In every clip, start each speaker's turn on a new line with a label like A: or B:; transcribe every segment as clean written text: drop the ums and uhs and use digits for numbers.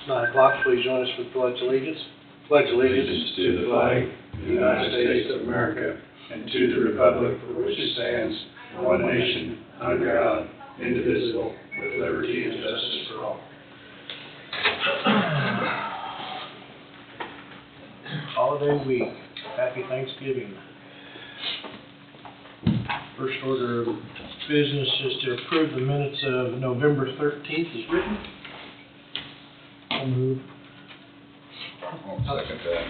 A: It's 9 o'clock. Please join us for the Pledge of Allegiance. Pledge allegiance
B: to the flag of the United States of America and to the republic for which it stands, one nation, under God, indivisible, with liberty and justice for all.
A: Holiday week. Happy Thanksgiving. First order of business is to approve the minutes of November 13th as written. I'll move.
B: I'll second that.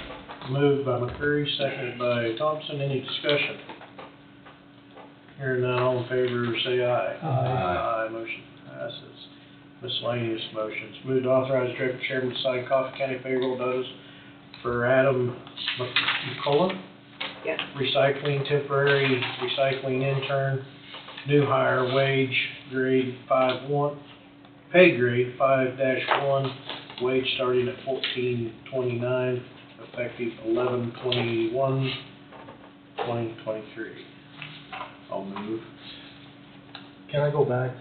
A: Moved by McCurry, seconded by Thompson. Any discussion? Hearing none, all in favor say aye.
B: Aye.
A: Aye, motion passes. Miscellaneous motions. Moved to authorize director chairman to sign Coffee County payroll notice for Adam McCullough.
C: Yes.
A: Recycling, temporary recycling intern, new hire, wage grade 5-1, pay grade 5-1, wage starting at $14.29, effective 11/21/2023. I'll move.
D: Can I go back?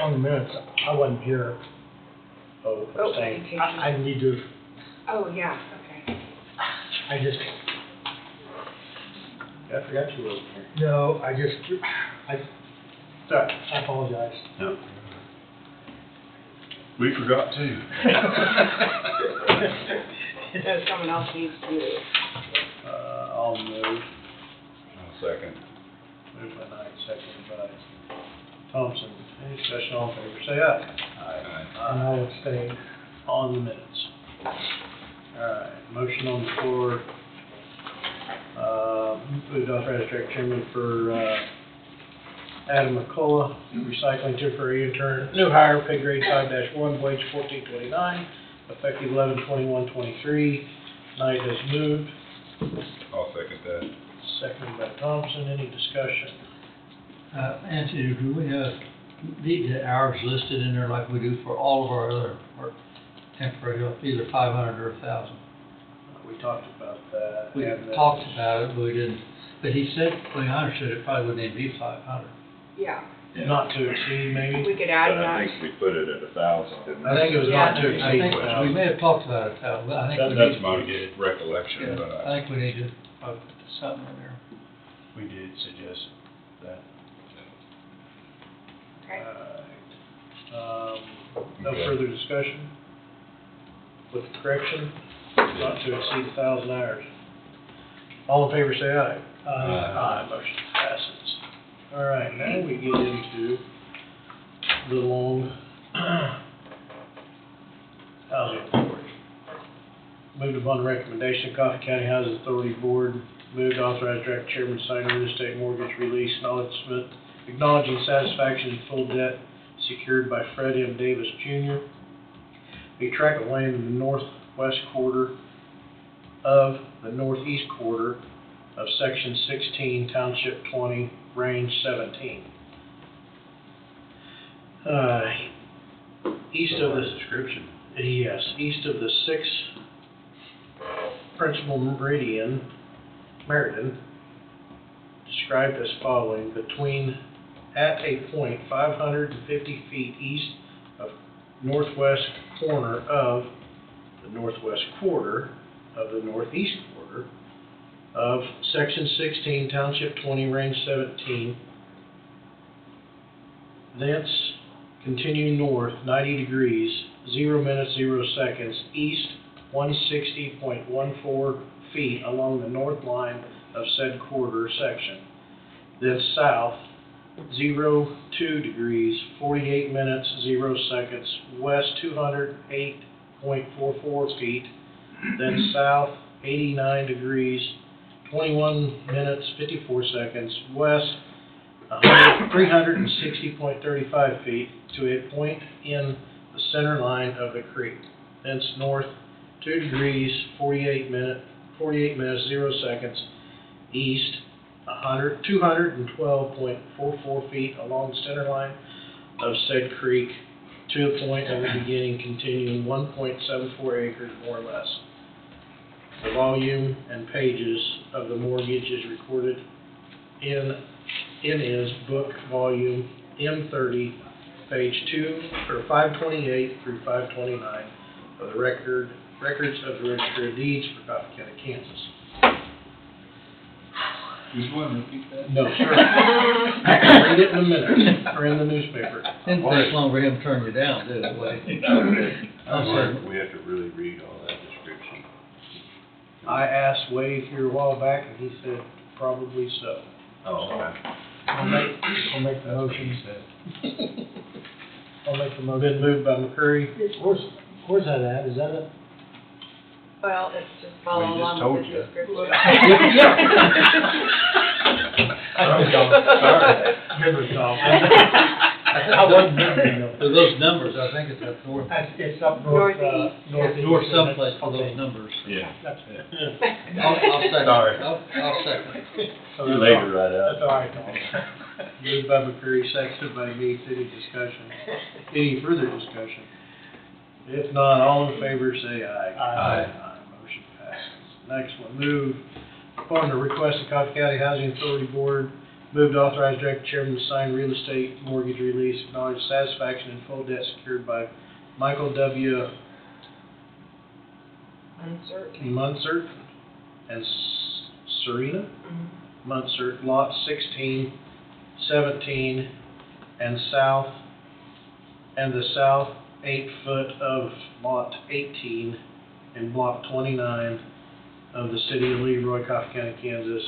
D: On the minutes, I wasn't here.
A: Oh,
C: Oh,
A: abstain.
C: okay.
D: I need to,
C: Oh, yeah, okay.
D: I just,
A: I forgot you were here.
D: no,
A: Sorry.
D: I apologize.
A: No.
B: We forgot too.
C: So someone else needs to do it.
A: I'll move.
B: I'll second.
A: Moved by Knight, seconded by Thompson. Any discussion, all in favor, say aye.
B: Aye.
D: And I'll abstain.
A: On the minutes. All right, motion on the floor. Moved to authorize director chairman for, Adam McCullough, recycling temporary intern, new hire, pay grade 5-1, wage $14.29, effective 11/21/23. Knight has moved,
B: I'll second that.
A: seconded by Thompson. Any discussion?
E: Anthony, do we have the hours listed in there like we do for all of our other temporary help, either 500 or 1,000?
A: We talked about that.
E: We
A: and then-
E: talked about it, but we didn't, but he said, when I understood it, probably wouldn't even be 500.
C: Yeah,
A: Not to exceed, maybe?
C: we could add
F: But I
C: that.
F: think we put it at 1,000.
A: I think it was not to
E: I
A: exceed
E: think, we
A: 1,000.
E: may have talked about 1,000, but I think we
B: That's
E: need,
B: my recollection, but
E: I think we need to put something in there.
B: we did suggest that.
C: Okay.
A: No
B: Okay.
A: further discussion? With the correction, not to exceed 1,000 hours. All in favor say aye. Aye, motion passes. All right, now we get into the long housing authority. Moved upon the recommendation of Coffee County Housing Authority Board, moved to authorize director chairman to sign a real estate mortgage release acknowledging satisfaction in full debt secured by Fred M. Davis Jr. A tract of land in the northwest quarter of the northeast quarter of section 16, township 20, range 17. East of the
B: description.
A: Yes, east of the 6th principal meridian, described as following: at a point 550 feet east of northwest corner of the northwest quarter of the northeast quarter of section 16, township 20, range 17. Thence continue north 90 degrees, 0 minutes, 0 seconds, east 160.14 feet along the north line of said quarter section. Then south 2 degrees, 48 minutes, 0 seconds, west 208.44 feet. Then south 89 degrees, 21 minutes, 54 seconds, west 360.35 feet to a point in the center line of the creek. Thence north 2 degrees, 48 minutes, 0 seconds, east 212.44 feet along the center line of said creek to the point of the beginning, continuing 1.74 acres more or less. The volume and pages of the mortgage is recorded in is book volume M30, page 528 through 529, of the records of the Register of Deeds for Coffee County, Kansas.
B: Who's one, repeat that?
A: No, sir. Read it in a minute, or in the newspaper.
E: Didn't take long for him to turn you down, did it, Wade? I'll second.
F: We have to really read all that description.
A: I asked Wade here a while back, and he said probably so.
F: Oh, okay.
D: I'll make the motion. I'll make the motion.
A: Been moved by McCurry.
D: Where's that at? Is that a?
C: Well, it's just follow
F: We just
C: along
F: told
C: with
F: you.
C: the description.
D: Sorry. Good one, Tom. I wasn't listening though.
E: For those numbers, I think it's up north,
D: It's up north,
C: Northeast.
D: northeast.
E: north someplace for
D: Okay.
E: those numbers.
F: Yeah.
D: That's,
E: I'll second.
F: Sorry.
E: I'll second.
A: So
F: You
A: that's
F: laid
A: all-
F: it right
D: that's
F: out.
D: all right, Tom.
A: Moved by McCurry, seconded by me. Any discussion? Any further discussion? If not, all in favor say aye.
D: Aye.
A: Motion passes. Next one, move upon the request of Coffee County Housing Authority Board, move to authorize director chairman to sign real estate mortgage release, acknowledge satisfaction in full debt secured by Michael W.
C: Uncertain.
A: Munsert and Serena Munsert, lots 16, 17, and the south 8 foot of lot 18 in block 29 of the city of Leroy, Coffee County, Kansas.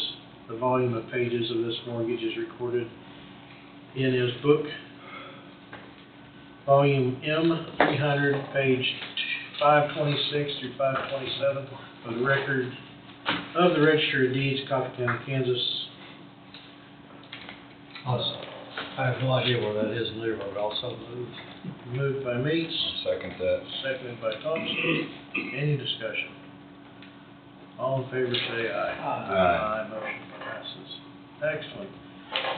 A: The volume of pages of this mortgage is recorded in his book, volume M300, page 526 through 527 of the record of the Register of Deeds, Coffee County, Kansas.
E: I have no idea where that is in Leroy, but also moved.
A: Moved by Meeks,
F: Second that.
A: seconded by Thompson. Any discussion? All in favor say aye.
F: Aye.
A: Motion passes. Next one.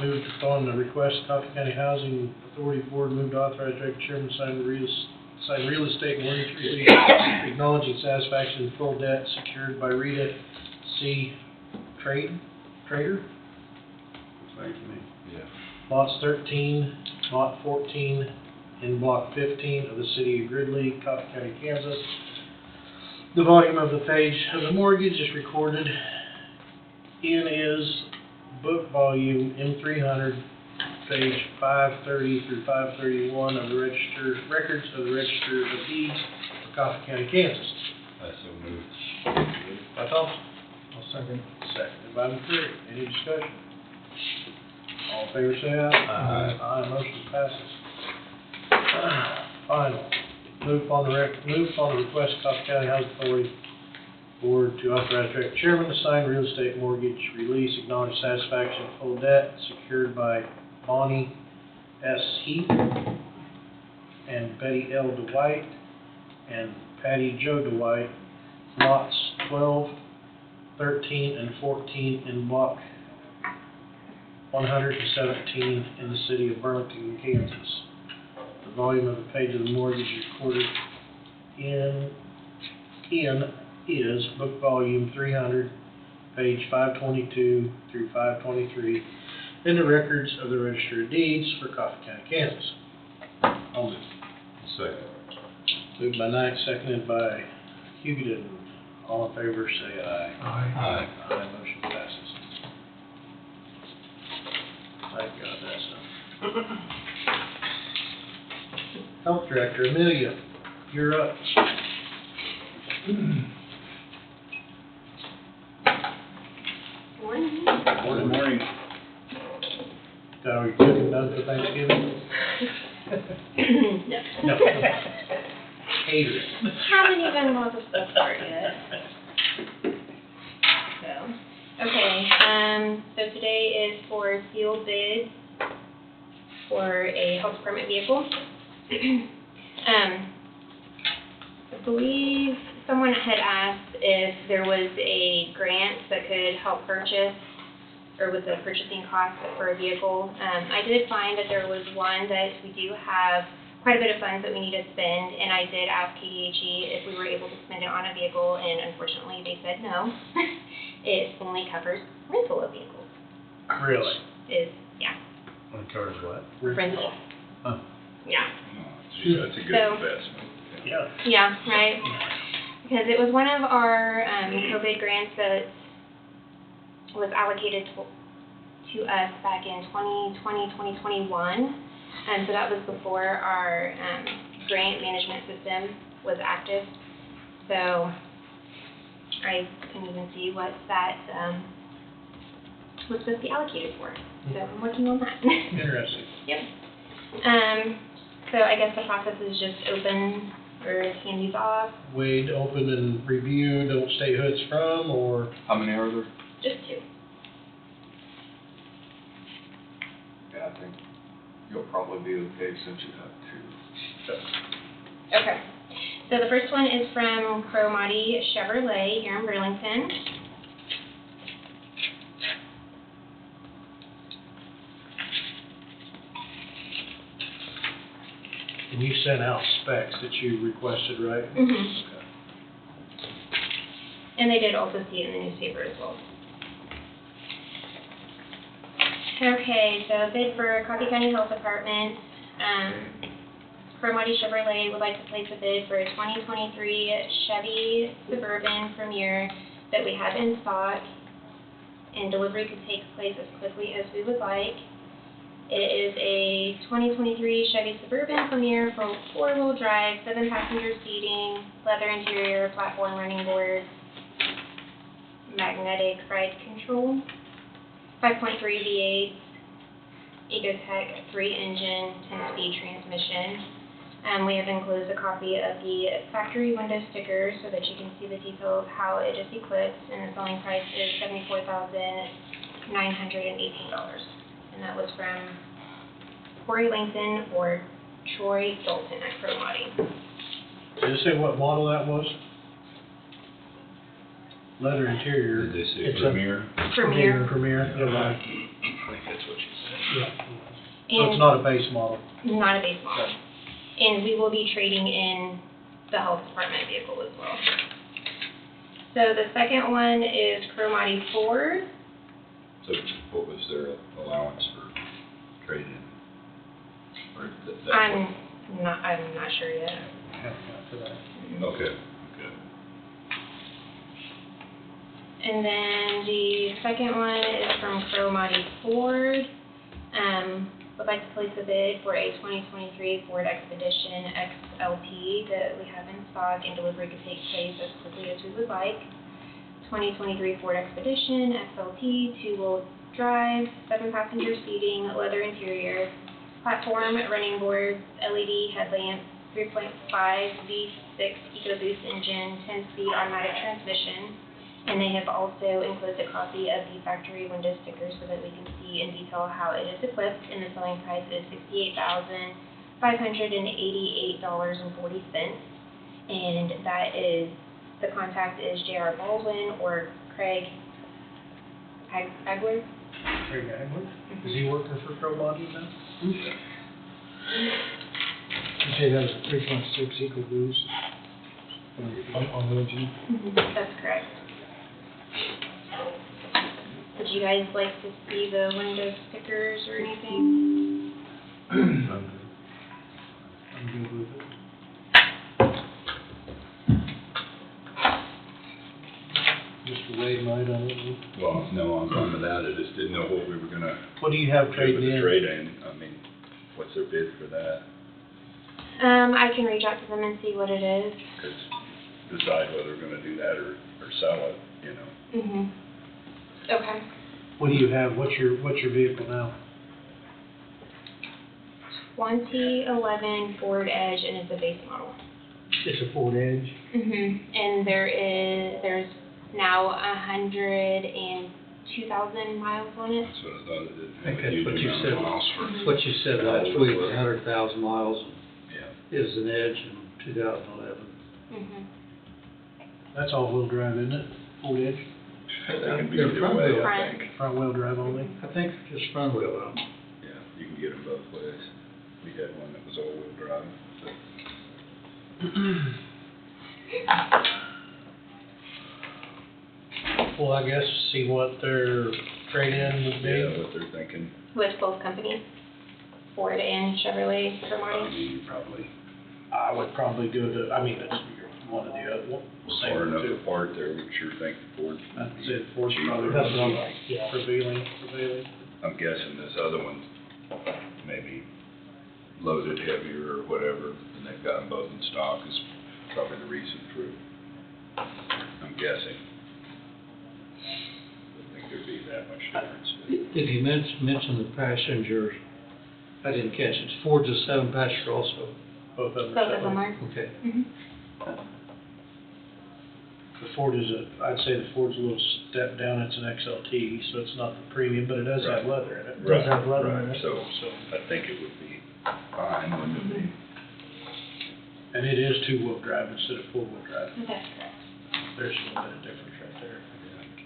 A: Moved upon the request of Coffee County Housing Authority Board, moved to authorize director chairman to sign real estate mortgage release, acknowledging satisfaction in full debt secured by Rita C. Trader,
B: Looks like to me.
F: Yeah.
A: lots 13, lot 14, in block 15 of the city of Gridley, Coffee County, Kansas. The volume of the page of the mortgage is recorded in his book volume M300, page 530 through 531 of the records of the Register of Deeds for Coffee County, Kansas.
F: I so moved.
A: By Thompson,
D: I'll second.
A: seconded by McCreary. Any discussion? All in favor say aye. Aye, motion passes. Final. Move upon the request of Coffee County Housing Authority Board to authorize director chairman to sign real estate mortgage release, acknowledge satisfaction of full debt secured by Bonnie S. Heath and Betty L. DeWhite and Patty Jo DeWhite, lots 12, 13, and 14 in block 117 in the city of Burlington, Kansas. The volume of the page of the mortgage is recorded in is book volume 300, page 522 through 523, in the records of the Register of Deeds for Coffee County, Kansas. I'll move.
F: Second.
A: Moved by Knight, seconded by Huguet. All in favor, say aye.
E: Aye.
A: Aye, motion passes. Thank God that's done. Health Director, Amelia, you're up.
C: Morning.
B: Good morning.
A: Are you cooking done for Thanksgiving?
C: No.
A: No. Catering.
G: Haven't even got the stuff start yet. So today is for sealed bids for a health department vehicle. I believe someone had asked if there was a grant that could help purchase, or with the purchasing cost for a vehicle. I did find that there was one that we do have quite a bit of funds that we need to spend, and I did ask KDHE if we were able to spend it on a vehicle, and unfortunately they said no. It only covers rental of vehicles.
A: Really?
G: Yeah,
F: What covers what?
G: rental.
A: Huh.
G: Yeah.
F: Gee, that's a good
G: So-
F: investment.
A: Yeah.
G: Yeah, right. Because it was one of our COVID grants that was allocated to us back in 2020, 2021. And so that was before our grant management system was active. So I couldn't even see what that was supposed to be allocated for. So I'm working on that.
A: Interesting.
G: Yep. So I guess the process is just open or hand these off,
A: Wade, open and review, don't state who it's from, or?
F: How many are there?
G: just two.
B: Yeah, I think you'll probably be okay since you have two.
G: Okay. So the first one is from Cromartie Chevrolet here in Burlington.
A: And you sent out specs that you requested, right?
G: Mm-hmm. And they did also see it in the newspaper as well. Okay, so bid for Coffee County Health Department. Cromartie Chevrolet would like to place a bid for a 2023 Chevy Suburban Premier that we have in stock, and delivery could take place as quickly as we would like. It is a 2023 Chevy Suburban Premier for four-wheel drive, 7-passenger seating, leather interior, platform running boards, magnetic ride control, 5.3 V8, Ecotec 3-engine, 10-speed transmission. We have enclosed a copy of the factory window sticker so that you can see the detail of how it is equipped, and the selling price is $74,918. And that was from Corey Langton or Troy Dalton at Cromartie.
A: Did it say what model that was? Leather interior.
F: Did they say
D: It's a-
F: Premier?
G: Premier.
A: Premier, yeah, right.
F: I think that's what you said.
A: Yeah. So it's
G: And
A: not a base model.
G: not a base model. And we will be trading in the health department vehicle as well. So the second one is Cromartie Ford.
F: So what was their allowance for trading? Or that
G: I'm not sure yet.
A: Haven't got to that.
F: Okay, okay.
G: And then the second one is from Cromartie Ford. Would like to place a bid for a 2023 Ford Expedition XLT that we have in stock, and delivery could take place as quickly as we would like. 2023 Ford Expedition XLT, two-wheel drive, 7-passenger seating, leather interior, platform running boards, LED headlamps, 3.5 V6 EcoBoost engine, 10-speed automatic transmission. And they have also enclosed a copy of the factory window sticker so that we can see in detail how it is equipped, and the selling price is $68,588.40. And that is, the contact is J.R. Baldwin or Craig Agler.
A: Craig Agler? Is he working for Cromartie now?
D: You say that was a 3.6 EcoBoost on the engine?
G: That's correct. Would you guys like to see the window stickers or anything?
A: I'm good with it. Mr. Wade might on it.
F: Well, no, I'm fine with that. I just didn't know what we were gonna
A: What do you have
F: do with
A: trading
F: the
A: in?
F: trade-in. I mean, what's their bid for that?
G: I can reach out to them and see what it is.
F: Because decide whether we're gonna do that or sell it, you know.
G: Mhm. Okay.
A: What do you have? What's your vehicle now?
G: 2011 Ford Edge, and it's a base model.
D: It's a Ford Edge.
G: And there's now 102,000 miles on it.
F: That's what I thought it did.
E: I think
F: Have a
E: that's
F: huge
E: what you
F: amount
E: said.
F: of miles for-
E: What you said last week, 100,000 miles
F: Yeah.
E: is an Edge in 2011.
A: That's all-wheel drive, isn't it? Ford Edge?
F: They can be
E: They're
F: either
E: front
F: way,
E: wheel.
F: I think.
A: Front-wheel drive only?
E: I think just front wheel,
F: Yeah, you can get them both ways. We had one that was all-wheel drive, so.
A: Well, I guess see what their trade-in would be.
F: Yeah, what they're thinking.
G: With both companies, Ford and Chevrolet
F: I
G: Cromartie.
F: mean, you probably
A: I would probably go to, I mean, it's one of the other, same
F: Far enough
A: two.
F: apart there, we sure think Ford's
A: I'd
F: would be
A: say Ford's probably
D: That's what I'm like, yeah.
A: prevailing.
F: I'm guessing this other one maybe loaded heavier or whatever, and they've got them both in stock is probably the reason for it. I'm guessing. I think there'd be that much difference.
E: Did you mention the passengers? I didn't catch it. Ford's a 7-passenger also.
A: Both of them.
G: Both of them are.
E: Okay.
G: Mhm.
A: The Ford is I'd say the Ford's a little step down, it's an XLT, so it's not the premium, but it does have leather in it.
D: Does have leather in
F: Right,
D: it.
F: so I think it would be fine, wouldn't it be?
A: And it is two-wheel drive instead of four-wheel drive.
G: That's correct.
A: There's a little bit of difference right there.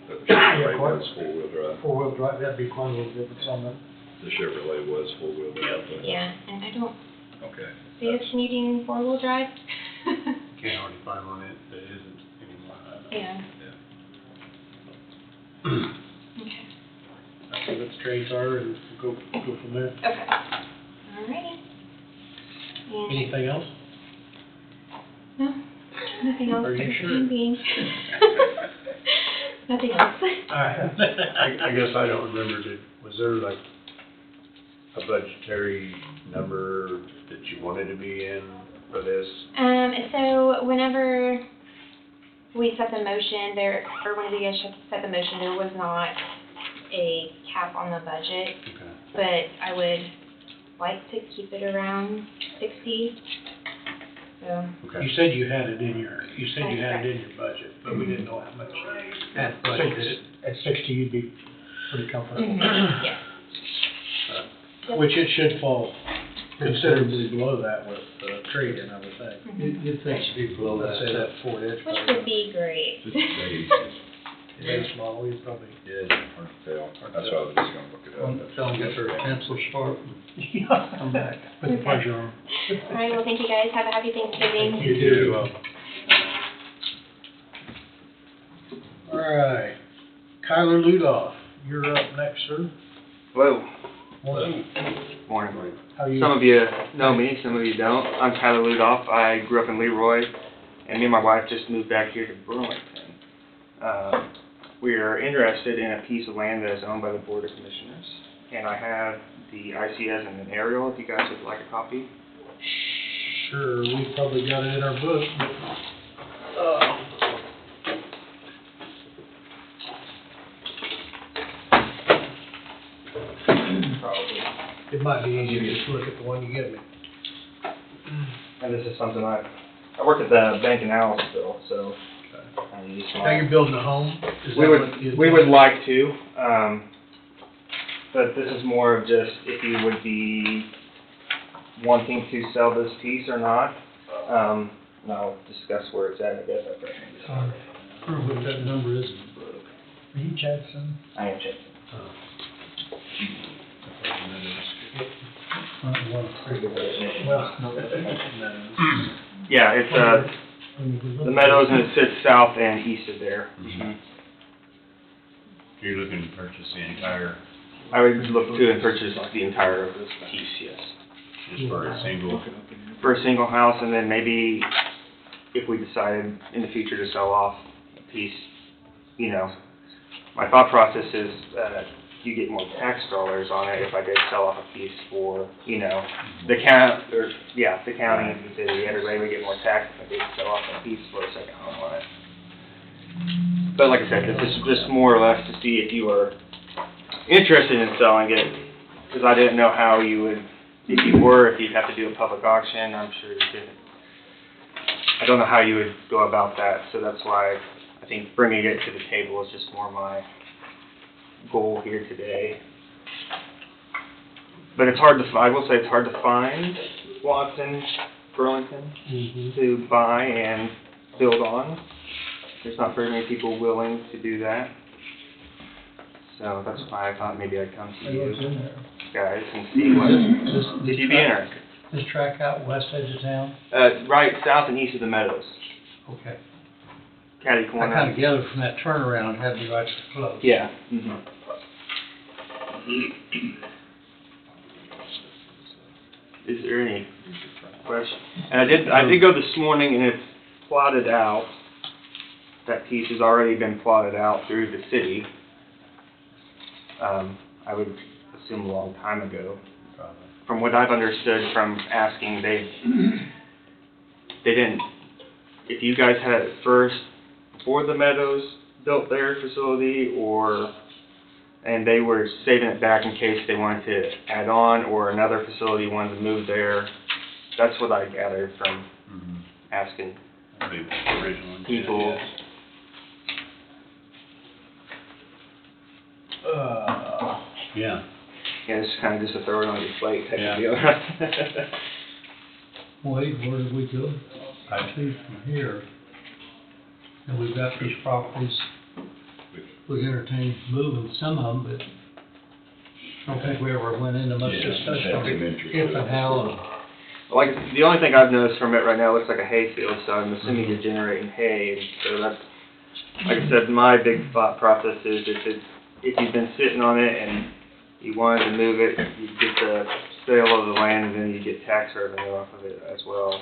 F: But the Chevrolet was four-wheel drive.
D: Four-wheel drive, that'd be quite a little difference on that.
F: The Chevrolet was four-wheel drive. but-
G: Yeah, and I don't
F: Okay.
G: see us needing four-wheel drive.
B: Can't hardly find one that isn't anymore.
G: Yeah,
F: Yeah.
G: okay.
A: I'll see what the trades are and go from there.
G: Okay. Alrighty. And,
A: Anything else?
G: no, nothing else
A: Are
G: for
A: you
G: the
A: sure?
G: time being. Nothing else.
B: I guess I don't remember, was there like a budgetary number that you wanted to be in for this?
G: So whenever we set the motion, or when you guys set the motion, there was not a cap on the budget,
B: Okay.
G: but I would like to keep it around 60. So,
B: Okay.
A: You said you had it in your budget, but we didn't know how much.
E: At
D: So
E: budget.
D: at 60, you'd be pretty comfortable.
G: yeah.
A: Which it should fall considerably below that with trade-in, I would think.
E: You'd think it'd be below
A: Let's say
E: that.
A: that Ford Edge.
G: Which would be great.
F: Just base,
A: Base model, you probably.
F: yeah, hard to tell. That's why I was just gonna look it up.
E: Tell them get their pencil sharp and come back.
D: Put the pressure on.
G: All right, well, thank you guys. Have a happy Thanksgiving.
A: You do. All right, Kyler Ludoff, you're up next, sir.
H: Hello.
A: Morning.
H: Morning.
A: How you?
H: Some of you know me, some of you don't. I'm Tyler Ludoff. I grew up in Leroy, and me and my wife just moved back here to Burlington. We are interested in a piece of land that is owned by the Board of Commissioners, and I have the ICS and an aerial if you guys would like a copy.
A: Sure, we probably got it in our book, but,
H: Probably.
A: it might be easier to just look at the one you give me.
H: And this is something I worked at the bank in Aliceville, so I use
A: Now you're building a home? Is
H: We
A: that
H: would,
A: what you-
H: we would like to, but this is more of just if you would be wanting to sell this piece or not. And I'll discuss where it's at, I guess, after I hand this over.
E: Remember what that number is in the book.
D: Are you Jackson?
H: I am checking.
D: Well, no.
H: Yeah, it's, the meadows, and it sits south and east of there.
B: You're looking to purchase the entire,
H: I would look to and purchase the entire of this piece, yes.
B: just for a single?
H: For a single house, and then maybe if we decided in the future to sell off a piece, you know, my thought process is, you get more tax dollars on it if I did sell off a piece for, you know, the county, and the city, everybody would get more tax if I did sell off a piece for a second home on it. But like I said, this is just more or less to see if you are interested in selling it, because I didn't know how you would, if you were, if you'd have to do a public auction, I'm sure you could. I don't know how you would go about that, so that's why I think bringing it to the table is just more my goal here today. But it's hard to, I will say it's hard to find lots in Burlington to buy and build on. There's not very many people willing to do that. So that's why I thought maybe I'd come to
E: Hey, what's
H: you
E: in there?
H: guys and see what, if you'd be interested.
E: This track out west edge of town?
H: Right south and east of the meadows,
E: Okay.
H: catty
E: I
H: corner.
E: kind of gathered from that turnaround, had me right so close.
H: Yeah.
E: Mm-hmm.
H: 嗯 Mhm. Is there any question? And I did go this morning and it's plotted out. That piece has already been plotted out through the city. I would assume a long time ago. From what I've understood from asking, they didn't, if you guys had it first before the Meadows built their facility, and they were saving it back in case they wanted to add on, or another facility wanted to move there. That's what I gathered from asking
B: The original intent,
H: people.
B: yes. Yeah.
H: Yeah, it's kind of just a throw it on your plate type
B: Yeah.
H: of deal.
E: Wade, where did we go?
B: I
E: See from here, and we've got these properties, we entertained moving some of them, but I don't think we ever went into much
B: Yeah,
E: discussion on
F: that's an interesting
E: if and how.
H: Like, the only thing I've noticed from it right now looks like a hay field, so I'm assuming you're generating hay, and so that's, like I said, my big thought process is if you've been sitting on it and you wanted to move it, you get the sale of the land, and then you get tax revenue off of it as well.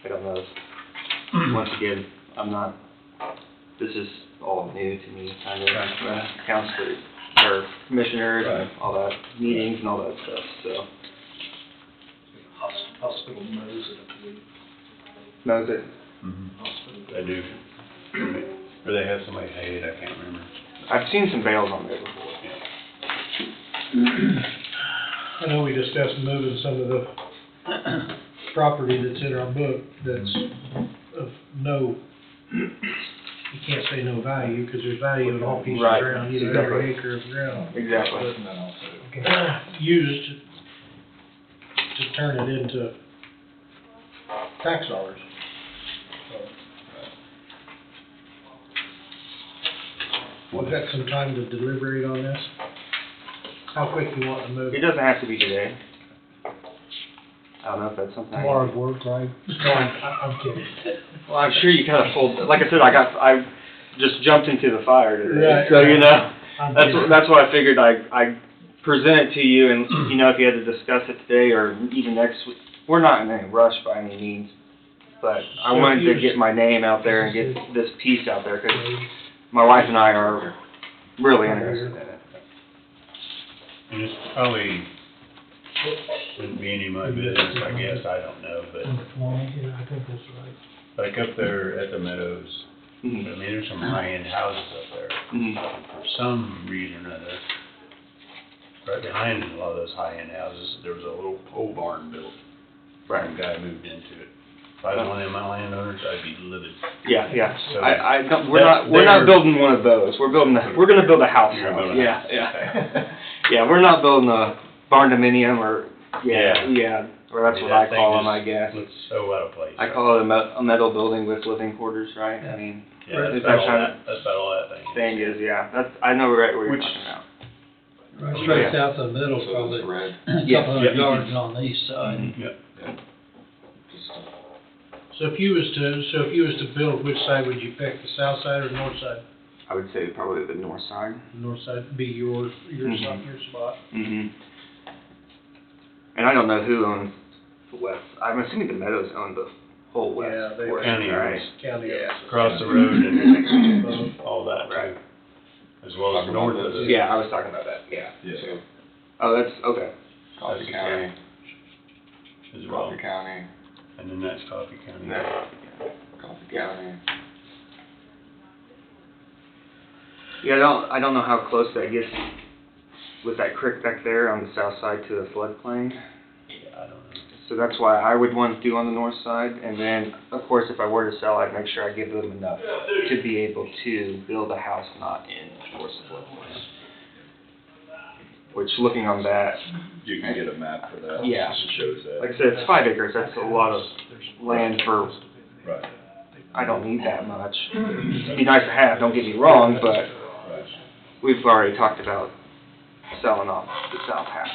H: I don't know. Once again, this is all new to me, kind of, council, or commissioners and all that, meetings and all that stuff, so.
D: Hospital knows it, I believe.
H: Knows it.
B: They do. Or they have somebody hay it, I can't remember.
H: I've seen some bales on there before.
A: I know we discussed moving some of the property that's in our book that's of no, you can't say no value, because there's value in all pieces of
H: Right,
A: ground, you know, every
H: exactly.
A: acre of ground.
H: Exactly.
A: Used to turn it into tax dollars. We've got some time to deliberate on this. How quick you want to move?
H: It doesn't have to be today. I don't know if that's something.
D: Tomorrow's work, right? No, I'm kidding.
H: Well, I'm sure you kind of pulled, like I said, I just jumped into the fire today,
D: Right,
H: so, you know,
D: I'm
H: that's
D: kidding.
H: that's why I figured I'd present it to you, and, you know, if you had to discuss it today or even next week, we're not in any rush by any means, but I
A: So
H: wanted to
A: you-
H: get my name out there and get this piece out there, because my wife and I are really interested in it.
B: And it's probably, wouldn't be any of my business, I guess, I don't know, but
D: Number 20, yeah, I think that's right.
B: like up there at the Meadows, I
H: Mhm.
B: mean, there's some high-end houses up there.
H: Mhm.
B: For some reason or other, right behind a lot of those high-end houses, there was a little pole barn built.
H: Right.
B: And a guy moved into it. If I was one of my landowners, I'd be livid.
H: Yeah, yeah.
B: So
H: I don't, we're
B: that's
H: not
B: their-
H: building one of those. We're gonna build a house.
B: You're gonna build a
H: Yeah,
B: house.
H: yeah. Yeah, we're not building a barn dominium or,
B: Yeah.
H: yeah, or that's what I call them, I guess.
B: Looks so out of place.
H: I call it a metal building with living quarters, right? I mean,
B: Yeah, that's
H: is
B: about
H: that
B: all
H: kind
B: that, that's about all that thing is.
H: thing is, yeah, I know right where you're
B: Which-
H: talking about.
E: Right straight south of the middle, probably
F: red.
E: a
H: Yeah.
E: couple hundred
B: Yeah.
E: yards on the east side.
B: Yep.
A: So if you was to build, which side would you pick, the south side or the north side?
H: I would say probably the north side.
A: The north side would be your spot.
H: Mm-hmm. And I don't know who owns the west. I'm assuming the Meadows own the whole west
A: Yeah, they-
H: portion,
B: County
H: right?
B: owns.
A: County.
H: Yeah.
B: Across the road and all that
H: Right.
B: too. As well as north of it.
H: Yeah, I was talking about that, yeah.
F: Yeah.
H: Oh, that's, okay.
B: Coffee County. As well.
F: County,
B: And then that's Coffee County.
F: Coffee County.
H: Yeah, I don't know how close that gets with that creek back there on the south side to the floodplain.
B: Yeah, I don't know.
H: So that's why I would want to do on the north side, and then, of course, if I were to sell, I'd make sure I give them enough to be able to build a house not in towards the floodplain. Which, looking on that,
F: You can get a map for that.
H: Yeah.
F: It shows that.
H: like I said, it's 5 acres, that's a lot of land for,
F: Right,
H: I don't need that much. It'd be nice to have, don't get me wrong, but
F: right.
H: we've already talked about selling off the south half,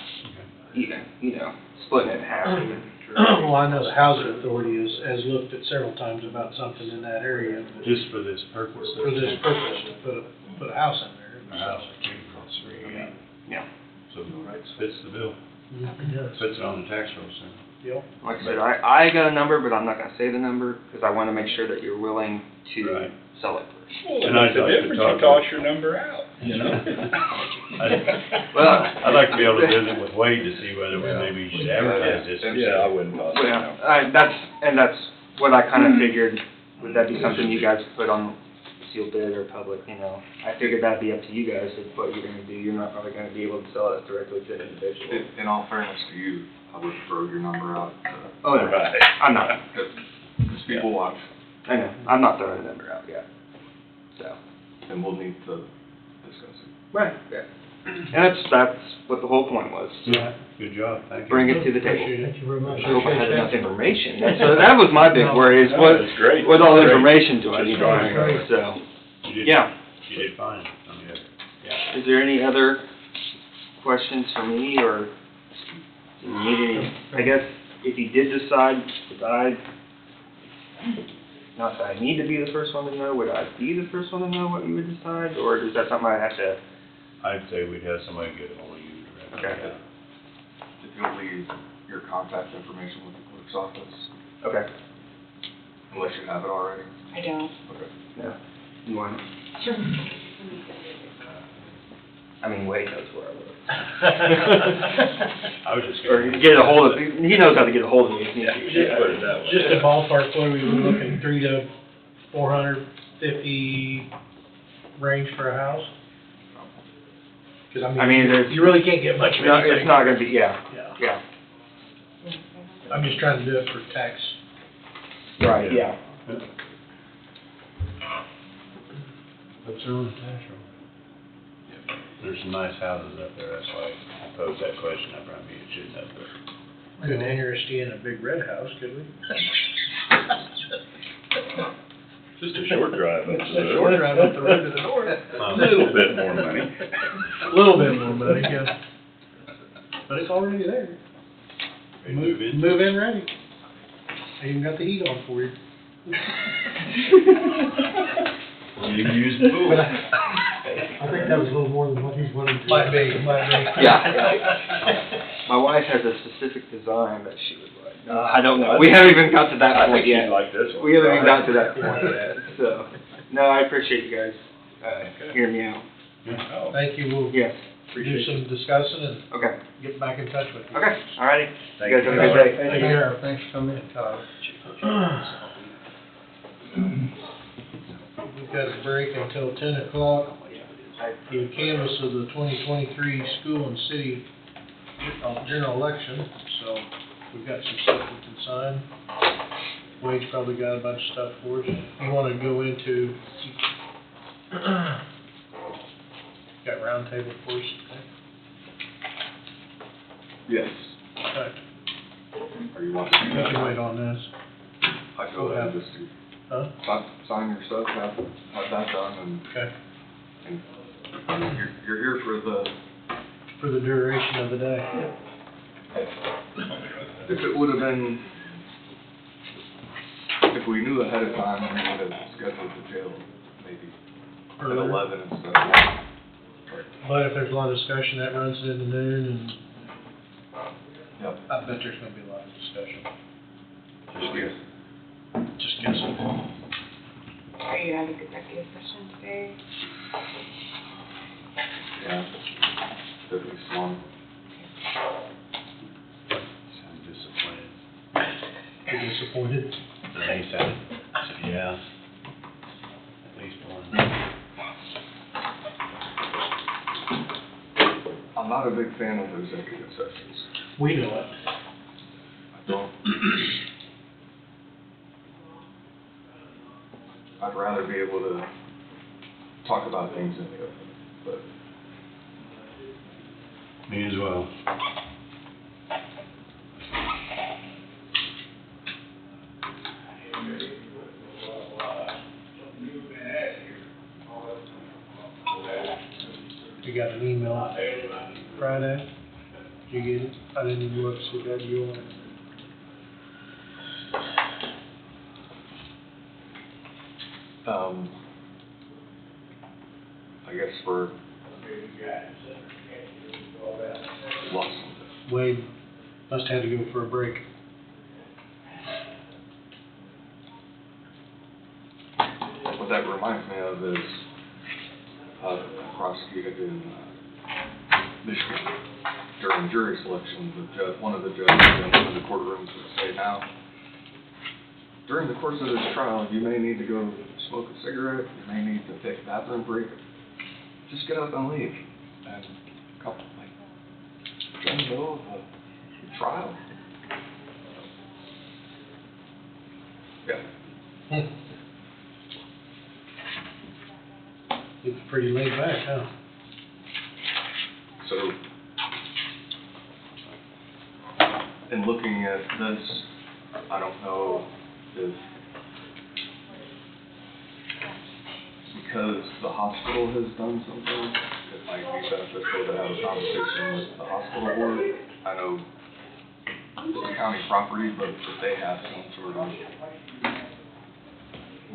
H: even, you know, splitting it in half even.
A: Well, I know the housing authority has looked at several times about something in that area
B: Just for this purpose.
A: for this purpose, to put a house in there.
B: A house or two across the street, yeah.
H: Yeah.
B: So, fits the bill.
D: Yes.
B: Puts it on the tax roll, so.
A: Yep.
H: Like I said, I got a number, but I'm not gonna say the number, because I wanna make sure that you're willing to
B: Right.
H: sell it first.
B: And I'd like to talk to-
F: toss your number out, you know?
H: Well,
B: I'd like to be able to visit with Wade to see whether we maybe should advertise this.
F: Yeah, I wouldn't toss it
H: Well,
F: out.
H: that's what I kinda figured, would that be something you guys put on sealed bid or public, you know? I figured that'd be up to you guys, of what you're gonna do, you're not probably gonna be able to sell it directly to an individual.
I: In all fairness to you, I would throw your number out,
H: Oh, no,
F: Right.
H: I'm not,
I: because people watch,
H: I know, I'm not throwing a number out yet, so.
I: and we'll need to discuss it.
H: Right. Yeah. And that's what the whole point was,
B: Yeah, good job, thank you.
H: bring it to the table.
D: Thank you very much.
H: I hope I had enough information. So that was my big worry, is what,
F: That's great.
H: what all the
F: Great.
H: information do I need to
B: That's
H: bring?
D: great.
H: So,
B: You did-
H: yeah.
B: You did fine. I mean, yeah.
H: Is there any other questions for me, or do you need any, I guess, if you did decide, not that I need to be the first one to know, would I be the first one to know what you would decide, or is that something I have to,
B: I'd say we'd have somebody get ahold of you.
H: Okay.
I: If you'll leave your contact information with the clerk's office,
H: okay,
I: unless you have it already.
C: I don't.
I: Okay.
H: no, you want,
C: Sure.
H: I mean, Wade knows where I live.
B: I was just
H: Or
B: gonna.
H: get a hold of, he knows how to get a hold of me if need be.
F: Yeah, put it that way.
A: Just a ballpark, what are we looking, 300 to 450 range for a house? Cause
H: I mean, there's-
A: you really can't get much of
H: No,
A: anything.
H: it's not gonna be, yeah,
A: Yeah,
H: yeah,
A: I'm just trying to do it for tax.
H: right, yeah.
B: What's wrong with tax roll? There's some nice houses up there, that's why I posed that question. I probably shouldn't have, but.
A: Couldn't interest you in a big red house, could we?
F: Just a short drive up to
A: It's
F: the
A: a short drive up the road to the north.
F: A little bit more money.
A: A little bit more money, yeah. But it's already there.
B: Ready to move in?
A: Move in ready. I even got the heat on for you.
B: You can use the pool.
D: But I think that was a little more than what he's willing to.
A: Might be.
H: Yeah. My wife has a specific design that she would like. I don't know, we haven't even got to that
F: I
H: point
F: think
H: yet.
F: you'd like this one.
H: We haven't even got to that point yet, so. No, I appreciate you guys, hearing me out.
F: Oh.
A: Thank you, we'll
H: Yes,
A: do
H: appreciate
A: some
H: it.
A: discussing and
H: Okay,
A: get back in touch with you.
H: okay, alrighty.
F: Thank
H: You guys
F: you.
H: have a good day.
D: Thank you. Thanks for coming in, Todd.
A: We've got a break until 10 o'clock for the canvass of the 2023 school and city general election, so we've got some stuff we can sign. Wade's probably got a bunch of stuff for us. You wanna go into, got round table for us,
I: Yes.
A: okay?
I: Are you wanting to do
A: We
I: that?
A: can wait on this,
I: I go ahead and just do,
A: huh?
I: sign your stuff, have that done,
A: Okay,
I: and you're here for the,
A: for the duration of the day.
I: if it would have been, if we knew ahead of time, we would have scheduled the jail maybe at
A: Earlier.
I: 11 instead of 1.
A: But if there's a lot of discussion, that runs into noon, and
I: Yep.
A: I bet there's gonna be a lot of discussion.
I: Yes.
A: Just guessing.
C: Are you having executive session today?
I: Yeah. At least one.
B: Sound disappointed.
A: You're disappointed?
B: No, he said, yeah. At least one.
I: I'm not a big fan of executive sessions.
A: We know it.
I: I don't. I'd rather be able to talk about things in the open, but
B: Me as well.
A: You got an email Friday? Did you get it? I didn't even look, so glad you on it.
I: I guess for Lawson.
A: Wade must have had to go for a break.
I: What that reminds me of is, I prosecuted in Michigan during jury selection. One of the judges in one of the courtrooms would say, now, during the course of this trial, you may need to go smoke a cigarette, you may need to take a bathroom break. Just get up and leave. And a couple, like, during the middle of a trial. Yeah.
A: It's pretty laid back, huh?
I: So, in looking at this, I don't know if, because the hospital has done something, it might be beneficial to have a conversation with the hospital board. I know it's county property, but if they have some sort of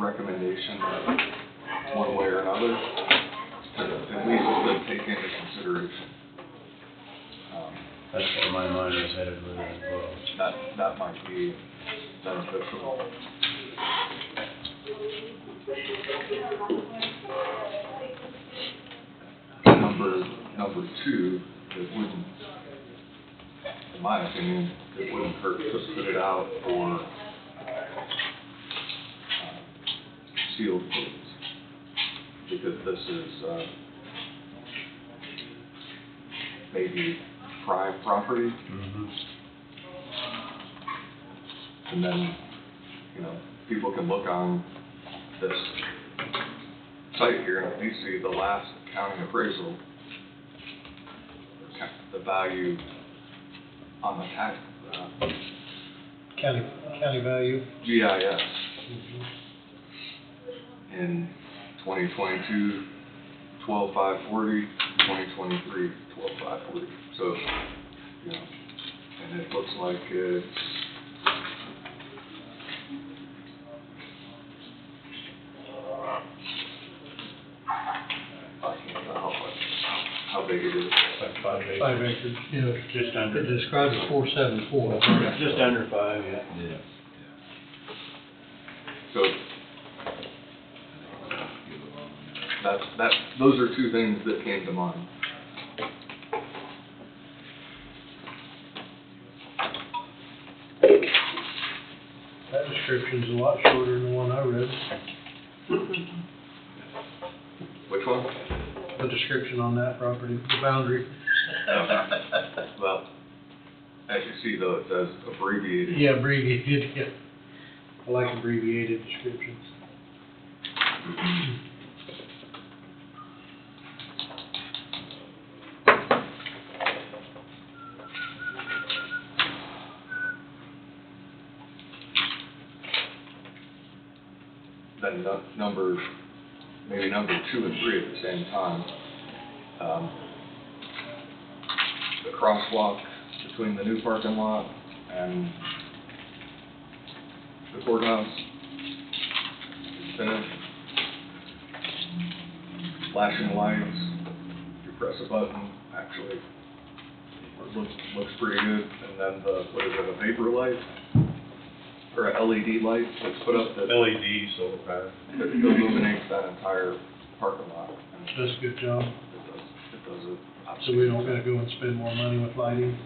I: recommendation one way or another, to at least take into consideration.
B: That's where my mind is headed with it as well.
I: That might be beneficial. Number two, it wouldn't, in my opinion, it wouldn't hurt to put it out for sealed bids, because this is maybe prime property.
B: Mm-hmm.
I: And then, people can look on this site here, and if you see the last county appraisal, the value on the tax,
A: County value.
I: GIS, in 2022, 12,540, 2023, 12,540. So, and it looks like it's I can't tell how big it is.
B: Like 5 acres.
A: 5 acres.
E: Yeah,
B: Just under.
E: it describes a 474.
B: Just under 5, yeah.
F: Yeah.
I: So those are two things that came to mind.
A: That description's a lot shorter than the one I read.
I: Which one?
A: The description on that property, the boundary.
I: Well, as you see though, it says abbreviated.
A: Yeah, abbreviated, yeah. I like abbreviated descriptions.
I: Then maybe number 2 and 3 at the same time. The crosswalk between the new parking lot and the courthouse is finished. Flashing lights, you press a button, actually, it looks pretty good. And then a vapor light? Or a LED light that's put up that
B: LED solar power.
I: it illuminates that entire parking lot. And
A: Does a good job.
I: it does it.
A: So we don't gotta go and spend more money with lighting.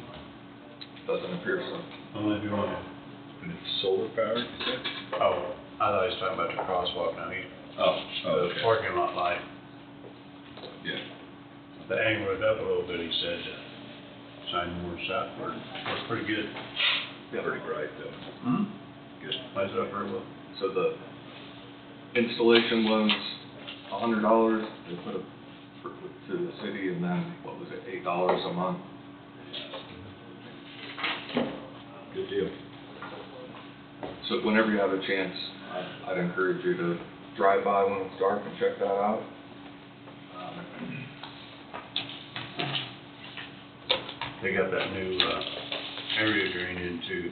I: Doesn't appear so.
B: Only if you want it.
F: And it's solar powered, you said?
B: Oh, I thought he was talking about the crosswalk now.
F: Oh,
B: The
F: okay.
B: parking lot light.
F: Yeah.
B: The angle it up a little bit, he said, shine more southward. Looks pretty good.
I: Yeah.
F: Pretty bright though.
B: Hmm?
F: Good.
B: Lights up very well.
I: So the installation was $100. They put it to the city, and then, what was it, $8 a month?
F: Good deal.
I: So whenever you have a chance, I'd encourage you to drive by when it's dark and check that out.
B: They got that new, area drained into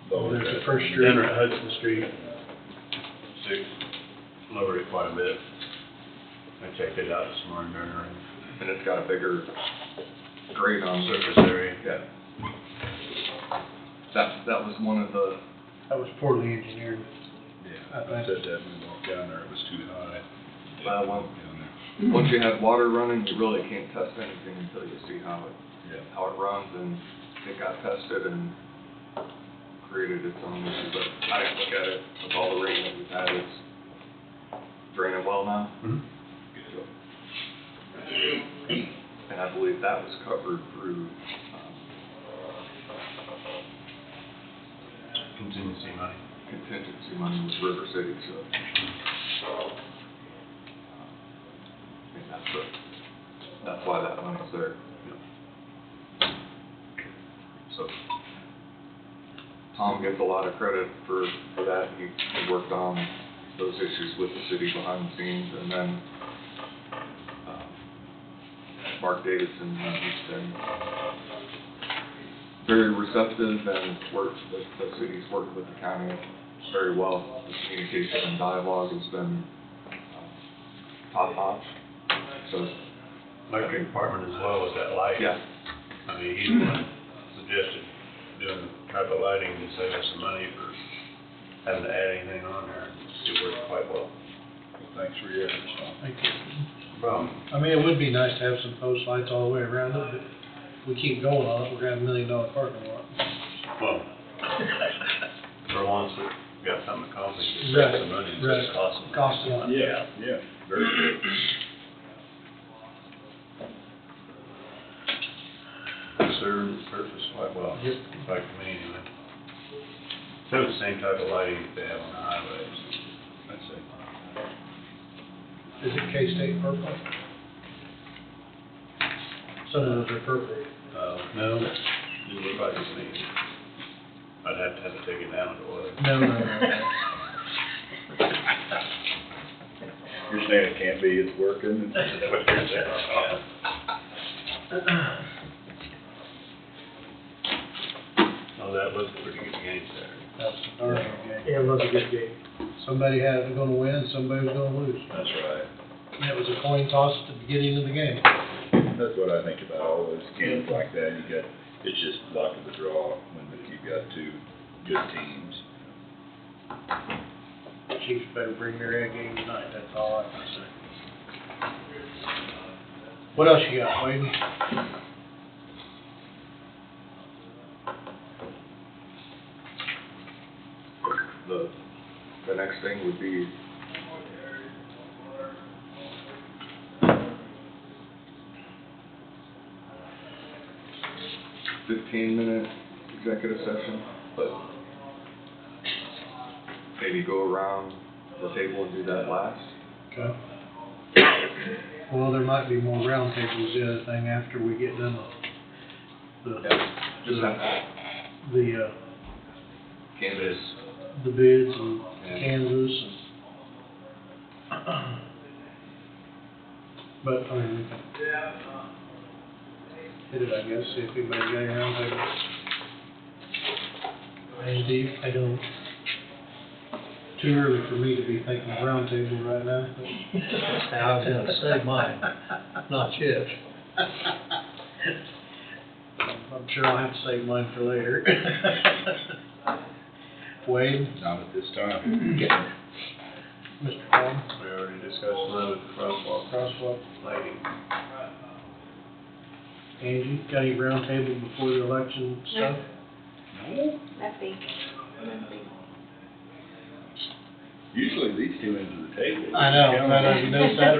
A: There's the first street.
B: Dinner at Hudson Street. Lowered it quite a bit. I checked it out this morning during the rain.
I: And it's got a bigger grade on
B: Surface area.
I: Yeah. That was one of the,
A: That was poorly engineered.
F: Yeah, I said that when we walked down there, it was too high.
I: one,
F: Down there.
I: once you have water running, you really can't test anything until you see how
F: Yeah.
I: it runs, and it got tested and created its own issues, but I didn't look at it with all the rain that we've had, it's draining well now.
F: Mhm.
I: So, and I believe that was covered through,
B: Contingency money.
I: contingency money with River City, so. And that's why that money's there. So, Tom gets a lot of credit for that. He worked on those issues with the city behind the scenes, and then, Mark Davidson, he's been very receptive and worked with the city's worked with the county very well. The communication and dialogue has been top notch. So,
B: Electric department as well with that light.
I: yeah,
B: I mean, he's the one suggested doing the type of lighting and save us some money for having to add anything on there. It worked quite well.
F: Thanks for your efforts, Tom.
A: Thank you.
B: No problem.
A: I mean, it would be nice to have some post lights all the way around it, but if we keep going on it, we're gonna have $1 million parking lot.
B: Well, for once, we got something accomplished, it
A: Right,
B: saves some money, instead
A: right.
B: of costing.
A: Cost a lot.
F: Yeah, very good.
B: Served the purpose quite well,
A: Yep.
B: like to me anyway. So it's the same type of lighting that they have on the highways, I'd say.
A: Is it K-State purple? Some of those are purple.
B: No, it look like it's me. I'd have to take it down if it was.
A: No.
F: You're saying it can't be, it's working?
B: That's what you're saying. Oh, that was a pretty good game there.
A: That's a darn good game.
D: Yeah, it was a good game.
A: Somebody had it gonna win, somebody was gonna lose.
F: That's right.
A: And it was a coin toss at the beginning of the game.
F: That's what I think about all those games like that. It's just luck of the draw when you've got two good teams.
A: Chiefs better bring their A game tonight, that's all I can say. What else you got, Wade?
I: the next thing would be -15-minute executive session, but maybe go around the table and do that last.
A: Okay. Well, there might be more round tables, the other thing, after we get done with
I: Just have
B: Canvas.
A: the bids and Kansas and but, I mean, we can hit it, I guess, see if anybody's got any round tables. Steve, I don't. Too early for me to be thinking of round table right now.
E: I was gonna say mine, not yet.
A: I'm sure I'll have to save mine for later. Wade,
F: Not at this time.
A: Mr. Tom,
B: We already discussed the
A: crosswalk lighting. Angie, got any round table before the election stuff?
C: Nothing.
F: Usually these two ends of the table.
A: I know, I know, you noticed that?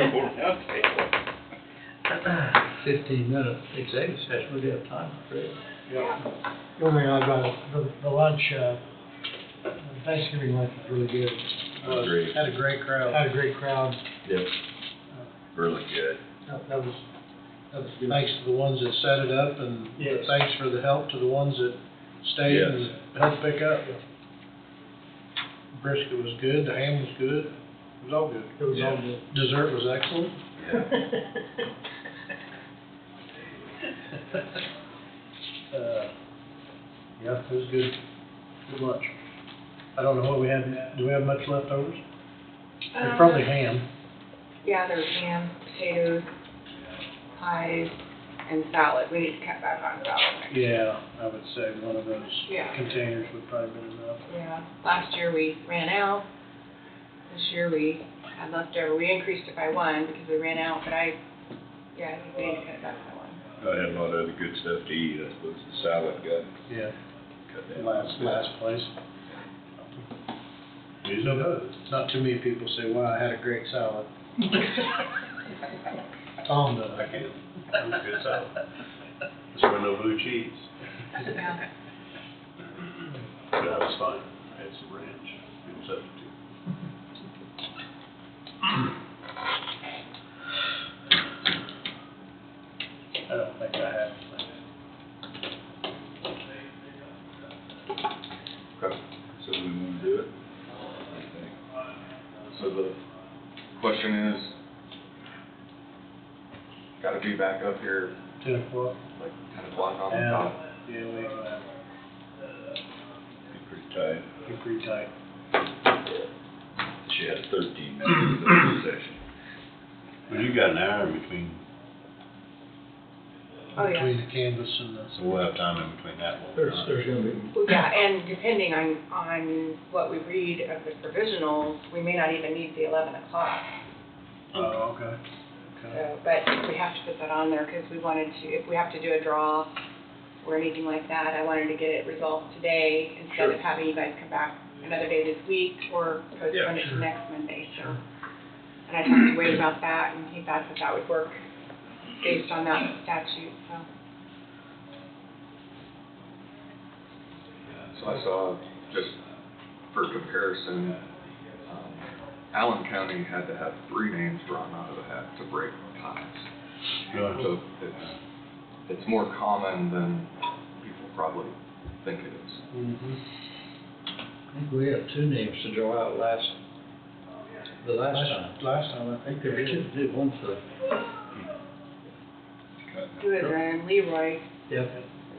E: 15-minute executive session, we do have time for it.
A: Yeah.
D: The only thing I've got, the lunch, Thanksgiving lunch was really good.
F: Agreed.
A: Had a great crowd.
D: Had a great crowd.
F: Yep. Really good.
D: That was good.
A: Thanks to the ones that set it up, and
D: Yes.
A: thanks for the help to the ones that stayed
F: Yes.
A: and helped pick up. Brisket was good, the ham was good, it was all good.
D: It was all
F: Yeah.
D: good.
A: Dessert was excellent. Yeah, it was good, good lunch. I don't know what we had, do we have much leftovers? There's probably ham.
C: Yeah, there's ham, potatoes, pies, and salad. We need to cut back on salad next year.
A: Yeah, I would say one of those
C: Yeah.
A: containers would probably be enough.
C: Yeah, last year we ran out. This year we had leftover. We increased it by one because we ran out, but I think we need to cut it back by one.
F: I had a lot of other good stuff to eat, I suppose the salad got
A: Yeah,
F: cut down.
A: last place. No, not too many people say, wow, I had a great salad. Tom does.
B: I can. That was good salad. Just with no blue cheese.
C: Yeah.
B: But that was fine. I had some ranch. Good substitute.
A: I don't think I have anything.
F: Okay, so we wanna do it? What do you think?
I: So the question is, gotta be back up here
A: 10 o'clock?
I: like 10 o'clock on the
A: Yeah,
I: dot.
A: yeah, we can,
F: Be pretty tight.
A: be pretty tight.
F: She has 13 minutes of session.
B: Well, you got an hour in between,
C: Oh, yeah.
A: Between the canvas and the.
B: so we'll have time in between that one.
E: There's gonna be,
C: Well, yeah, and depending on what we read of the provisionals, we may not even need the 11 o'clock.
A: Oh, okay. Okay.
C: So, but we have to put that on there because we wanted to, if we have to do a draw or anything like that, I wanted to get it resolved today instead of having you guys come back another day this week or postpone it to next Monday, so. And I talked to Wade about that and he thought that would work based on that statute, so.
I: So I saw, just for comparison, Allen County had to have 3 names drawn out of the hat to break ties. So it's more common than people probably think it is.
A: Mm-hmm.
E: I think we had 2 names to draw out the last time.
A: Last time, I think
E: There
A: there
E: were
A: was.
E: 2 did, one for,
C: Who is it, Leroy,
E: yep,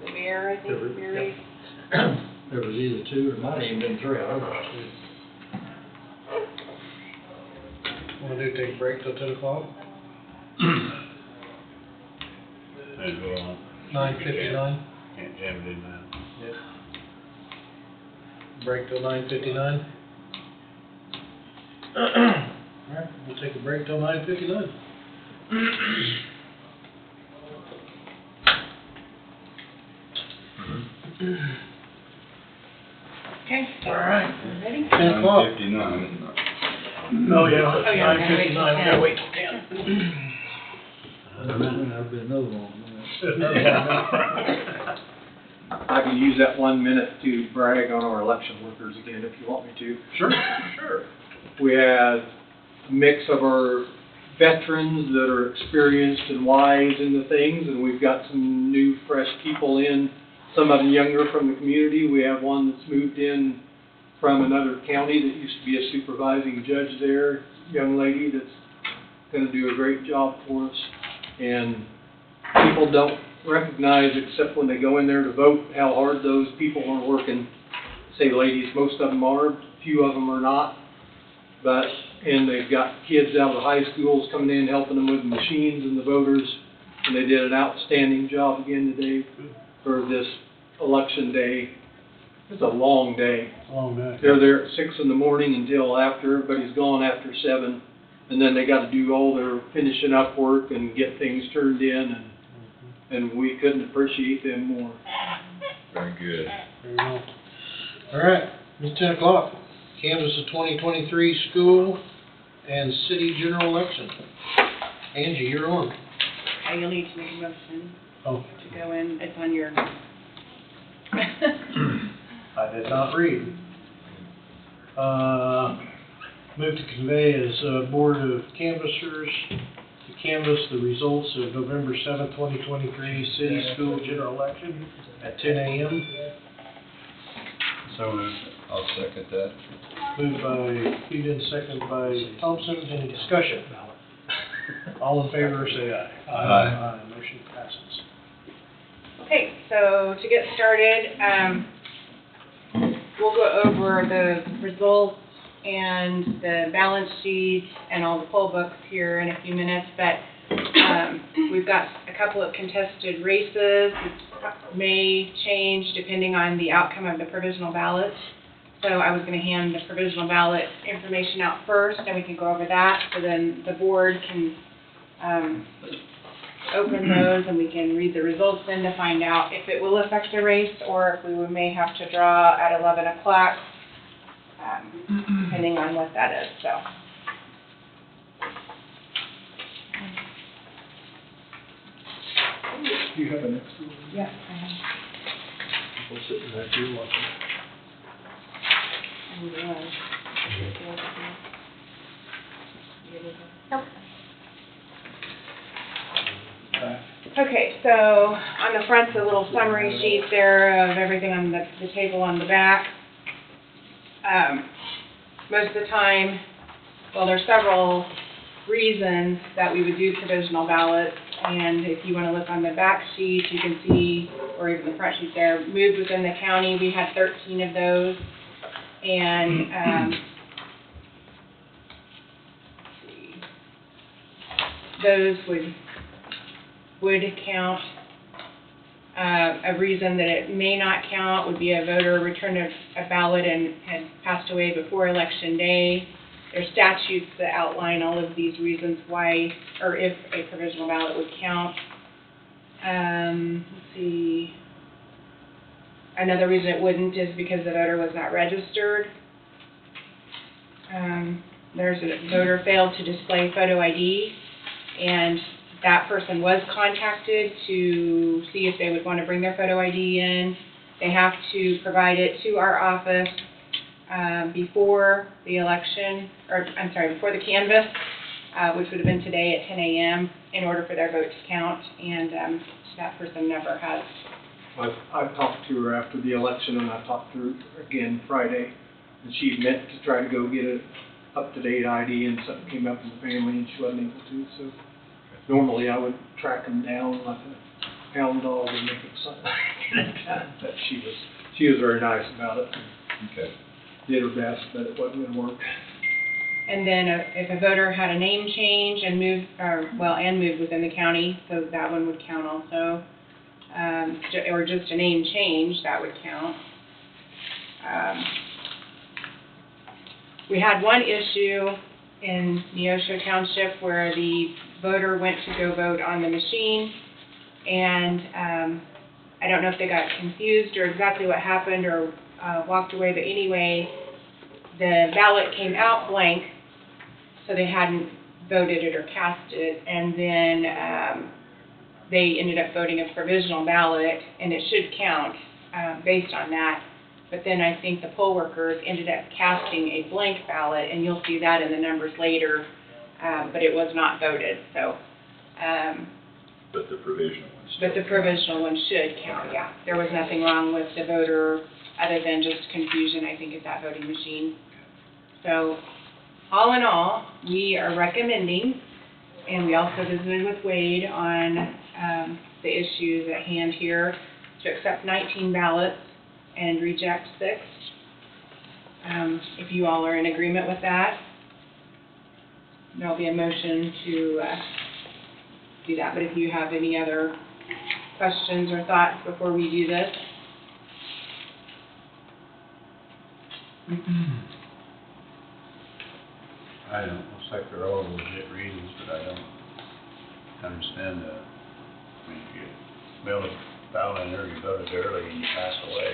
C: the mayor, I think, Mary?
E: there was either 2 or might have even been 3, I don't know.
A: Want to take a break till 10 o'clock?
B: Maybe go on.
A: 9:59?
B: Can't jam it in now.
A: Yep. Break till 9:59? Alright, we'll take a break till 9:59.
C: Okay.
A: All right.
C: Ready?
A: 10 o'clock.
F: 9:59.
A: Oh, yeah,
C: Oh, yeah,
A: 9:59, we gotta wait till 10.
E: That'd be another one.
J: I can use that 1 minute to brag on our election workers again, if you want me to.
A: Sure, sure.
J: We had a mix of our veterans that are experienced and wise in the things, and we've got some new, fresh people in, some of them younger from the community. We have one that's moved in from another county that used to be a supervising judge there, young lady that's gonna do a great job for us. And people don't recognize, except when they go in there to vote, how hard those people are working. Say ladies, most of them are, few of them are not. But, and they've got kids out of the high schools coming in, helping them with the machines and the voters. And they did an outstanding job again today for this election day. It's a long day.
A: Long day.
J: They're there at 6 in the morning until after, everybody's gone after 7. And then they gotta do all their finishing up work and get things turned in, and we couldn't appreciate them more.
F: Very good.
A: There you go. All right, it's 10 o'clock. Canvass the 2023 school and city general election. Angie, you're on.
C: You'll need to make a motion
A: Oh,
C: to go in, it's on your.
A: I did not read. Move to convey as Board of Canvassers to canvass the results of November 7th, 2023 city school general election at 10 a.m.
F: So I'll second that.
A: Moved by Eden, second by Thompson. Any discussion? All in favor, say aye.
F: Aye.
A: Motion passes.
C: Okay, so to get started, we'll go over the results and the balance sheet and all the poll books here in a few minutes, but we've got a couple of contested races. It may change depending on the outcome of the provisional ballot. So I was gonna hand the provisional ballot information out first, and we can go over that, so then the board can, open those, and we can read the results then to find out if it will affect the race, or if we may have to draw at 11 o'clock, depending on what that is, so.
J: Do you have an extra one?
C: Yes, I have.
D: We'll sit back here watching.
C: Okay, so on the front's a little summary sheet there of everything on the table on the back. Most of the time, well, there's several reasons that we would do provisional ballots, and if you want to look on the back sheet, you can see, or even the front sheet there, moved within the county, we had 13 of those, and let's see, those would count. A reason that it may not count would be a voter returned a ballot and had passed away before Election Day. There's statutes that outline all of these reasons why, or if a provisional ballot would count. Let's see. Another reason it wouldn't is because the voter was not registered. There's a voter failed to display photo ID, and that person was contacted to see if they would want to bring their photo ID in. They have to provide it to our office before the election, or I'm sorry, before the canvass, which would have been today at 10 a.m. in order for their vote to count, and that person never has.
J: I've talked to her after the election, and I talked to her again Friday, and she meant to try to go get an up-to-date ID, and something came up in the family, and she wasn't able to, so normally I would track them down like a hound dog and make them sign. But she was very nice about it.
F: Okay.
J: Did her best, but it wasn't going to work.
C: And then if a voter had a name change and moved within the county, so that one would count also. Or just a name change, that would count. We had one issue in Neosho Township where the voter went to go vote on the machine, and I don't know if they got confused or exactly what happened or walked away, but anyway, the ballot came out blank, so they hadn't voted it or cast it, and then they ended up voting a provisional ballot, and it should count based on that. But then I think the poll workers ended up casting a blank ballot, and you'll see that in the numbers later, but it was not voted, so.
F: But the provisional one still
C: But the provisional one should count, yeah. There was nothing wrong with the voter other than just confusion, I think, at that voting machine. So, all in all, we are recommending, and we also visited with Wade on the issues at hand here, to accept 19 ballots and reject 6. If you all are in agreement with that, there'll be a motion to do that. But if you have any other questions or thoughts before we do this.
B: I don't, looks like they're all legit reasons, but I don't understand the, I mean, if you mail a ballot in there, you voted early and you pass away.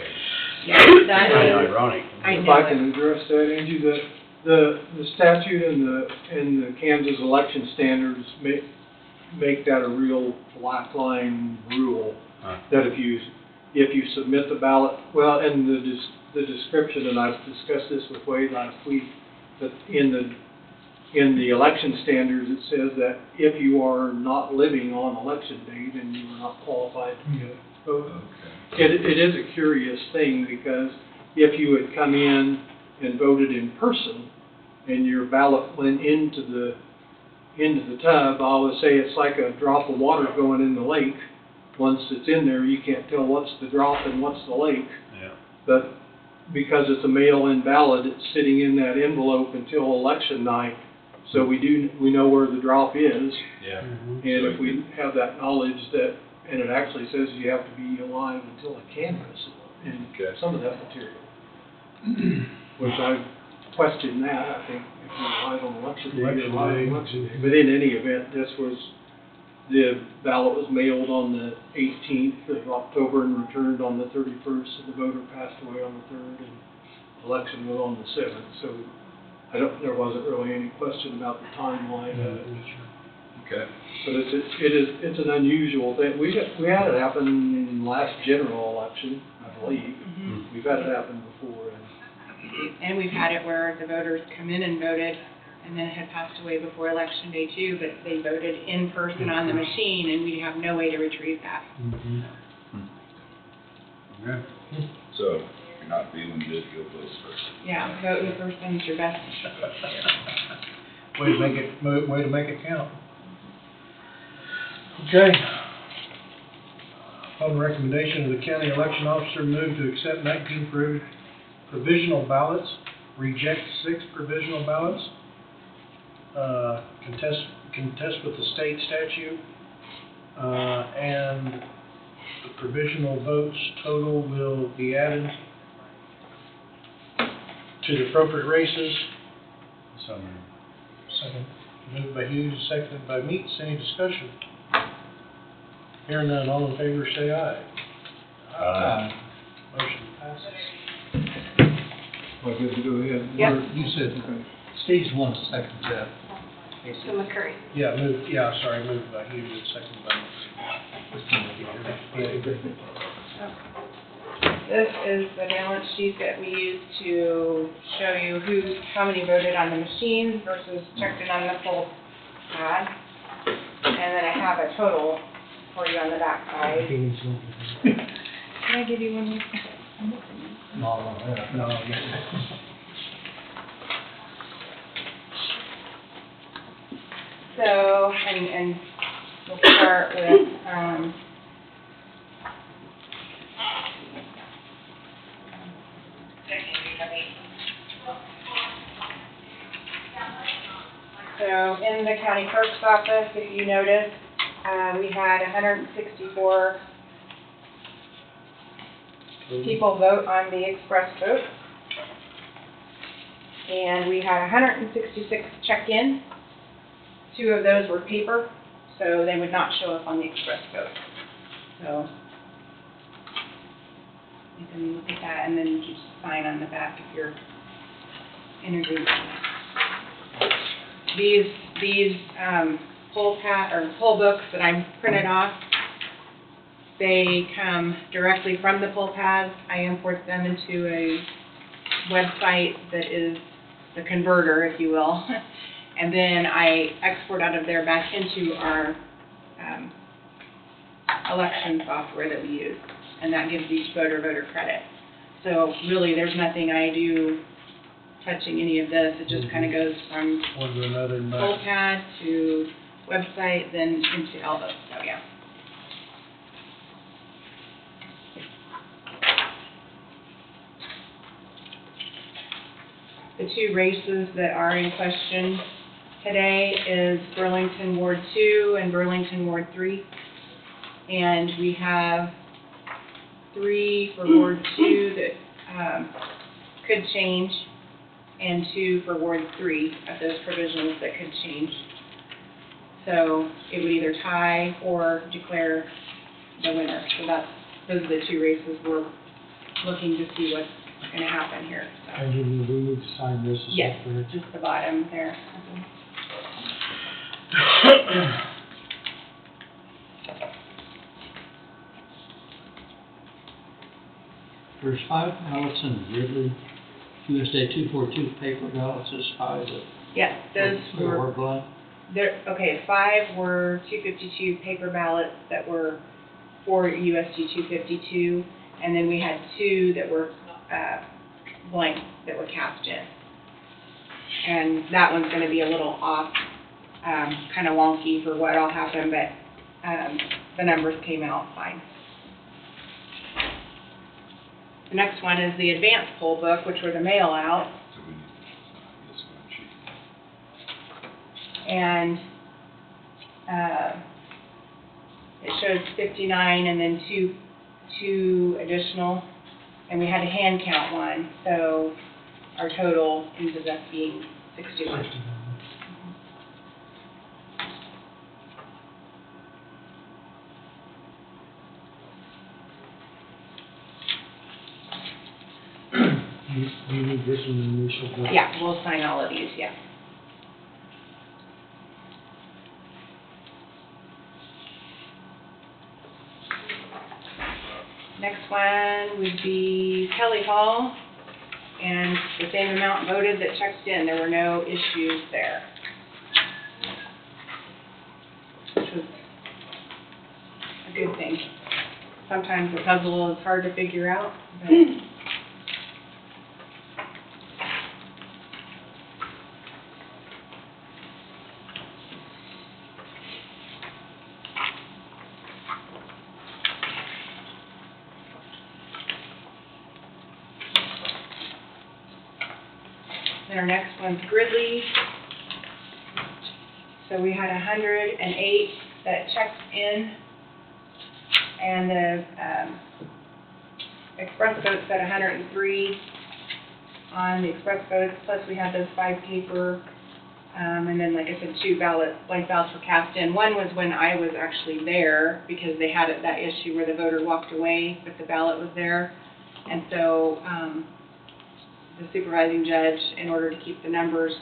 C: Yeah, that
B: Kind of
C: is,
B: ironic.
C: I
J: If
C: know
J: I
C: it.
J: can address that, Angie, the statute and the Kansas election standards make that a real lifeline rule, that if you submit the ballot, well, and the description, and I've discussed this with Wade last week, that in the election standards, it says that if you are not living on election day, then you are not qualified to vote.
F: Okay.
J: It is a curious thing, because if you had come in and voted in person, and your ballot went into the tub, I always say it's like a drop of water going in the lake. Once it's in there, you can't tell what's the drop and what's the lake.
B: Yeah.
J: But because it's a mail-in ballot, it's sitting in that envelope until election night. So we know where the drop is,
F: Yeah.
A: Mhm.
J: and if we have that knowledge that, and it actually says you have to be alive until a canvas in
F: Okay.
J: some of that material. Which I question that, I think if you're alive on election day, you're alive on election day. But in any event, the ballot was mailed on the 18th of October and returned on the 31st, and the voter passed away on the 3rd, and election was on the 7th, so there wasn't really any question about the timeline of it.
F: Okay.
J: But it's an unusual thing. We had it happen last general election, I believe.
C: Mhm.
J: We've had it happen before,
C: And we've had it where the voters come in and voted, and then had passed away before election day too, but they voted in person on the machine, and we have no way to retrieve that.
A: Mhm.
F: Okay. So, if you're not feeling good, go vote first.
C: Yeah, vote in person is your best.
A: Way to make it count. Okay. Upon recommendation of the county election officer, move to accept 19 provisional ballots, reject 6 provisional ballots, contest with the state statute, and the provisional votes total will be added to the appropriate races.
F: So,
A: Second. Moved by Hughes, seconded by Meeks. Any discussion? Hearing none, all in favor say aye. Motion passes.
J: We're good to go ahead.
C: Yep.
E: You said, Steve's one second, Jeff.
G: So McCurry.
A: Moved by Hughes, seconded by Meeks.
C: This is the balance sheet that we use to show you how many voted on the machine versus checked in on the poll pad. And then I have a total for you on the back side. Can I give you one more?
E: No.
C: So, and we'll start with, so in the county clerk's office, if you notice, we had 164 people vote on the express vote. And we had 166 check-in. 2 of those were paper, so they would not show up on the express vote. So you can look at that, and then you just sign on the back if you're in agreement. These poll books that I'm printed off, they come directly from the poll pads. I import them into a website that is the converter, if you will. And then I export out of there back into our election software that we use. And that gives each voter credit. So really, there's nothing I do touching any of this. It just kind of goes from
A: One to another and back.
C: poll pad to website, then into Elbow. So yeah. The 2 races that are in question today is Burlington Ward 2 and Burlington Ward 3. And we have 3 for Ward 2 that could change, and 2 for Ward 3 of those provisionals that could change. So it would either tie or declare the winner. So those are the 2 races we're looking to see what's going to happen here. So.
D: And do we need to sign this? Is
C: Yes,
D: that correct?
C: just the bottom there.
E: There's 5 ballots in Ridley, USA 242 paper ballots as high as
C: Yes, those were,
E: were blank.
C: there, okay, 5 were 252 paper ballots that were for USG 252, and then we had 2 that were blank, that were cast in. And that one's gonna be a little off, kind of wonky for what all happened, but the numbers came out fine. The next one is the advanced poll book, which were the mail out.
F: So we need to sign this one sheet.
C: and, it shows 59 and then two additional, and we had to hand count one, so our total ended up being 61.
D: Do you need this in the initial vote?
C: Yeah, we'll sign all of these, yeah. Next one would be Kelly Hall, and the same amount voted that checked in. There were no issues there, which was a good thing. Sometimes the puzzle is hard to figure out, but then our next one's Gridley. So we had 108 that checked in, and the express vote said 103 on the express votes, plus we had those 5 paper, and then, like I said, 2 blank ballots were cast in. One was when I was actually there, because they had that issue where the voter walked away, but the ballot was there. And so the supervising judge, in order to keep the numbers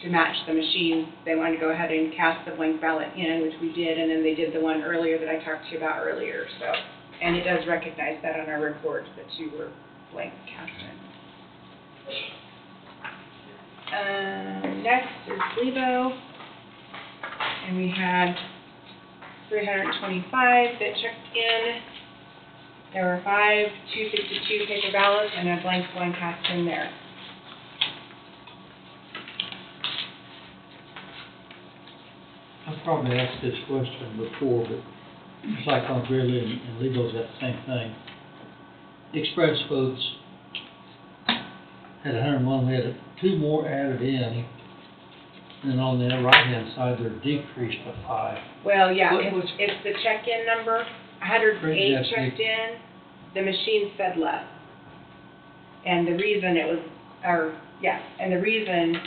C: to match the machine, they wanted to go ahead and cast the blank ballot in, which we did, and then they did the one earlier that I talked to you about earlier. So, and it does recognize that on our report that 2 were blank cast in. Next is Lebo, and we had 325 that checked in. There were 5 252 paper ballots and a blank one cast in there.
E: I've probably asked this question before, but it's like on Gridley and Lego's got the same thing. Express votes had 101, we had 2 more added in, and on the right-hand side, they're decreased by 5.
C: Well, yeah,
E: What-
C: it's the check-in number, 108
E: Yes,
C: checked in, the machine said less. And the reason it was, and the reason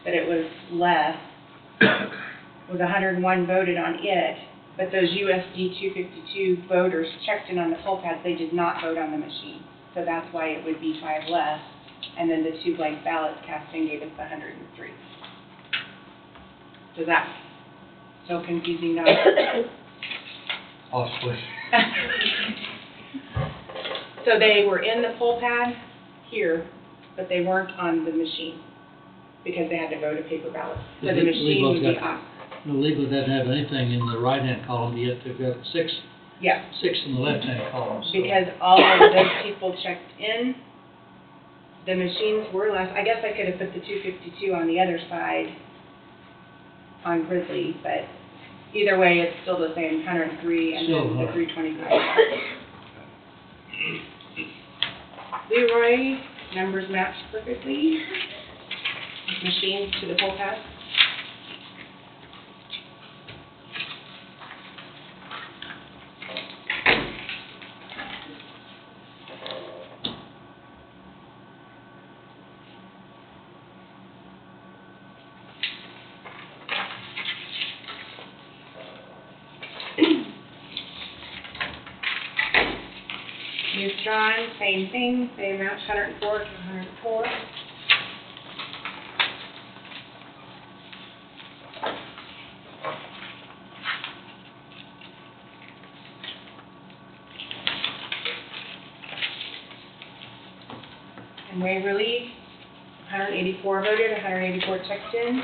C: that it was less was 101 voted on it, but those USD 252 voters checked in on the poll pads, they did not vote on the machine. So that's why it would be 5 less, and then the 2 blank ballots cast in gave us the 103. Does that, so confusing now?
E: Possibly.
C: So they were in the poll pad here, but they weren't on the machine, because they had to vote a paper ballot. So the machine would be off.
E: No, Lego doesn't have anything in the right-hand column yet, they've got 6
C: Yeah,
E: in the left-hand column, so.
C: because all of those people checked in, the machines were less. I guess I could have put the 252 on the other side on Gridley, but either way, it's still the same, 103 and then the 325. Leroy, numbers matched perfectly. Machines to the poll pad. Neutron, same thing, they match 104 to 104. And Waverly, 184 voted, 184 checked in.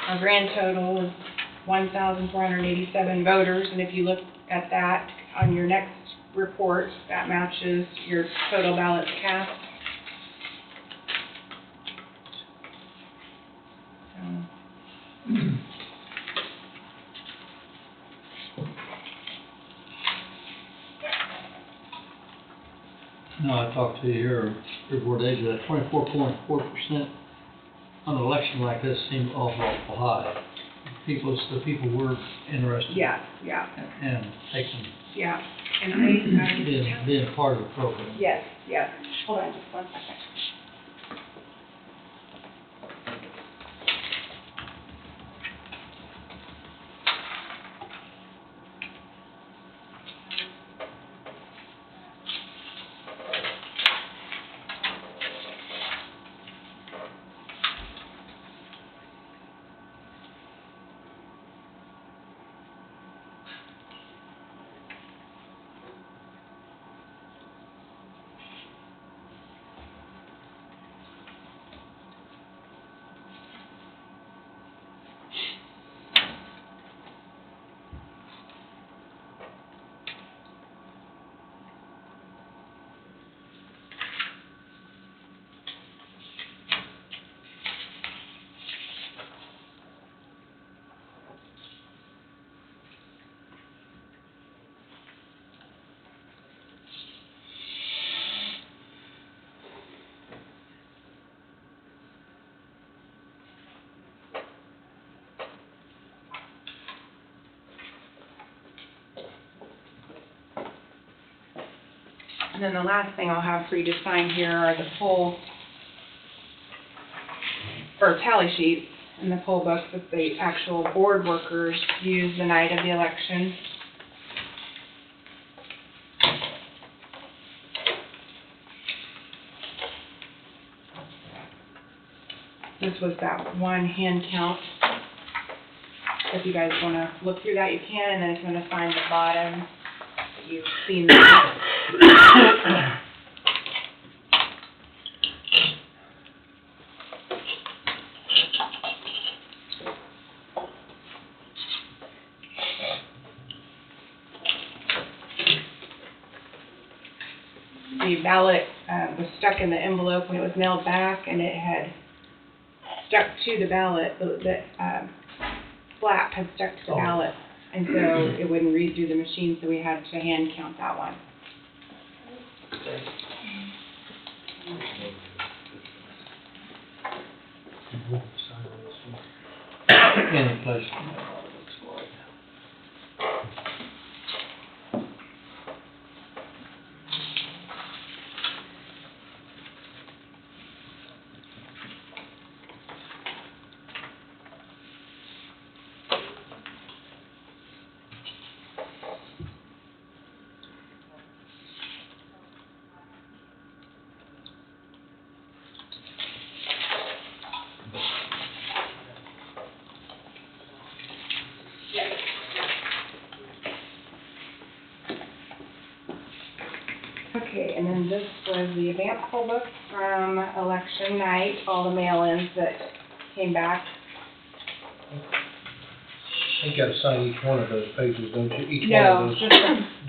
C: Our grand total is 1,487 voters, and if you look at that on your next report that matches your total ballots cast. So,
E: No, I talked to you here, board agent, that 24.4% on an election like this seemed awful high. The people were interested.
C: yeah,
E: And taking,
C: yeah. And I,
E: being part of the program.
C: yes. Hold on just one second. And then the last thing I'll have for you to sign here are the poll, or tally sheets and the poll books that the actual board workers use the night of the election. This was that one hand count. If you guys want to look through that, you can, and then if you want to sign the bottom, you've seen that. The ballot was stuck in the envelope when it was mailed back, and it had stuck to the ballot. The flap had stuck to the ballot, and so it wouldn't read through the machine, so we had to hand count that one.
E: Any place.
C: Okay, and then this was the advance poll book from election night, all the mail-ins that came back.
A: You gotta sign each one of those pages, don't you? Each one
C: No,
A: of those,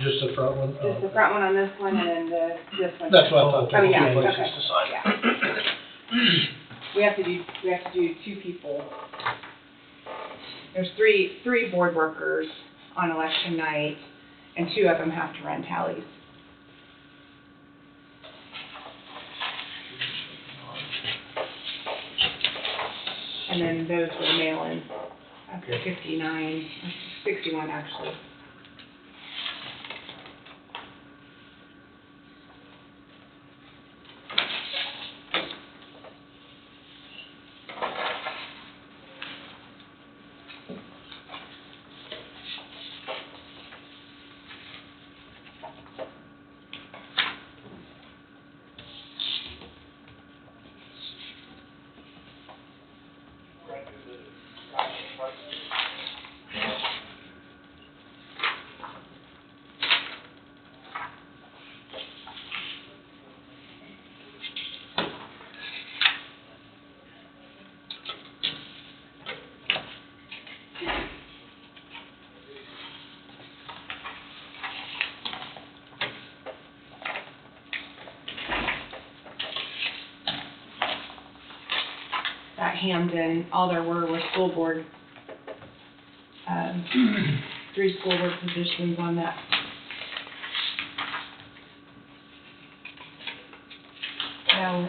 A: just the front one?
C: just the front one on this one and then this one.
A: That's what I thought,
C: Oh,
A: there were
C: yeah,
A: two places
C: okay.
A: to sign.
C: Yeah. We have to do two people. There's three board workers on election night, and two of them have to run tallies. And then those were the mail-ins, 59, 61 actually. Hamden, all there were school board, 3 school board positions on that. Now,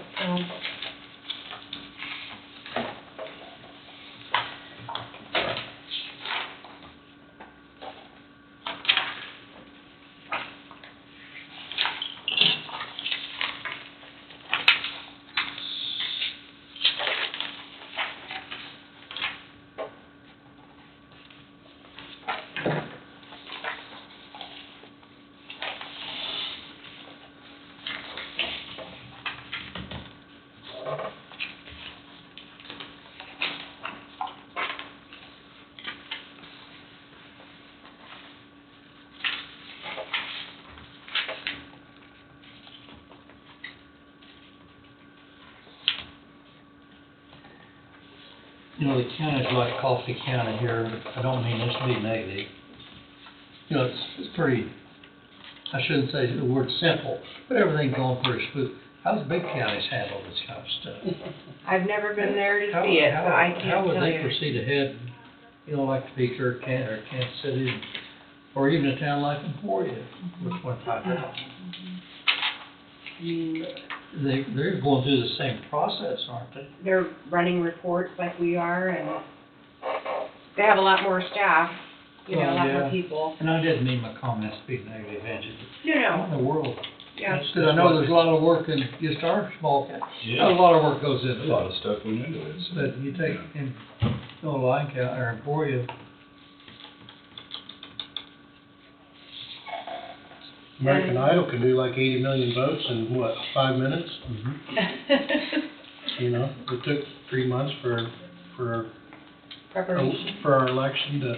E: You know, the county's like Coffee County here, I don't mean this to be negative. You know, it's pretty, I shouldn't say the word simple, but everything's going pretty smooth. How's big counties handle this kind of stuff?
C: I've never been there to see it, so I can't tell you.
E: How would they proceed ahead, you know, like Beaker, Kansas City, or even a town like Emporia, which went 5,000? They're going through the same process, aren't they?
C: They're running reports like we are, and they have a lot more staff, you know, a lot more people.
E: And I didn't mean my comments to be negative, Angie.
C: No,
E: What in the world?
C: yeah.
E: Because I know there's a lot of work in just our small county.
F: Yeah.
E: A lot of work goes into
F: A
E: it.
F: lot of stuff went into it. so-
E: But you take in, Lyon County, or Emporia,
A: American Idol can do like 80 million votes in what, 5 minutes? You know, it took 3 months for
C: Preparation.
A: for our election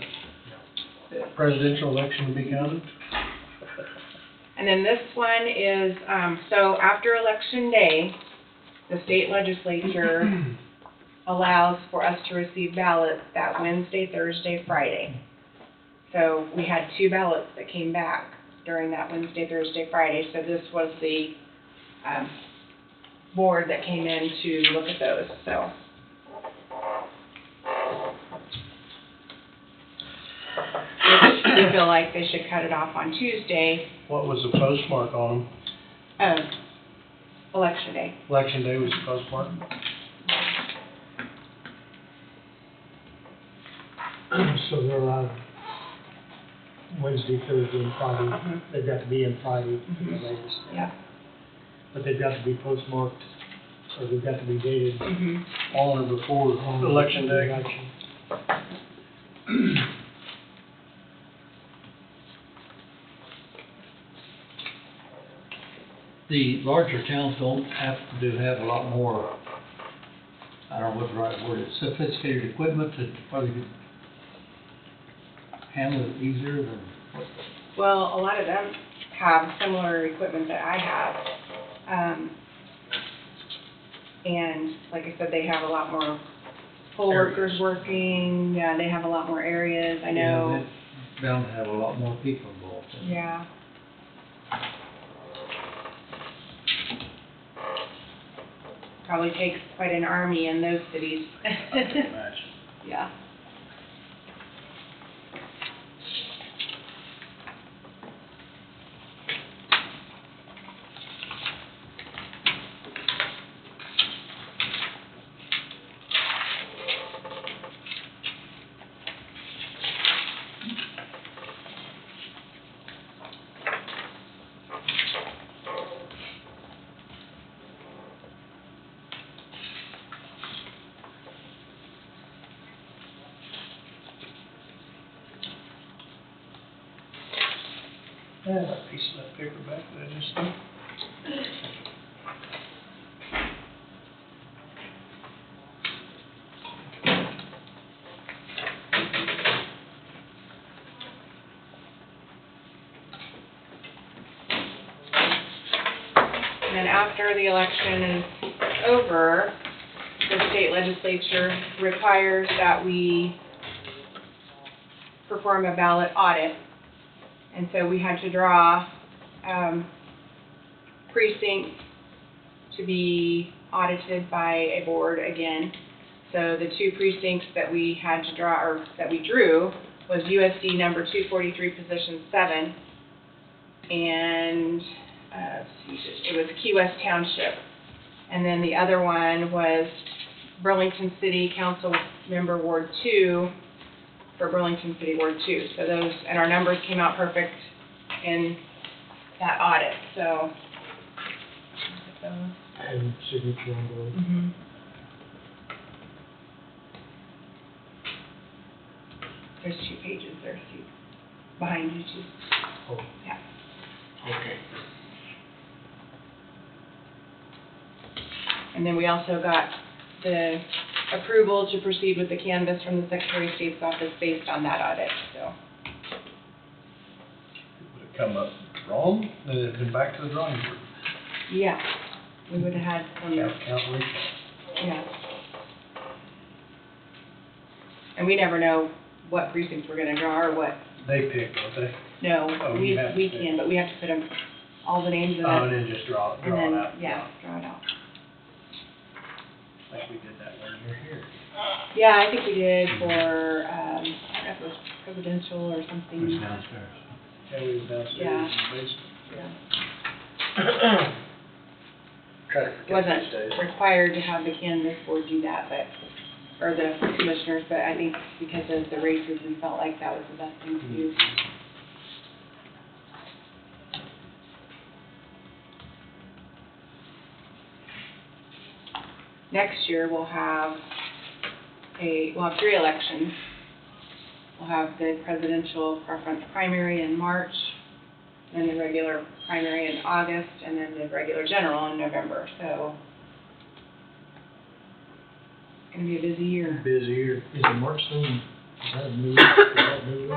A: presidential election to be counted.
C: And then this one is, so after Election Day, the state legislature allows for us to receive ballots that Wednesday, Thursday, Friday. So we had 2 ballots that came back during that Wednesday, Thursday, Friday. So this was the board that came in to look at those, so. We feel like they should cut it off on Tuesday,
A: What was the postmark on them?
C: Election Day.
A: Election day was the postmark.
D: So they're allowed Wednesday, Thursday, and Friday.
C: Mhm.
D: They've got to be in Friday,
C: Mhm.
D: the latest.
C: Yeah.
D: But they've got to be postmarked, or they've got to be dated
C: Mm-hmm.
A: On or before election day.
D: election.
E: the larger towns don't have a lot more, I don't know what the right word is, sophisticated equipment to probably handle it easier than what?
C: Well, a lot of them have similar equipment that I have. And like I said, they have a lot more poll workers working, yeah, they have a lot more areas, I know.
E: They're bound to have a lot more people involved in it.
C: Yeah. Probably takes quite an army in those cities.
A: I can imagine.
C: Yeah.
A: Yeah, that piece of that paper back that I just did.
C: And then after the election is over, the state legislature requires that we perform a ballot audit. And so we had to draw precincts to be audited by a board again. So the two precincts that we had to draw, or that we drew, was USD number 243, position 7, and, let's see, it was Key West Township. And then the other one was Burlington City Council Member Ward 2, for Burlington City Ward 2. So those, and our numbers came out perfect in that audit, so.
D: And signature on board.
C: Mhm. There's 2 pages there, see, behind you too.
D: Oh,
C: Yeah.
D: okay.
C: And then we also got the approval to proceed with the canvas from the Secretary of State's office based on that audit, so.
A: Would it come up wrong, then it'd been back to the drawing board.
C: Yeah, we would have had some,
A: Count, recount.
C: yeah. And we never know what precincts we're gonna draw or what,
A: They pick, don't they?
C: no,
A: Oh,
C: we
A: you have to pick.
C: can, but we have to put them, all the names in
A: Oh, and
C: it,
A: then just draw
C: and
A: it
C: then,
A: out.
C: yeah, draw it out.
A: Like we did that one year here.
C: Yeah, I think we did for, I don't know if it was presidential or
E: It's
C: something.
E: downstairs.
A: Yeah, we was downstairs.
C: Yeah. Yeah.
A: Try to forget these days.
C: Wasn't required to have the canvas board do that, but, or the commissioners, but I think because of the races, we felt like that was the best thing to do. Next year, we'll have 3 elections. We'll have the presidential preference primary in March, then the regular primary in August, and then the regular general in November, so it's gonna be a busy year.
D: Busy year. Is the March thing, is that new? Is that new?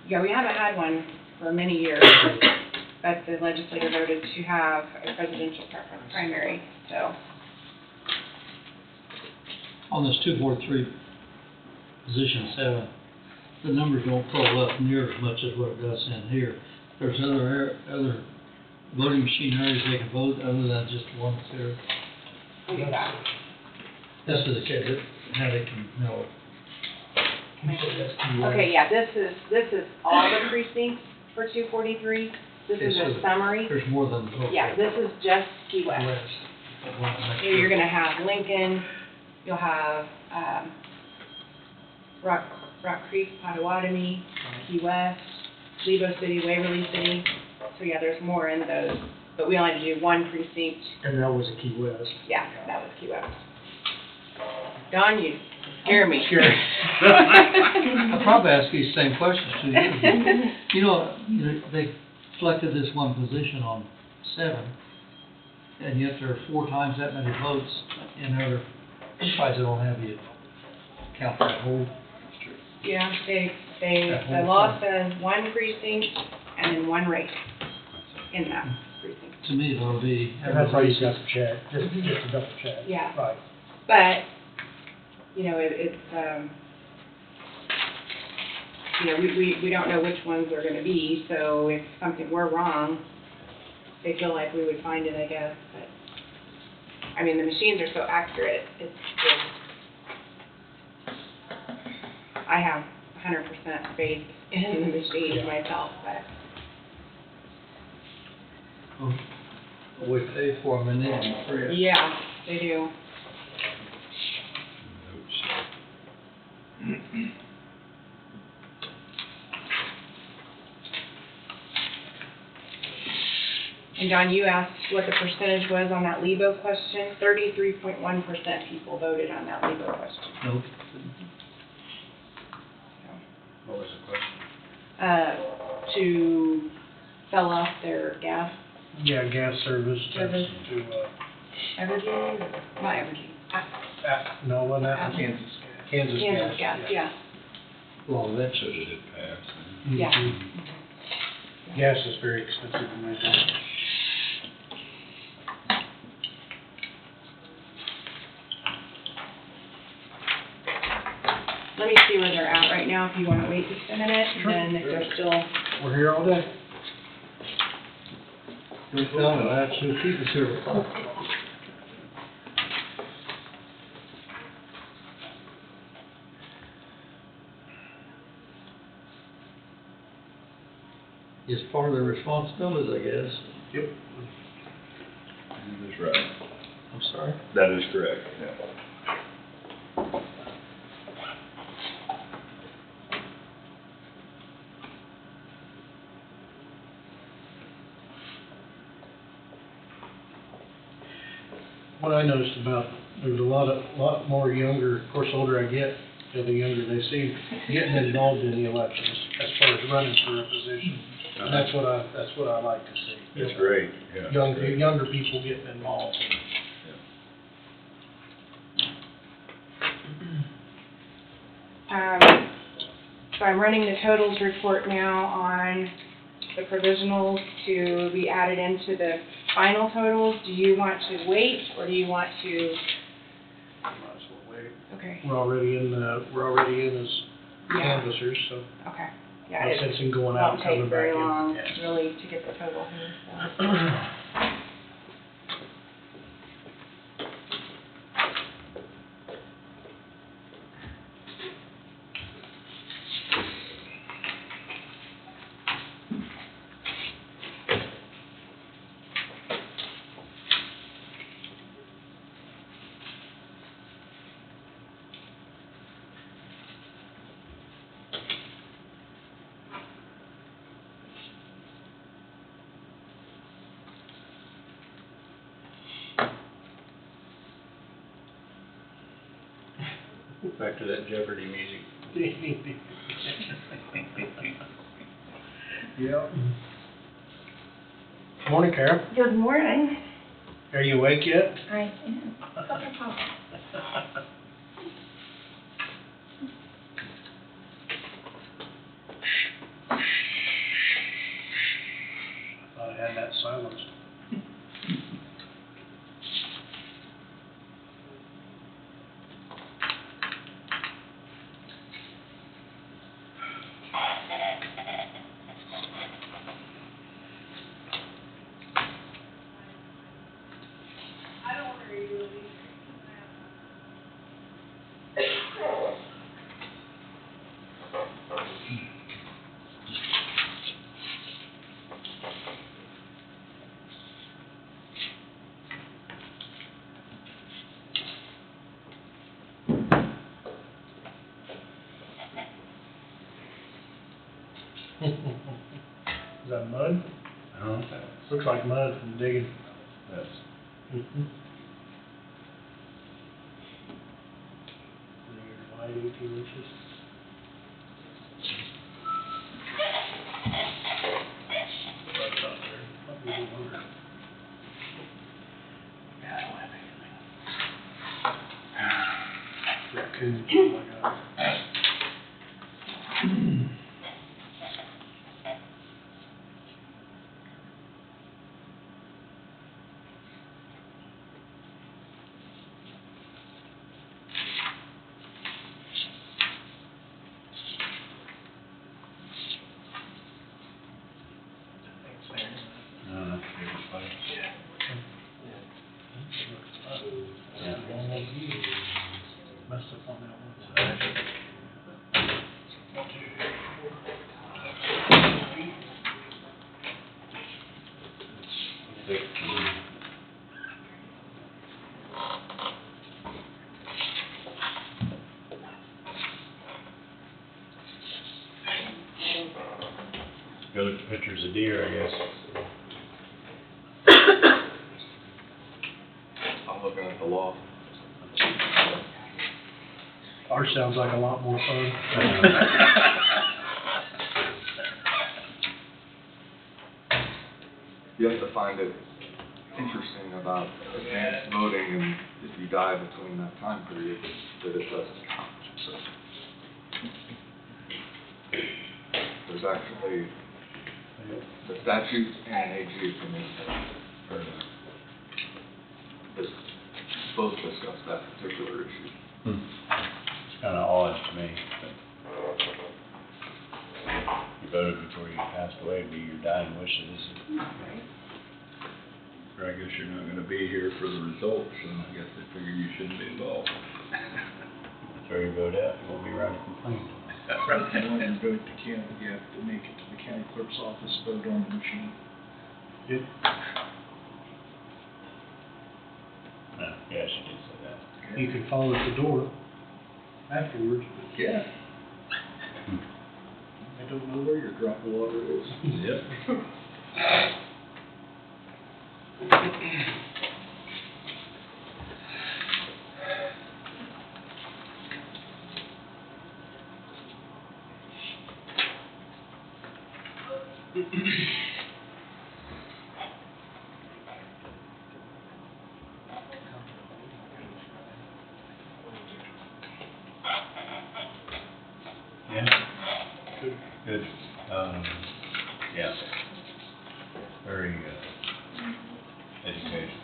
C: Yeah, we haven't had one for many years, but the legislature voted to have a presidential preference primary, so.
E: On this 243, position 7, the numbers don't pull up near as much as what it does in here. There's other voting machine areas they can vote other than just 1/3.
C: Look at that.
E: This is how they can know it.
C: Okay, yeah, this is all the precincts for 243. This is
E: Okay,
C: a
E: so
C: summary.
E: There's more than.
C: Yeah, this is just Key West. So you're gonna have Lincoln, you'll have, Rock Creek, Potawatomi, Key West, Lebo City, Waverly City. So yeah, there's more in those, but we only had to do 1 precinct.
D: And that was a Key West.
C: Yeah, that was Key West. Don, you scare me.
E: I'll probably ask these same questions to you. You know, they selected this one position on 7, and yet there are 4 times that many votes in other, I'm surprised they don't have you count that whole.
C: Yeah, the law says 1 precinct and then 1 race in that precinct.
E: To me, it'll be.
D: And that's why you got to check, just to double check.
C: Yeah.
D: Right.
C: But, you know, you know, we don't know which ones are gonna be, so if something were wrong, they feel like we would find it, I guess, but, I mean, the machines are so accurate, it's just, I have 100% faith in the machines myself, but,
E: We pay for them and then they're free.
C: yeah, they do. And Don, you asked what the percentage was on that Lebo question. 33.1% people voted on that Lebo question.
E: Nope.
A: What was the question?
C: To sell off their gas,
A: Yeah, gas service
C: Service.
A: to,
C: Evergy, not Evergy,
A: no, wasn't that
J: Kansas.
A: Kansas Gas?
C: Kansas Gas, yeah,
F: Well, eventually it passed.
C: yeah.
A: Mhm. Gas is very expensive in my town.
C: Let me see where they're at right now, if you wanna wait just a minute, and then if they're still,
A: We're here all day.
E: We found it, that should keep us here. is part of their responsibilities, I guess.
A: Yep.
F: That is right.
E: I'm sorry?
F: That is correct, yeah.
A: What I noticed about, there's a lot more younger, of course, the older I get, the younger they seem, getting involved in the elections as far as running for a position. And that's what I like to see.
F: It's great, yeah.
A: Younger people getting involved.
C: So I'm running the totals report now on the provisionals to be added into the final totals. Do you want to wait, or do you want to?
A: Might as well wait.
C: Okay,
A: We're already in as
C: yeah,
A: canvassers, so
C: okay. Yeah,
A: no
C: it
A: sense in going out
C: won't
A: and coming
C: take
A: back
C: very
A: in.
C: long,
A: Yeah.
C: really, to get the total here, so.
B: Back to that Jeopardy music.
A: Yeah. Morning, Carol.
G: Good morning.
A: Are you awake yet?
G: I am.
A: I thought I had that silenced. Is that mud? Looks like mud from digging.
B: Yes.
A: Mm-hmm. Wide 18 inches. That's out there. Might be a little under. Yeah, I don't have anything. Raccoon. Oh my God. Messed up on that one side.
B: Go look at pictures of deer, I guess.
I: I'm looking at the law.
A: Ours sounds like a lot more fun.
I: You have to find it interesting about advanced voting, and if you die between that time period, that it doesn't count. So there's actually the statute and AG opinion that both discuss that particular issue.
B: It's kind of odd to me. You voted before you passed away, it'd be your dying wishes.
F: Or I guess you're not gonna be here for the results, so I guess they figured you shouldn't be involved.
B: Throw your vote out, you won't be around to complain. When you vote to county, you have to make it to the county clerk's office, vote on the machine.
A: Yep.
F: Yeah, she did say that.
A: You can follow at the door afterwards, but
B: Yeah. I don't know where your drop of water is.
F: Yep. Yeah. Good. Yeah. Very, educational.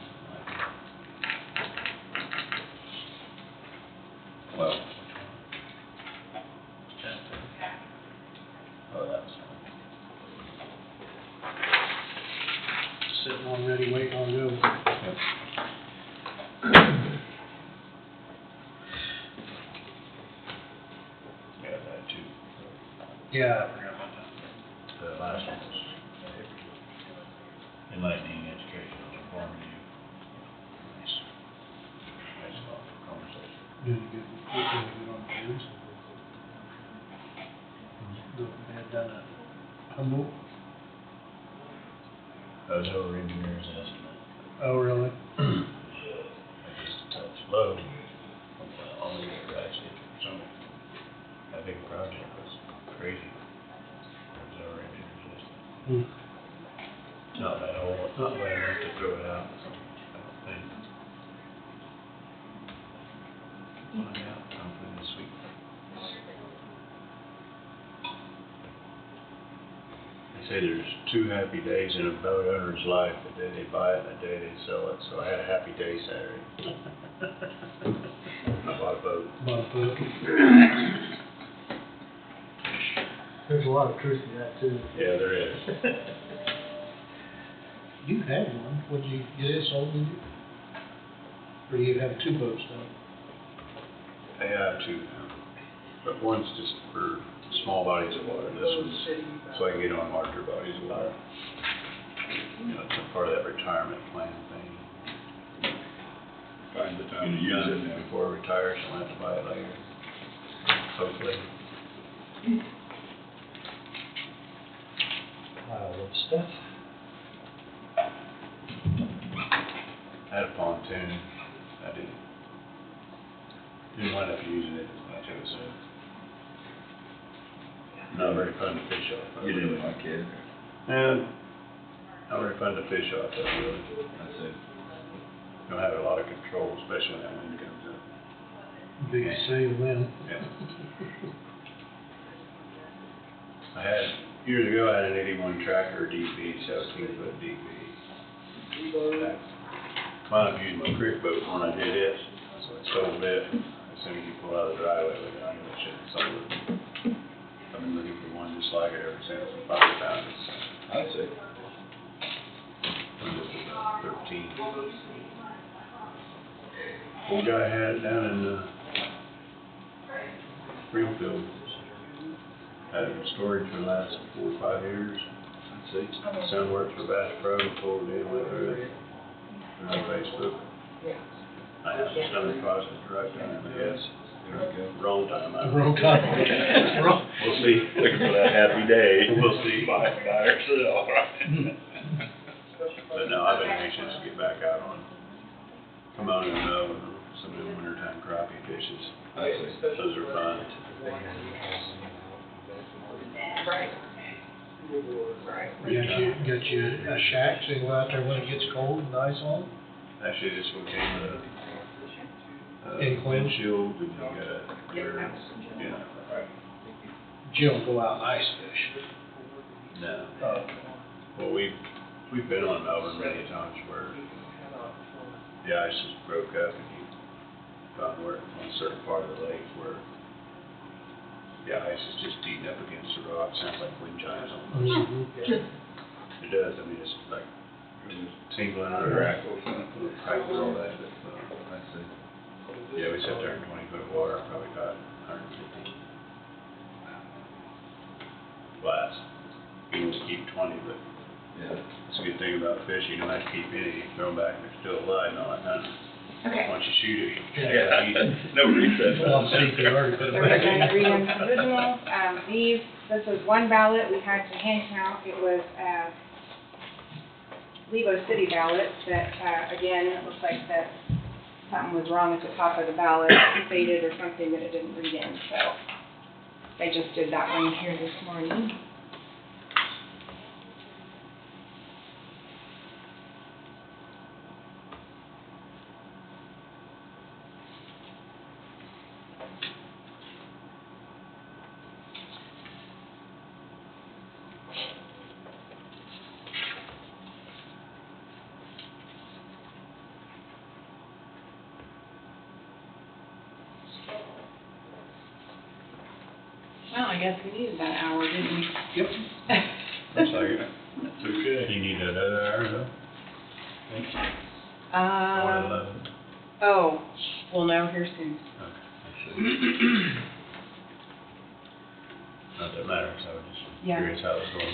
F: Well. Oh, that was
A: sitting on ready, waiting on go.
F: Yep. Yeah, that too.
A: Yeah, I forgot about that.
F: The last one was enlightening, educational, informative. Nice. Nice conversation.
A: Doing good, we're doing good on the kids. They had done a Humboldt.
F: Those over engineers estimate.
A: Oh, really?
F: I just touched low. Only actually some, that big project was crazy. It was over engineers estimate.
A: Hmm.
F: Not that old, not bad enough to throw it out, so I don't think. Find out, hopefully this week. They say there's 2 happy days in a boat owner's life, the day they buy it and the day they sell it, so I had a happy day Saturday. I bought a boat.
A: Bought a boat.
D: There's a lot of truth to that too.
F: Yeah, there is.
A: You had one, would you get it sold, did you? Or you have 2 boats now?
F: I have 2 now, but one's just for small bodies of water, this one's so I can get on larger bodies of water. You know, it's a part of that retirement plan thing. Find the time to use it before I retire, so I won't have to buy it later. Hopefully.
D: Pile of stuff.
F: I had a pontoon, I didn't wind up using it as much. It was not very fun to fish off of.
B: You didn't like it?
F: And not very fun to fish off of, really. That's it. You don't have a lot of control, especially when that wind comes up.
A: Big sail then.
F: Yeah. I had, years ago, I had an 81 Tracker DP, 17-foot DP. I wound up using my creek boat when I did it, so I sold it. As soon as you pull out of the driveway with it, I knew I shouldn't have sold it. I've been looking for one just like it ever since I finally found it. So. I see. This is a 13. Old guy had it down in Springfield. Had it in storage for the last 4 or 5 years. I see. Soundworks for Bass Pro, pulled it in with her. On Facebook. I have some stomach process right down in the yes. Wrong time.
A: Wrong time. Wrong.
F: We'll see.
B: Looking for that happy day.
F: We'll see.
B: Buy or sell, right?
F: But no, I've been anxious to get back out on, come out and some of the wintertime crappie fishes.
B: I see.
F: Those are fun.
C: Right. Right.
A: Got you a shack, so you go out there when it gets cold and ice on?
F: Actually, this one came with a
A: Enclosed?
F: windshield and you got a, yeah.
A: You don't go out and ice fish?
F: No.
A: Oh.
F: Well, we've been on Melbourne many times where the ice is broke up and you found where on a certain part of the lake where the ice is just beating up against the rock, sounds like wind chimes almost.
A: Mm-hmm.
F: It does, I mean, it's like tingling or crackles, all that, but, I see. Yeah, we sat there in 20-foot water, probably caught 150.
B: last. You can just keep 20, but it's a good thing about fish, you don't have to keep any, you throw them back, they're still alive, and all that kind of.
C: Okay.
B: Once you shoot it,
F: No reset.
A: Well, see, they already put it
C: There we
A: back
C: go,
A: in.
C: read them original. This was one ballot we had to hand count. It was, Lebo City ballot that, again, it looks like that something was wrong at the top of the ballot, faded or something that it didn't read in, so they just did that one here this morning. Well, I guess we needed that hour, didn't we?
B: Yep. Looks like it. That's okay. Do you need that other hour, though? One 11.
C: Oh, we'll know here soon.
B: Not that matters, I was just
C: Yeah.
B: curious how it was going.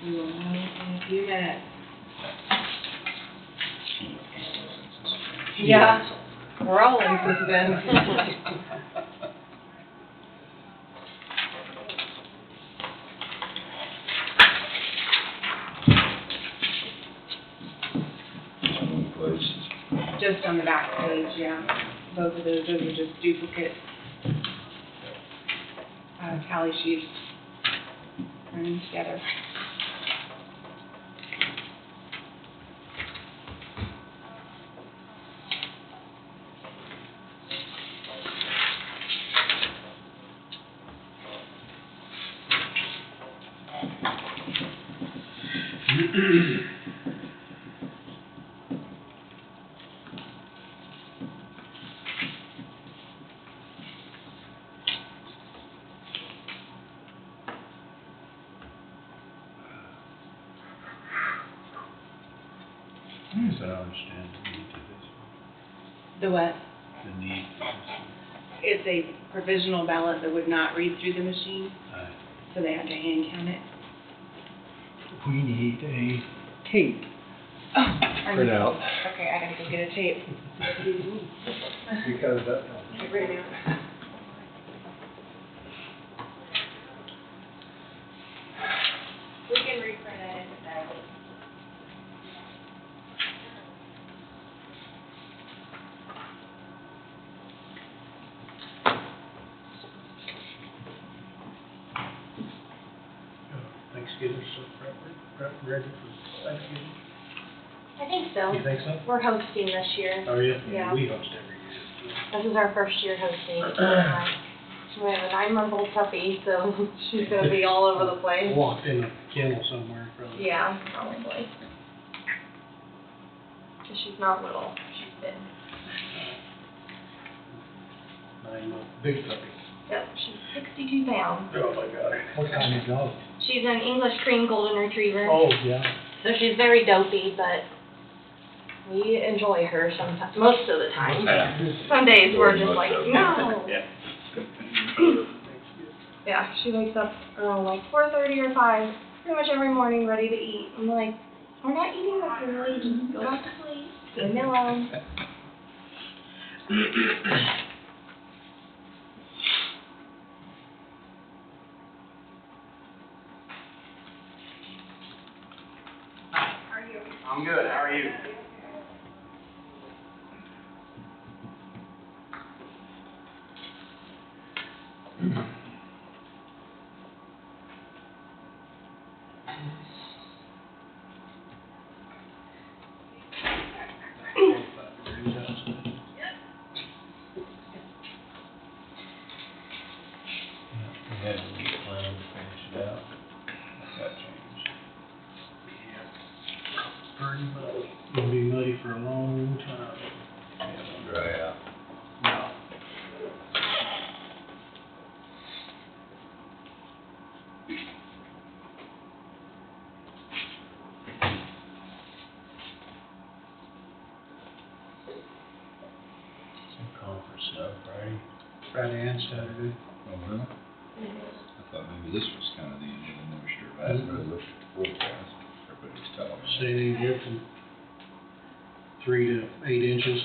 C: We will know in a few minutes. Yeah, we're all in suspense. Just on the back page, yeah. Both of those are just duplicate tally sheets running together.
B: I guess I don't understand the need to this,
C: The what?
B: the need for this.
C: It's a provisional ballot that would not read through the machine, so they had to hand count it.
D: We need a tape.
C: Oh,
D: Print out.
C: Okay, I gotta go get a tape.
D: Because that.
C: Get rid of it.
G: We can reprint it if that.
A: Thanksgiving, so ready for Thanksgiving?
G: I think so.
A: You think so?
G: We're hosting this year.
A: Are you?
G: Yeah.
A: We host every year.
G: This is our first year hosting. We have a 9-month-old puppy, so she's gonna be all over the place.
A: Locked in a kennel somewhere, probably.
G: Yeah, probably. 'Cause she's not little, she's big.
A: 9-month, big puppy.
G: Yep, she's 62 pounds.
A: Oh, my God.
D: What kind of dog?
G: She's an English cream golden retriever.
D: Oh, yeah.
G: So she's very dopey, but we enjoy her sometimes, most of the time. Some days we're just like, no.
F: Yeah.
G: Yeah, she wakes up around like 4:30 or 5, pretty much every morning, ready to eat. I'm like, we're not eating this early, just go back to sleep, leave me alone.
J: I'm good, how are you?
B: We had a week plan to finish it out. That changed.
A: Pretty muddy. Gonna be muddy for a long time.
B: Yeah, it'll dry out.
A: No. Some conference stuff, Friday and Saturday.
B: Oh, really?
F: I thought maybe this was kind of the end of the moisture, but it looked real fast. Everybody's telling me.
A: Say anywhere from 3 to 8 inches.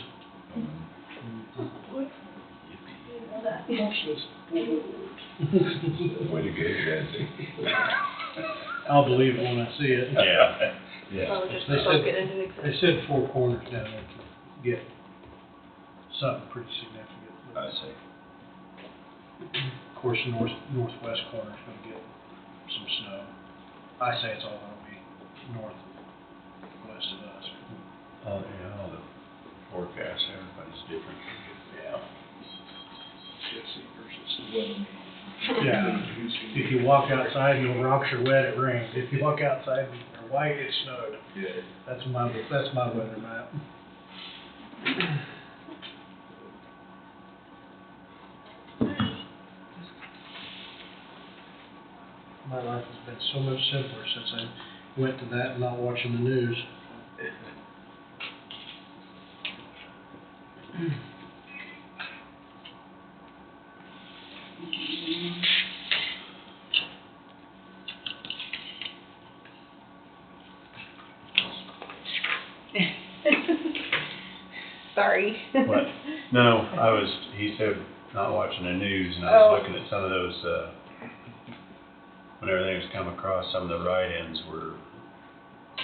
F: Way to go, Jesse.
A: I'll believe it when I see it.
F: Yeah, yeah.
K: So just
A: They
K: spoke
A: said-
K: it into
A: They
K: existence.
A: said 4 corners down there could get something pretty significant.
F: I see.
A: Of course, the northwest corner's gonna get some snow. I say it's all gonna be northwest of us.
F: Yeah, all the forecasts, everybody's different.
A: Yeah.
B: Jesse versus the weatherman.
A: Yeah. If you walk outside and the rocks are wet, it rained. If you walk outside and they're white, it snowed.
B: Yeah.
A: That's my weather map. My life has been so much simpler since I went to that and not watching the news.
C: Sorry.
B: What? No, he said, not watching the news, and I
C: Oh.
B: was looking at some of those, when everything was come across, some of the write-ins were, I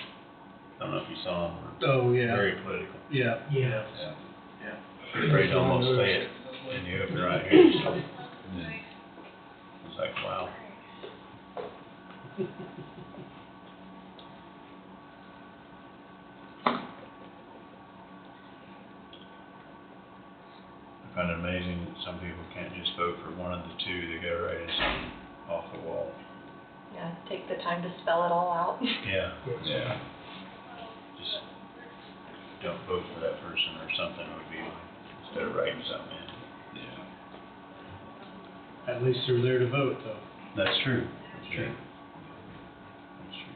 B: don't know if you saw them, were
A: Oh, yeah.
B: very political.
A: Yeah.
D: Yeah.
B: Afraid to almost say it in the open right here, so it's like, wow. I find it amazing that some people can't just vote for one of the two, they go right in something off the wall.
K: Yeah, take the time to spell it all out.
B: Yeah,
F: Yeah.
B: just don't vote for that person or something would be, instead of writing something in.
F: Yeah.
A: At least they're there to vote, though.
B: That's true, that's true.
F: Yeah.
B: That's true.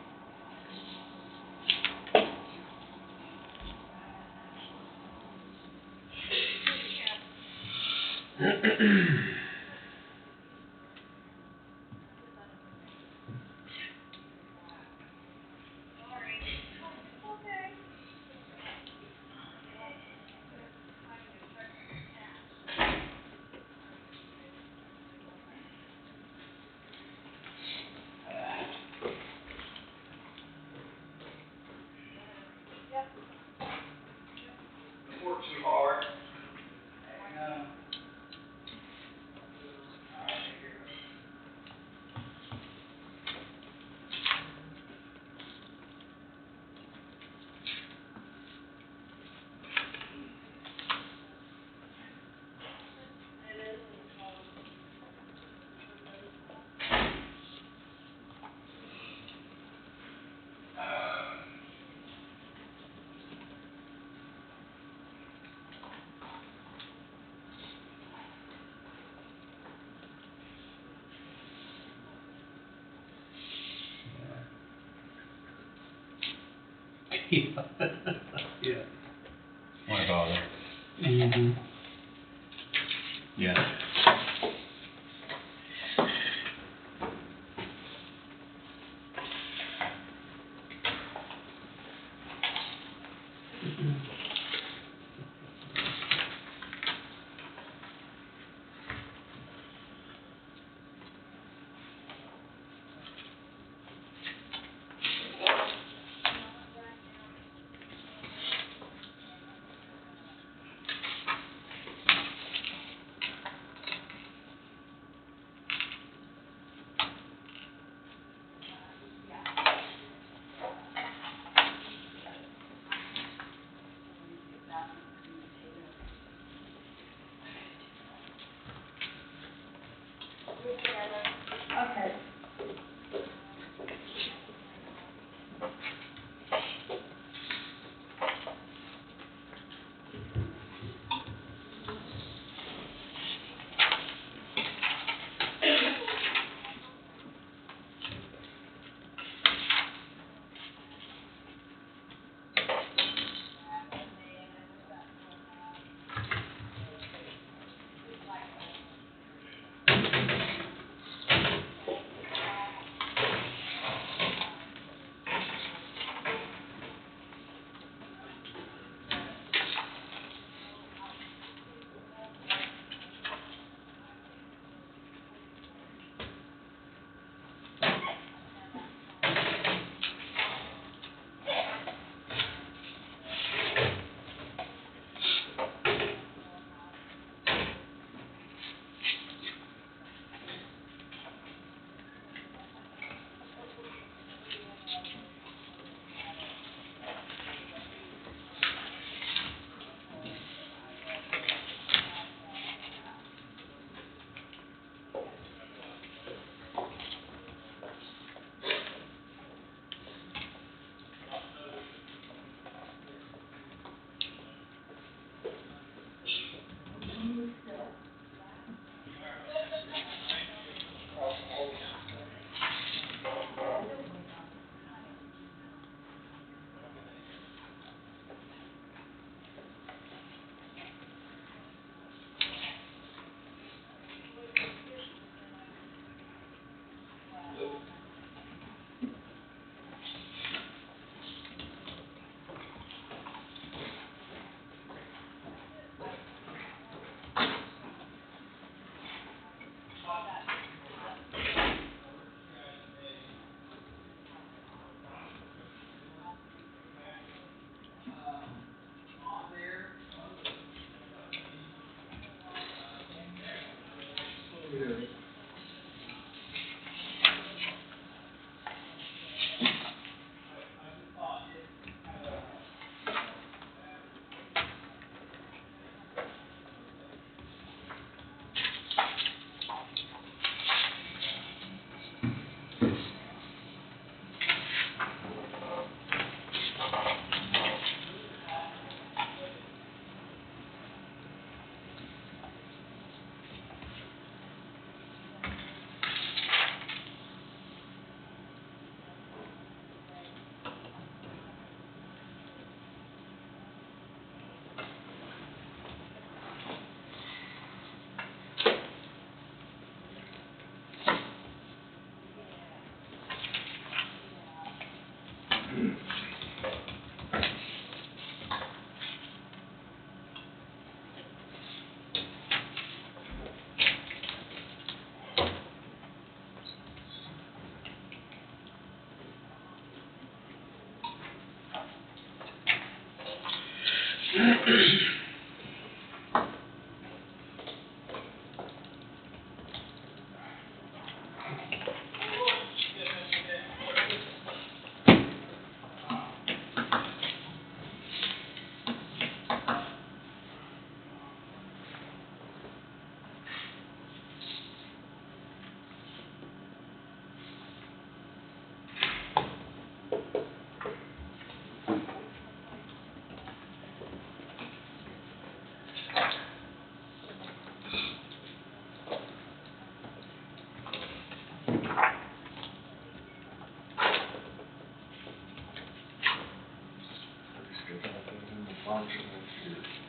A: Yeah.
B: Why bother?
A: Mm-hmm.
B: Yeah.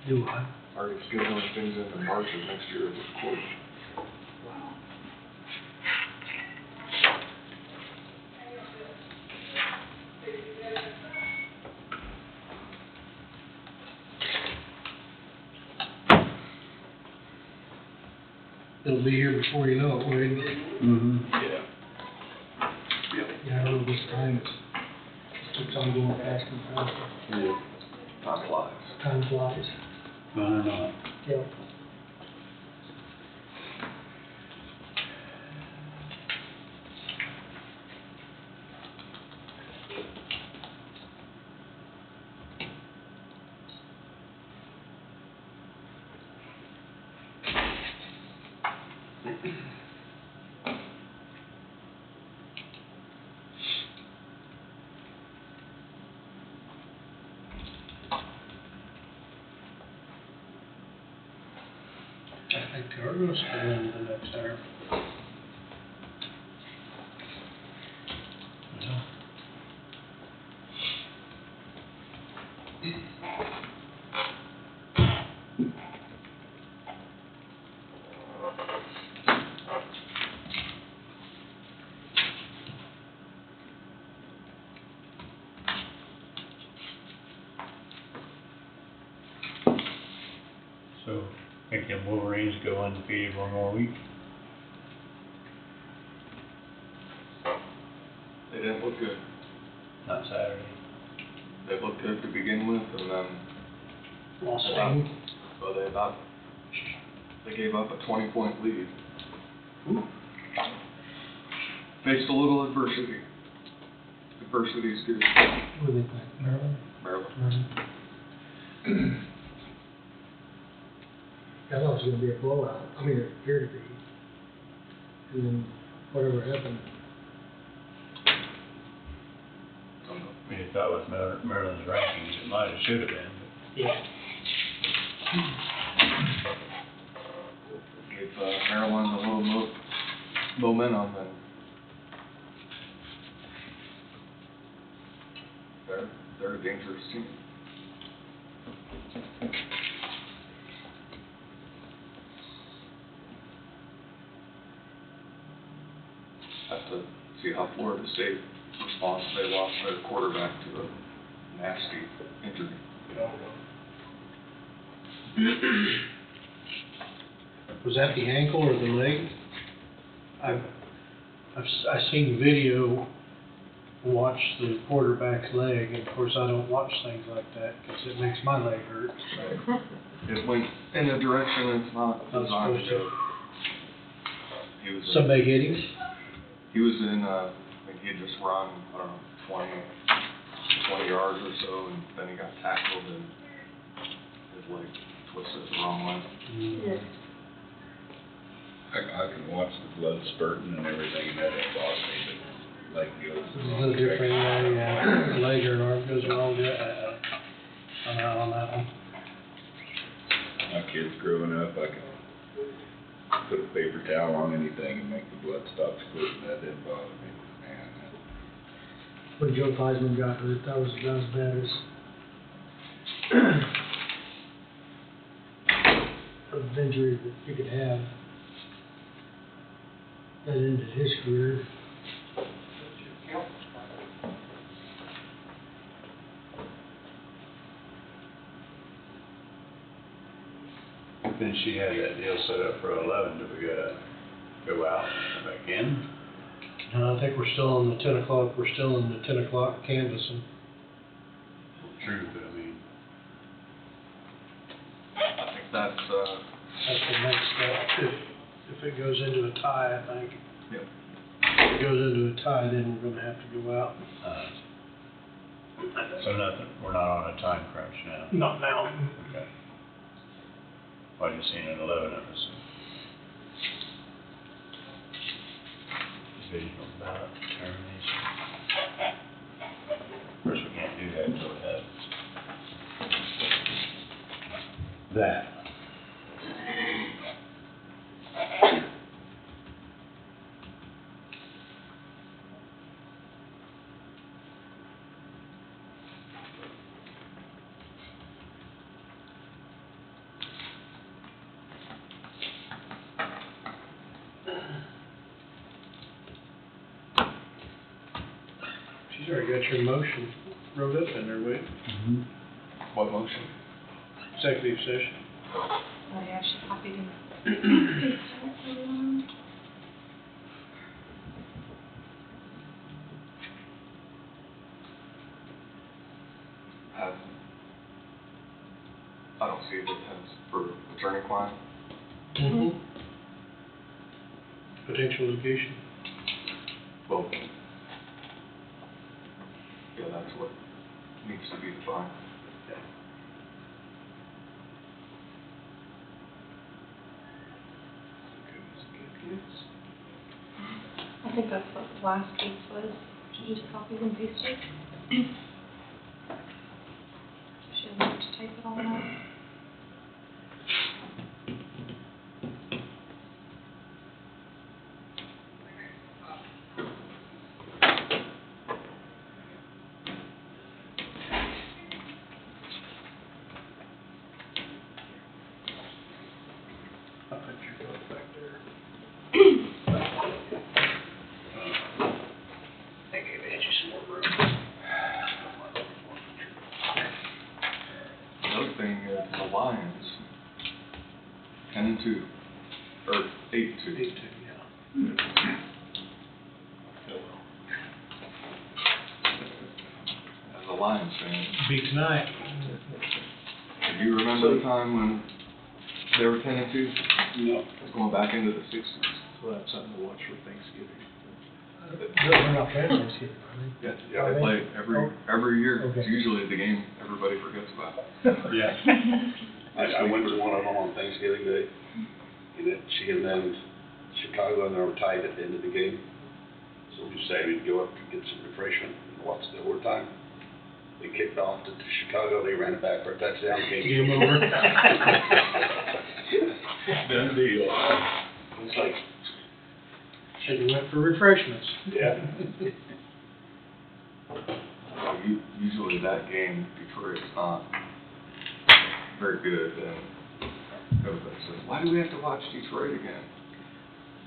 D: Do I?
I: Already scheduling things into March of next year with court.
A: It'll be here before you know it, won't it?
F: Mm-hmm.
B: Yeah.
D: Yeah, I know this time it keeps on going faster and faster.
I: Yeah. Time flies.
D: Time flies.
F: I don't know.
D: Yep.
A: I think they are gonna spill into the next hour.
L: So, think them Wolverines go undefeated one more week?
I: They didn't look good.
L: Not Saturday.
I: They looked good to begin with, and then
A: Lost
I: about,
A: steam.
I: well, they gave up a 20-point lead. Faced a little adversity. Adversity is good.
D: What do they think, Maryland?
I: Maryland.
D: I thought it was gonna be a blowout, I mean, it appeared to be. And then whatever happened,
I: Don't know.
L: I mean, if that was Maryland's rankings, it might have, should have been.
D: yeah.
I: Gave Maryland a little momentum, and they're a dangerous team. Have to see how Florida State responds. They lost their quarterback to a nasty injury.
A: Was that the ankle or the leg? I've seen the video, watched the quarterback's leg, and of course I don't watch things like that, because it makes my leg hurt, so.
I: It went in a direction it's not
A: Not
I: designed
A: supposed
I: to
A: to.
I: go. He was
A: Somebody hit him?
I: He was in, I think he had just run, I don't know, 20 yards or so, and then he got tackled and his leg twisted the wrong way.
F: I can watch the blood spurting and everything, and that ain't bothering me, but leg goes the
A: It's
F: wrong
A: no different,
F: direction.
A: yeah, leg or an arm goes wrong, I'm out on that one.
F: My kids growing up, I could put a paper towel on anything and make the blood stop squirting, that didn't bother me, man.
D: When Joe Theismann got hurt, that was about as bad as an injury that you could have. That ended his career.
B: Then she had that deal set up for 11, do we gotta go out and come back in?
A: I think we're still on the 10 o'clock, we're still in the 10 o'clock canvassing.
B: True, but I mean,
I: I think that's,
A: That's the next step, if it goes into a tie, I think.
I: Yep.
A: If it goes into a tie, then we're gonna have to go out.
B: so nothing, we're not on a time crunch now.
A: Not now.
B: Okay. Well, I just seen an 11 of us. Divisional ballot determination. Of course, we can't do that until we have that.
A: She's already got your motion wrote up in there, wait,
I: what motion?
A: executive session.
K: Oh, yeah, she copied him.
I: I don't see the sense for attorney-client.
A: Mm-hmm. Potential litigation.
I: Well, yeah, that's what needs to be defined.
K: I think that's what the last piece was. She just copied and pasted. She doesn't have to type it all out.
A: I'll put your vote back there. I gave Angie some more room.
I: The other thing is the Lions, 10-2, or 8-2.
A: 8-2, yeah.
I: As a Lions fan,
A: Beat tonight.
I: do you remember the time when they were 10-2?
B: No.
I: It's going back into the 60s.
A: So that's something to watch for Thanksgiving.
D: They're not playing Thanksgiving, are they?
I: Yeah, they play every year.
D: Okay.
I: It's usually the game everybody forgets about.
B: Yeah.
M: I went to one of them on Thanksgiving Day, and she and then Chicago, and they were tied at the end of the game. So we decided we'd go up to get some refreshment and watch the overtime. They kicked off to Chicago, they ran it back for a touchdown.
A: Game over.
B: Done deal.
M: It's like,
A: Should've went for refreshments.
M: yeah.
I: Usually that game, Detroit's not very good, and everybody says, why do we have to watch Detroit again?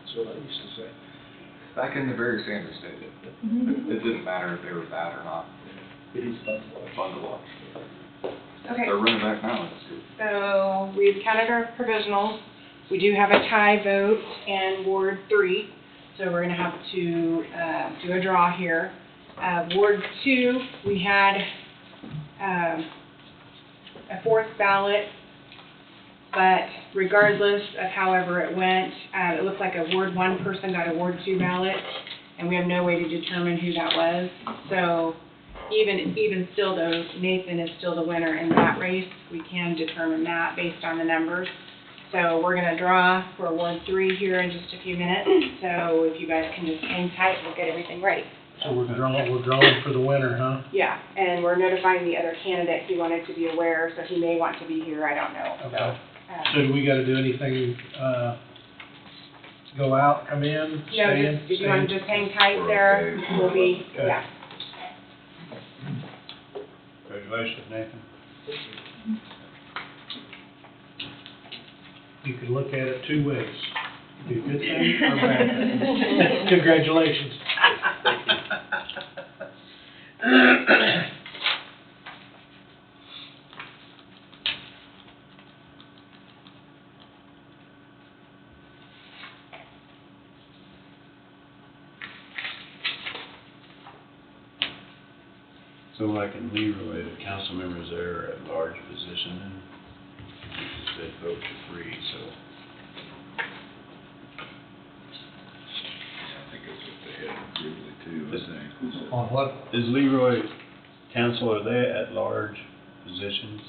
A: That's what I used to say.
I: Back in the Barry Sanders days, it didn't matter if they were bad or not.
A: It is
I: Fun to watch.
C: Okay.
I: They're running back now, it's good.
C: So we've counted our provisionals. We do have a tie vote in Ward 3, so we're gonna have to do a draw here. Ward 2, we had a fourth ballot But regardless of however it went, it looks like a Ward 1 person got a Ward 2 ballot, and we have no way to determine who that was. So even still though, Nathan is still the winner in that race. We can determine that based on the numbers. So we're gonna draw for Ward 3 here in just a few minutes. So if you guys can just hang tight, we'll get everything ready.
A: So we're drawing for the winner, huh?
C: Yeah, and we're notifying the other candidate. He wanted to be aware, so he may want to be here, I don't know.
A: Okay. So do we gotta do anything, go out, come in,
C: No,
A: stay in?
C: just, if you want to just hang tight there, we'll be,
A: Okay.
C: yeah.
L: Congratulations, Nathan.
A: You can look at it two ways. Be a good thing or a bad thing. Congratulations.
B: So like in Leroy, the council members there are at large position and they vote for free, so.
F: I think that's what they had previously too, I think.
E: On what?
B: Is Leroy council, are they at large positions?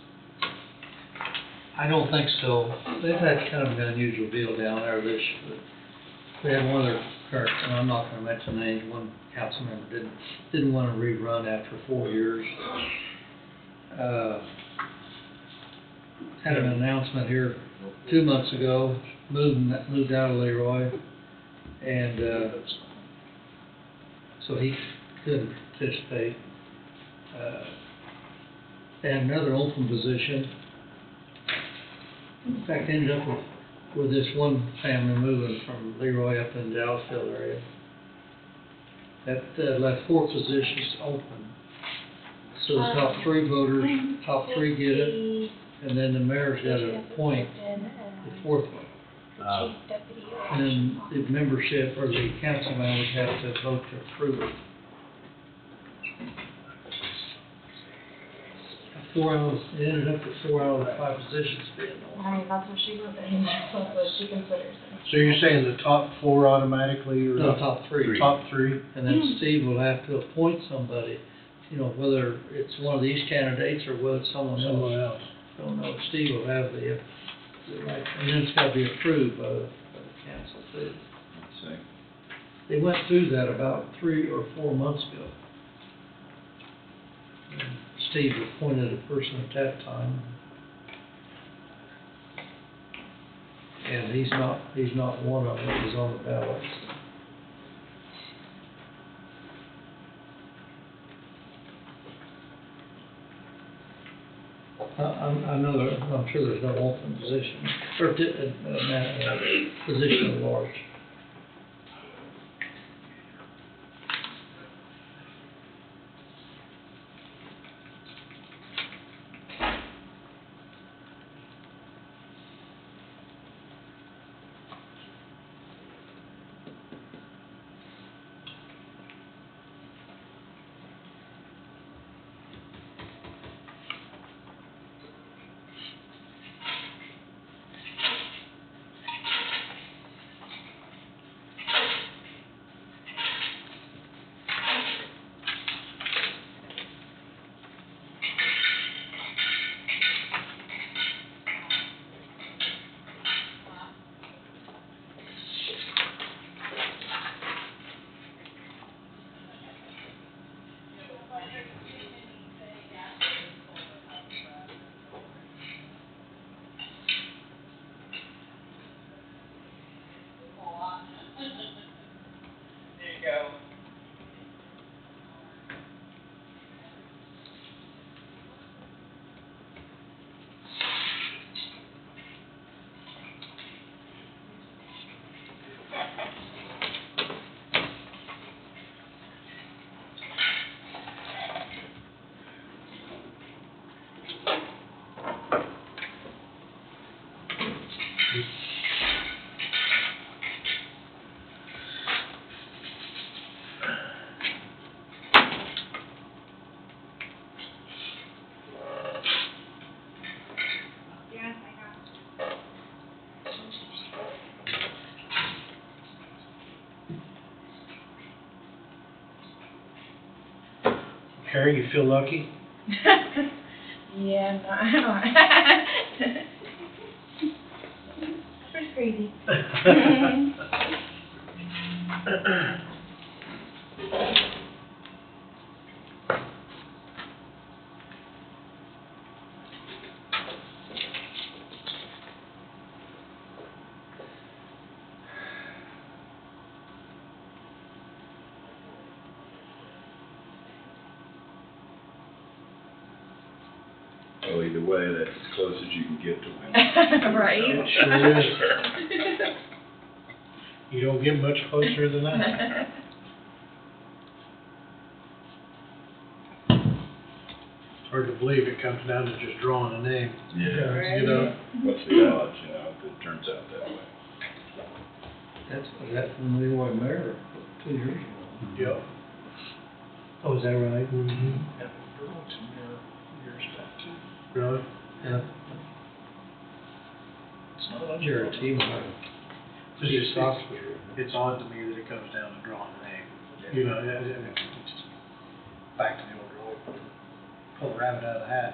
E: I don't think so. They've had kind of an unusual deal down there this, they had one of their clerks, and I'm not gonna mention names, one council member didn't wanna rerun after 4 years. Had an announcement here 2 months ago, moved out of Leroy, and, so he couldn't participate. They had another open position. In fact, ended up with this one family moving from Leroy up in the Dallasville area. That left 4 positions open. So the top 3 voters, top 3 get it, and then the mayor's got to appoint the 4th one. And then the membership or the council members have to vote to approve it. 4 hours, it ended up with 4 out of the 5 positions being open.
K: I mean, that's what she was saying, that's what she considers it.
A: So you're saying the top 4 automatically, or?
E: No, top 3.
A: Top 3?
E: And then Steve will have to appoint somebody, you know, whether it's one of these candidates or whether it's someone else. Don't know, Steve will have the right, and then it's gotta be approved by the council too.
F: Let's see.
E: They went through that about 3 or 4 months ago. And Steve appointed a person at that time. And he's not one of them, he's on the ballot. I'm sure there's no open position, or position at large.
A: Carrie, you feel lucky?
K: Yeah, pretty crazy.
F: Well, either way, that's as close as you can get to winning.
K: Right?
A: It sure is. You don't get much closer than that. It's hard to believe it comes down to just drawing a name.
F: Yeah.
A: You know?
F: What's the odds, you know, if it turns out that way?
E: That's from Leroy Mayor 2 years ago.
A: Yep.
D: Oh, is that right?
A: Mm-hmm. Really?
E: Yeah. You're a team player.
A: It's odd to me that it comes down to drawing a name. You know, it's just back to the old rule. Pull a rabbit out of the hat.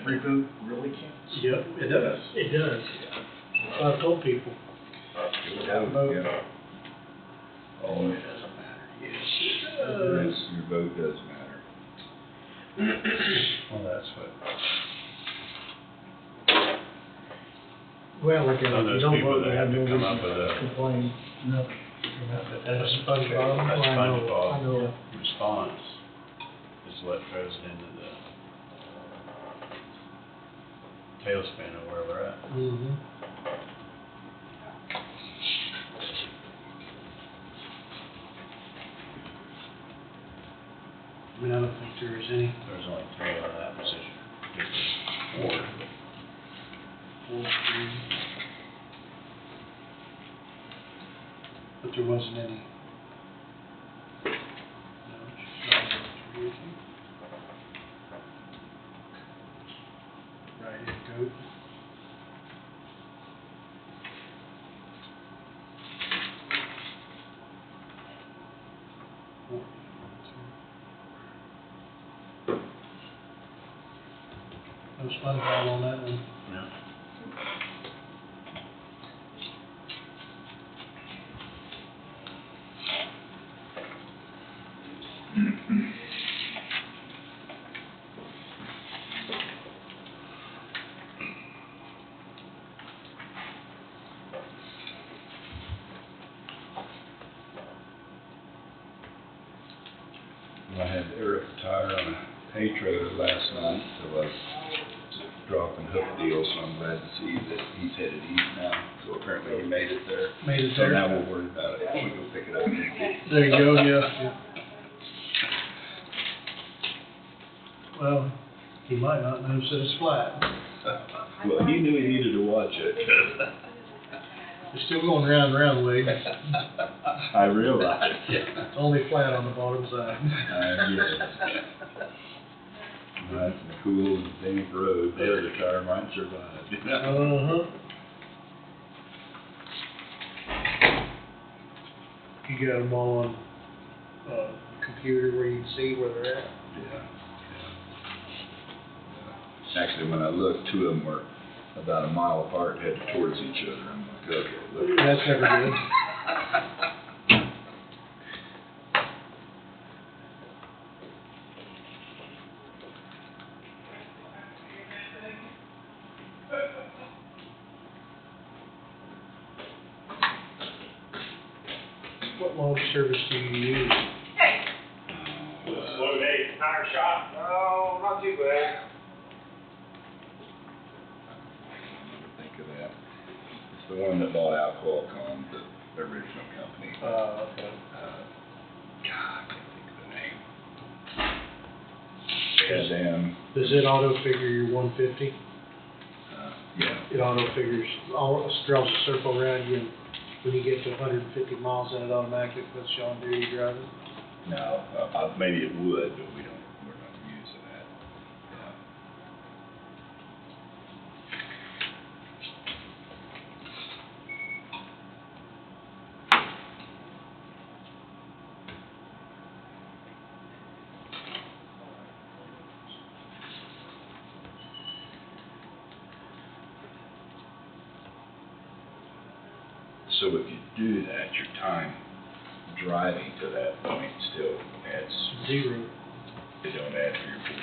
B: Every vote really counts.
A: Yep, it does. It does. So I've told people.
F: Yeah.
A: Oh, it doesn't matter. Yes, it
F: Yes, your vote does matter.
L: Well, that's what,
D: Well, like, if
L: some of
D: you
L: those
D: don't
L: people
D: vote,
L: that
D: they
L: have
D: have
L: to
D: no
L: come
D: reason
L: up with
D: to
L: a,
D: complain. No.
A: That's SpongeBob.
L: that
D: I know, I
L: SpongeBob
D: know.
L: response is what throws it into the tailspin of where we're at.
A: Mm-hmm. I mean, I don't think there is any.
L: There's only 3 out of that position.
A: Four, three. But there wasn't any. No, she's not three, is she? Right-hand goat. Four, no SpongeBob on that one.
L: Yeah.
F: I had Eric tire on a hay trailer last night, so I was dropping hook deals, so I'm glad to see that he's headed east now. So apparently he made it there.
A: Made it
F: So
A: there.
F: now we'll worry about it when we go pick it up.
A: There you go, yeah. Well, he might not notice that it's flat.
F: Well, he knew he needed to watch it.
A: It's still going round and round, Wade.
F: I realize.
A: It's only flat on the bottom side.
F: Yes. That's a cool, damp road, the other tire might survive, you know?
A: Uh-huh. You got them all on, computer where you can see where they're at?
F: Yeah. Actually, when I looked, 2 of them were about a mile apart, headed towards each other. I'm like, okay, look.
A: That's never good. What log service do you use?
H: Tire shop? No, not too bad.
F: Think of that. It's the one that bought Alcoacom, the original company.
A: Okay.
F: God, I can't think of the name. And,
A: Does it auto figure your 150?
F: yeah.
A: It auto figures, draws a circle around you, and when you get to 150 miles, then it automatically puts you on duty driving?
F: No, maybe it would, but we're not using that. Yeah. So if you do that, your time driving to that point still adds,
A: Zero.
F: it don't add for your 14.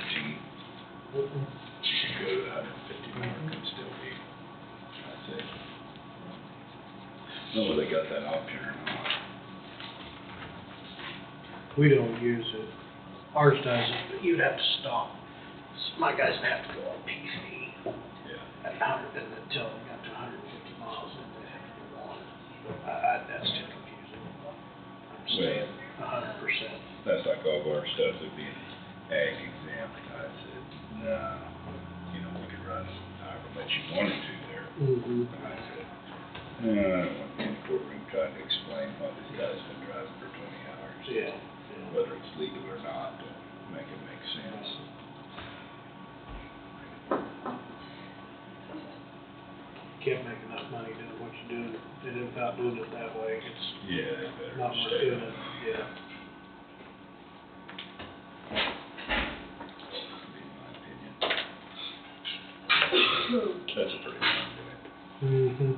F: You can go to the 150 mark and still be, I'd say. I don't know whether they got that option or not.
A: We don't use it. Ours doesn't, but you'd have to stop. My guys would have to go on PC
F: Yeah.
A: at 100, and then tell them got to 150 miles, and they have to go on. That's too confusing. I'm saying 100%.
F: That's like all of our stuff would be an ag exam. I said, nah, you know, we could run however much you wanted to there.
A: Mm-hmm.
F: And I said, I don't want to be in the courtroom trying to explain why this guy's been driving for 20 hours.
A: Yeah.
F: Whether it's legal or not, to make it make sense.
A: Can't make enough money doing what you're doing, and without doing it that way, it's
F: Yeah, they better
A: not worth
F: stay
A: doing
F: on.
A: it, yeah.
F: Be my opinion. That's a pretty fun day.
A: Mm-hmm.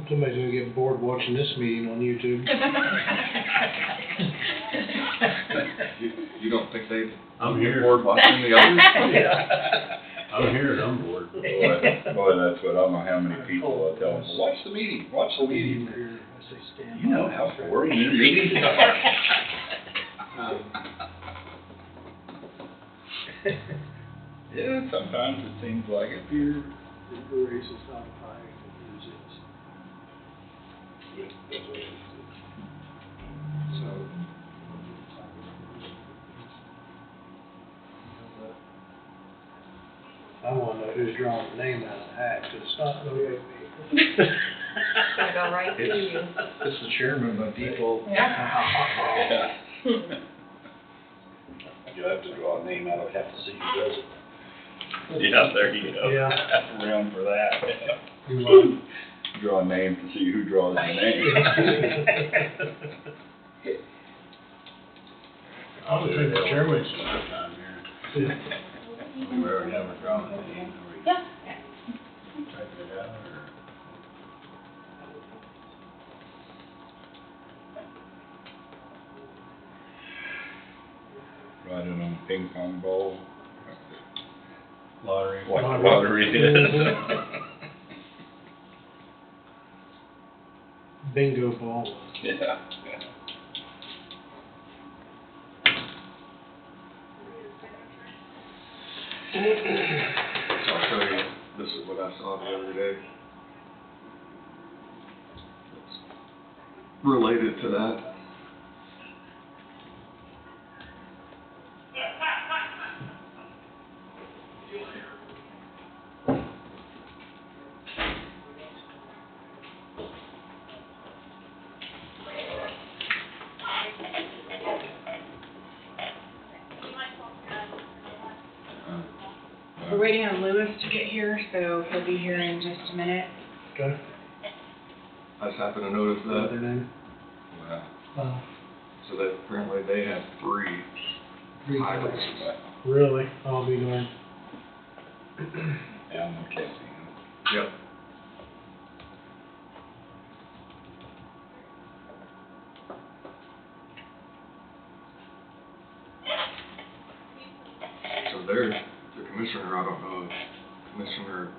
A: Somebody's gonna get bored watching this meeting on YouTube.
I: You don't think they'd
L: I'm
I: be
L: here.
I: bored watching the others?
L: I'm here and I'm bored.
F: Boy, that's what, I don't know how many people I tell them, watch the meeting, watch the meeting. You know how boring your meetings are. Yeah, sometimes it seems like it.
A: The race is not a pie, it is. So. I wanna know who's drawing the name out of the hat, 'cause it's not gonna be me.
C: Gonna go right to you.
D: It's the chairman by default.
F: Yeah.
M: You'll have to draw a name out, I'll have to see who does it.
F: Yeah, there you go.
A: Yeah.
F: Have room for that.
A: You want-
F: Draw a name to see who draws the name.
A: I would think the chairman's.
F: Time here. We already have a drawn name.
K: Yeah.
F: Type it out or? Write it on a ping pong ball.
L: Lottery.
F: Like the lottery is.
A: Bingo ball.
F: Yeah.
I: I'll show you, this is what I saw the other day. It's related to that.
C: We're waiting on Lewis to get here, so he'll be here in just a minute.
A: Okay.
I: I just happened to notice
A: Other
I: that,
A: name?
F: Wow.
I: so that apparently they have three hybrids.
A: Really? I'll be darned.
F: Animal testing.
I: Yep. So they're, the commissioner, I don't know if Commissioner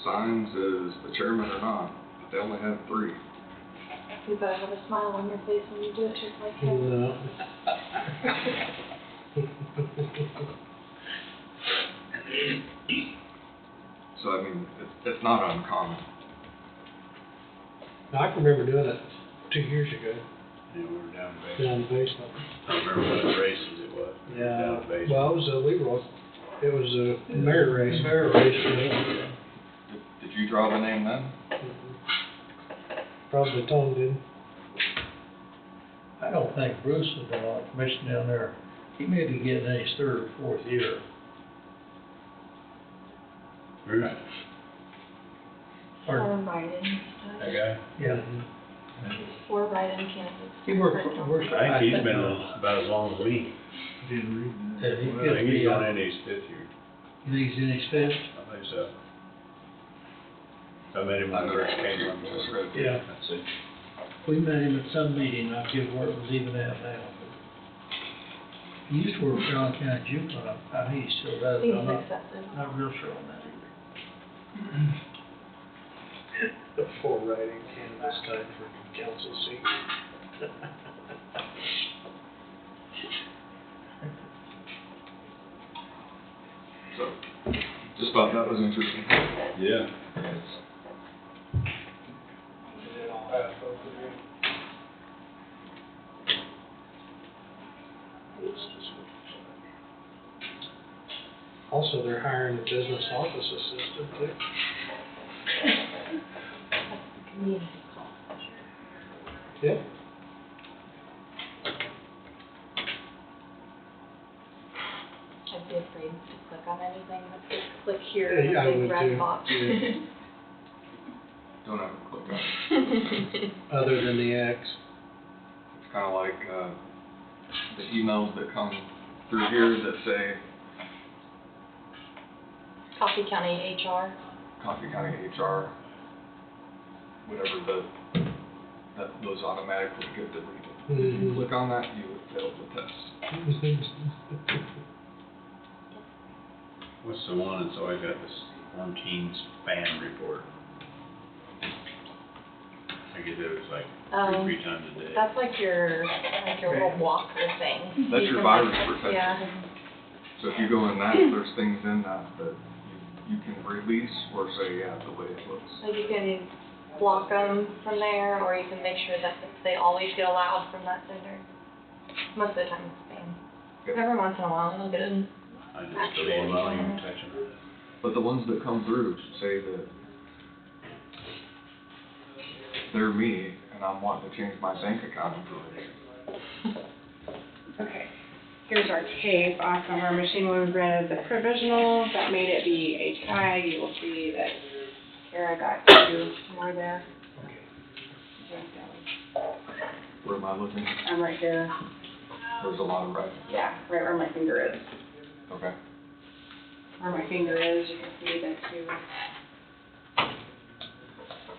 I: Sines is the chairman or not, but they only have three.
K: You better have a smile on your face when you do it just like him.
A: No.
I: So I mean, it's not uncommon.
A: I can remember doing it 2 years ago,
F: Yeah, we were down the
D: down the basement.
F: I don't remember what races it was.
D: Yeah,
F: Down the basement.
D: well, it was a Leroy, it was a mare race. Mare race, yeah.
I: Did you draw the name then?
D: Probably Tom did.
E: I don't think Bruce has been on commission down there. He may be getting in his third or fourth year.
F: Right.
E: Or,
K: Or write-in
F: That
K: stuff.
F: guy?
E: yeah,
K: Or write-in candidates.
E: he works.
F: I think he's been about as long as me.
D: Didn't read
E: Yeah, he
F: I
E: could
F: think he's
E: be,
F: going into his fifth year.
E: you think he's in his fifth?
F: I think so. I met him when I first came on
I: Just
F: board.
I: read.
E: Yeah.
F: That's it.
E: We met him at some meeting, I forget where it was even at now. He used to work for John County Juvenile, I think he still does,
K: He's
E: but I'm
K: accepted.
E: not real sure on that either.
D: Before writing candidates time for council seat.
I: So, just thought that was interesting.
F: Yeah.
D: Also, they're hiring a business office assistant too.
K: Community college.
D: Yeah.
K: I'd be afraid to click on anything that says click here in
D: Yeah, I
K: a big
D: would
K: red
D: too.
K: box.
D: Yeah.
I: Don't ever click on it.
D: Other than the X.
I: It's kind of like, the emails that come through here that say
K: Coffee County HR.
I: Coffee County HR, whatever that those automatically get deleted. If you
D: Mhm.
I: click on that, you would fail the test.
F: What's the one that's always got this quarantine spam report? I get those like two, 3 times a day.
K: That's like your little walker thing.
I: That's
K: You
I: your
K: can,
I: virus
K: like,
I: protection.
K: Yeah.
I: So if you go in that, there's things in that you can release or say, yeah, the way it looks.
K: So you can block them from there, or you can make sure that they always get allowed from that sender. Most of the time it's spam.
I: Yep.
K: Every once in a while, you'll get an
F: I just
K: actual
F: delete them, I don't even
K: email.
F: touch them.
I: But the ones that come through say that they're me and I'm wanting to change my bank account information.
C: Okay, here's our tape off of our machine when we granted the provisional, that made it be a tie. You will see that Kara got 2 more there.
I: Where am I looking?
C: I'm right here,
I: There's a lot of red.
C: yeah, right where my finger is.
I: Okay.
C: Where my finger is, you can see the 2.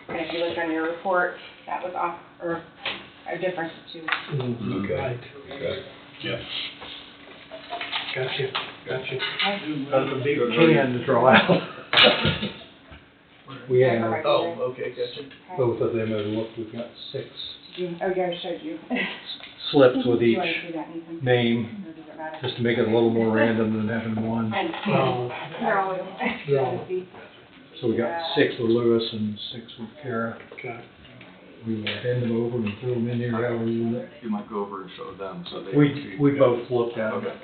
C: And if you look on your report, that was off, or a difference of 2.
D: Mhm.
F: Okay.
D: Right.
F: Okay. Yeah.
D: Gotcha.
C: Okay.
D: That's a big can to draw out. We
C: Right
D: have
C: where my
D: oh,
C: finger is.
D: okay, gotcha.
C: Okay.
D: Both of them have looked, we've got 6
C: Did you, oh yeah, I showed you.
D: slips with
C: Do you
D: each
C: want to see that, Nathan?
D: name,
C: Or does it matter?
D: just to make it a little more random than having one.
C: And,
D: Oh.
C: they're all,
D: They're all- So we got 6 with Lewis and 6 with Kara. Okay. We will bend them over and throw them in there however we want it.
I: You might go over and show them so they can see.
D: We both looked at them.
I: Okay.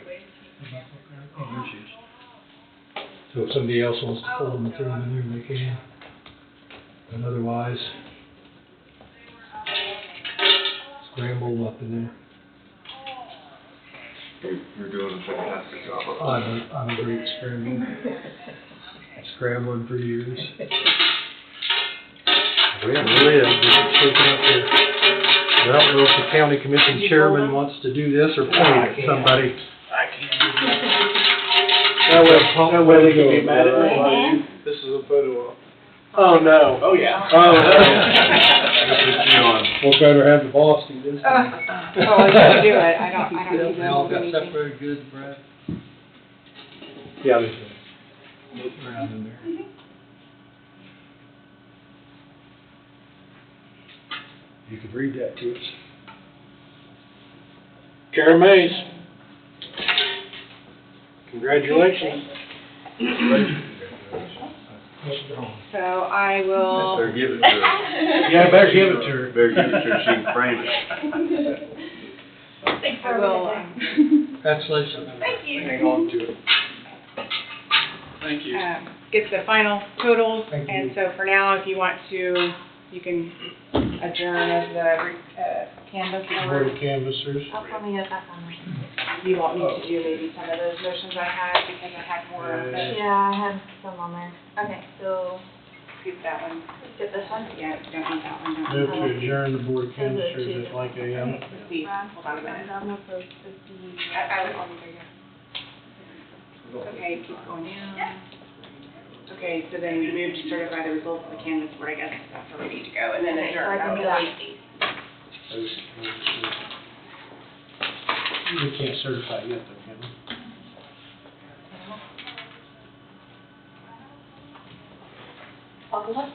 D: So if somebody else wants to pull them and throw them in there, they can. And otherwise, scramble them up in there.
I: You're doing a fantastic job of it.
D: I'm a great scrambler. Scrambling for years. We haven't lived, we can shake it up here. I don't know if the county commission chairman wants to do this or point at somebody. That way they can be mad at me.
J: This is a photo op.
D: Oh, no.
J: Oh, yeah.
D: Oh, well, better have the boss do this.
C: Oh, I gotta do it, I don't
E: They all
C: do
E: got
C: anything.
E: separated good, Brad.
D: Yeah, there's a loop around in there. You could read that to us. Kara Mays. Congratulations.
C: So I will.
F: Better give it to her.
A: Yeah, better give it to her.
F: Better give it to her, she can frame it.
K: Thanks
C: I will,
E: Congratulations.
K: Thank you.
J: Hang on to it. Thank you.
C: get the final totals.
A: Thank you.
C: And so for now, if you want to, you can adjourn as the canvas
A: Board
C: or
A: of Canvassers.
K: I'll probably get back on my.
C: you want me to do maybe some of those motions I had because I had more of the,
K: Yeah, I have some on there. Okay, so
C: skip that one.
K: get this one.
C: Yeah, don't need that one.
A: Move
C: Don't.
A: to adjourn the Board of Canvassers at like AM.
C: Let's see, hold on a minute. I'll be there, yeah. Okay, keep going down. Okay, so then move to certify the results of the canvas board, I guess that's where we need to go, and then
K: Okay, so
C: adjourn.
K: I can do that.
A: We can't certify yet though, can we?
K: All of us?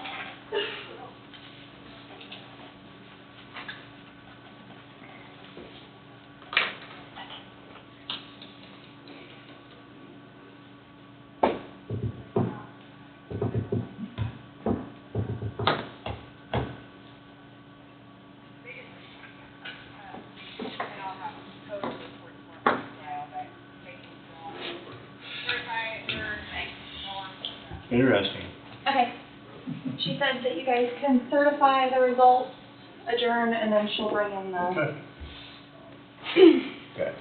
L: Interesting.
K: Okay. She said that you guys can certify the results, adjourn, and then she'll bring in the.
A: Okay. Okay.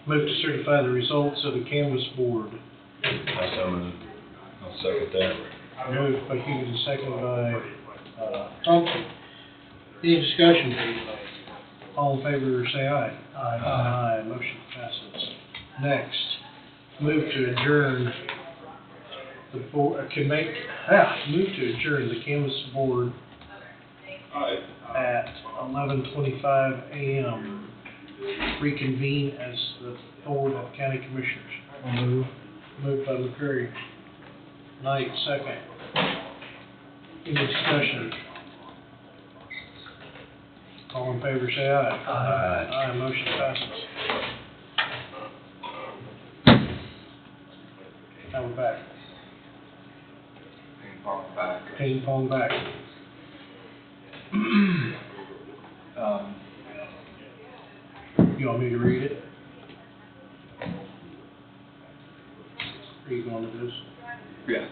A: Move to certify the results of the canvas board.
F: I'll second that.
A: Moved by Higgins, seconded by, Thompson. Any discussion? All in favor, say aye. Aye. Motion passes. Next, move to adjourn the board, move to adjourn the canvas board at 11:25 a.m. Reconvene as the Board of County Commissioners. Moved by McCurry. Knight, second. Any discussion? All in favor, say aye.
F: Aye.
A: Aye, motion passes. Now we're back.
I: Ping pong back.
A: Ping pong back. You want me to read it? Are you going to this?
I: Yeah,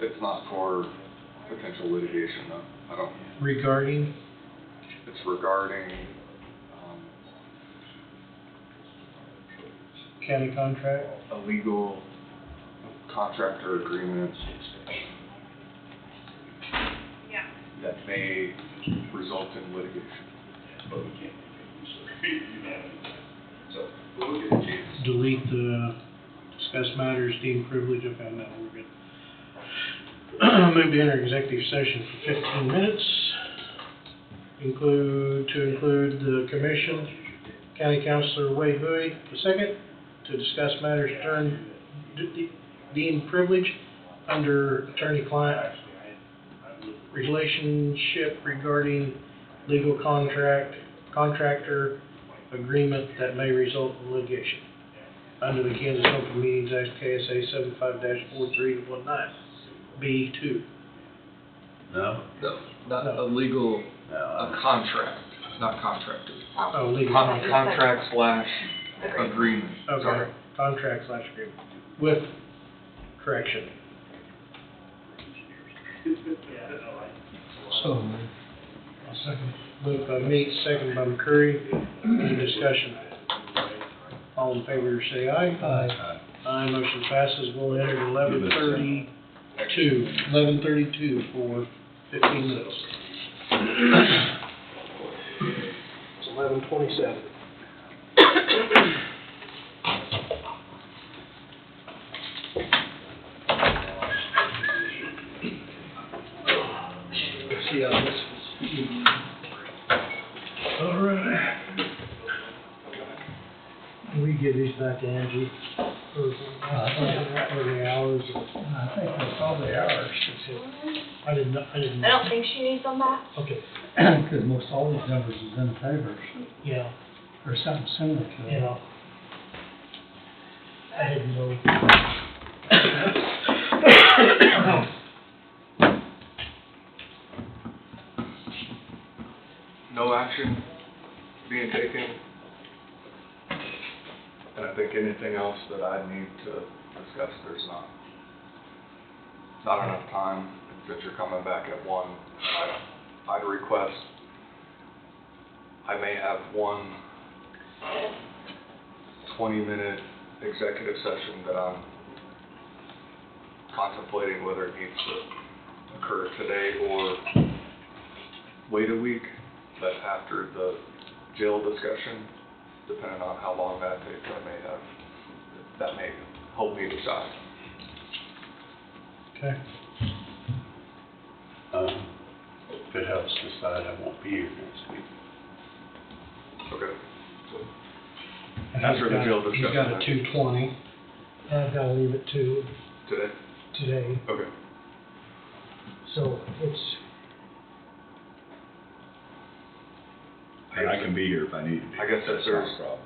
I: it's not for potential litigation, though.
A: Regarding?
I: It's regarding,
A: County contract?
I: a legal contractor agreement that may result in litigation.
A: Delete the discuss matters deemed privileged. Okay, no, we're good. Move to enter executive session for 15 minutes. Include the commission, County Councilor Wade Bowie, the second, to discuss matters deemed privileged under attorney-client relationship regarding legal contractor agreement that may result in litigation under the Kansas Open Meetings Act, KSA 75-4319, B2.
F: No?
I: Not
A: No.
I: a legal,
F: No.
I: a contract, not contractor.
A: Oh, legal
K: Contract.
A: contract.
I: Contract / agreement.
A: Okay,
I: Sorry.
A: contract/agreement, with correction.
E: So,
A: Second. Moved by Meeks, second by McCurry. Any discussion? All in favor, say aye.
E: Aye.
A: Aye, motion passes. We'll enter at 11:32 for 15 minutes. It's 11:27.
E: see how this is.
A: All right. We give these back to Angie for the hours.
E: I think that's all they are.
A: I didn't.
K: I don't think she needs them back.
A: Okay,
E: Because most all these numbers is in favor,
A: yeah,
E: or something similar to it.
A: yeah. I didn't know.
I: action being taken. And I think anything else that I need to discuss, there's not enough time, since you're coming back at 1. I'd request, I may have one 20-minute executive session that I'm contemplating whether it needs to occur today or wait a week, but after the jail discussion, depending on how long that takes, that may help me decide.
A: Okay.
M: If it helps decide, I won't be here next week.
I: Okay. So,
A: And
I: after the jail
A: He's got a
I: discussion,
A: 2:20.
N: I've got to leave at 2
I: today?
N: today,
I: Okay.
N: so it's,
F: And I can be here if I need to be.
I: I guess that's
F: not a
I: there's-
F: problem.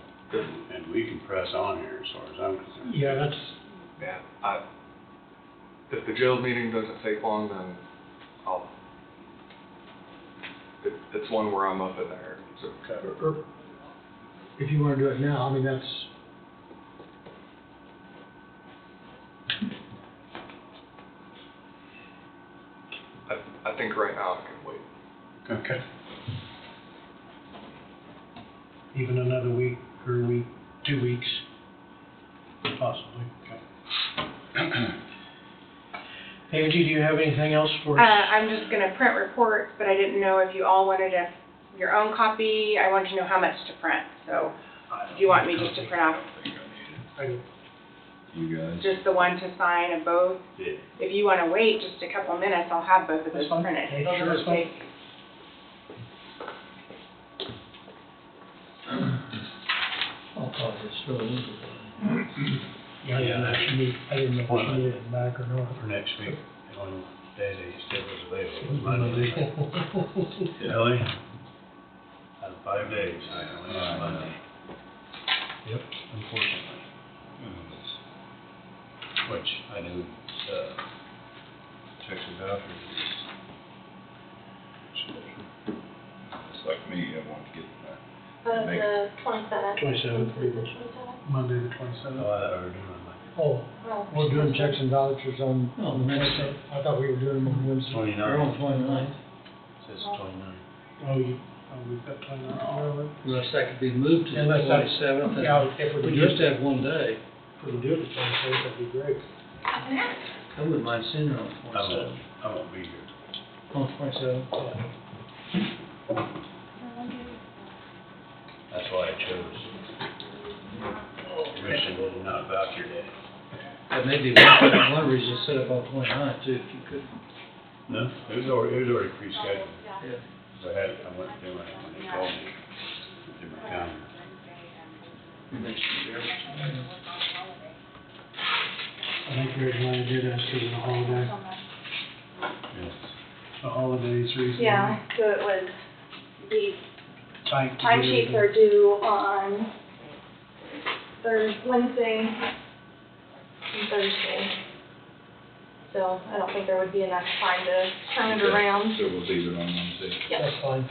M: And we can press on here as far as I'm concerned.
N: yeah, that's,
I: Yeah, if the jail meeting doesn't take long, then it's one where I'm up in there, so.
N: or, if you want to do it now, I mean, that's,
I: I think right now I can wait.
M: Okay.
A: Even another week or 2 weeks, possibly. Okay. Angie, do you have anything else for us?
C: I'm just gonna print reports, but I didn't know if you all wanted your own copy. I wanted to know how much to print, so do you want me just to print off
F: You guys?
C: just the one to sign of both?
M: Yeah.
C: If you wanna wait just a couple of minutes, I'll have both of those
A: That's fine.
C: printed.
A: Sure,
C: It'll
A: that's
C: just
A: fine.
C: take,
E: I'll probably just throw it in.
N: I didn't know if she needed it back or not.
A: For next week, the only day they still was available was Monday. Really? Out of 5 days, I only have Monday. Yep, unfortunately. Which I knew, checks and vouchers.
F: It's like me, I want to get that. Make
K: The 27th.
A: 27th.
K: The 27th.
A: Monday the 27th. Oh, I thought we were doing it Monday.
N: Oh,
K: Oh.
N: we're doing checks and vouchers on,
E: Oh,
N: on the
E: next-
N: 27th. I thought we were doing them on Wednesday.
A: 29th.
E: We're on 29th.
A: Says 29. Oh, we've got 29.
E: Unless that could be moved to the
N: Unless that's-
E: 27th. and
N: yeah, if we
E: We
N: could do
E: just
N: it,
E: have one day.
N: if we could do it the 27th, that'd be great.
E: I wouldn't mind seeing her on
A: I
E: 27th.
A: won't be here.
E: On 27th.
A: That's why I chose commission and not voucher day.
E: That may be one reason to set up on 29th too, if you could.
A: No, it was already pre-scheduled.
E: Yeah.
A: So I went through it when they called me, through my calendar.
E: Make sure everything-
N: I think we're glad to do that because of the holiday.
A: Yes. The holidays recently.
K: Yeah, so it was, the
A: Tight to do
K: timesheets
A: everything.
K: are due on Wednesday and Thursday. So I don't think there would be enough time to turn it
F: Okay,
K: around.
F: So we'll leave it on Wednesday.
K: Yep.
N: That's fine.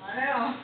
C: I know.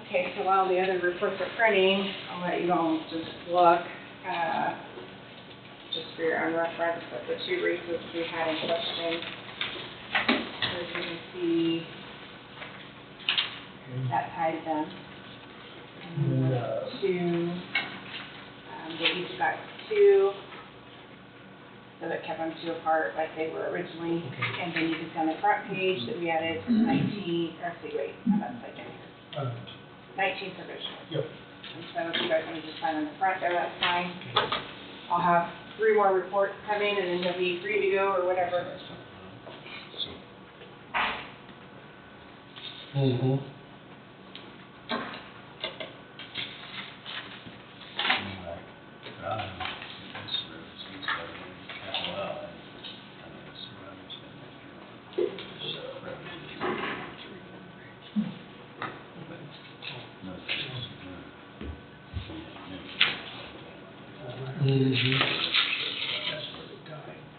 C: Okay, so while the other reports are printing, I'll let you all just look, just for your own reference, at the two races we had in question. So as you can see, that tied them. And two, they each got two, so that kept them two apart like they were originally. And then you can see on the front page that we added 19, or see, wait, I'm upside down here. 19 provisional.
N: Yep.
C: And so if you guys want to just sign on the front there, that's fine. I'll have 3 more reports come in and then they'll be free to go or whatever.
A: Mm-hmm.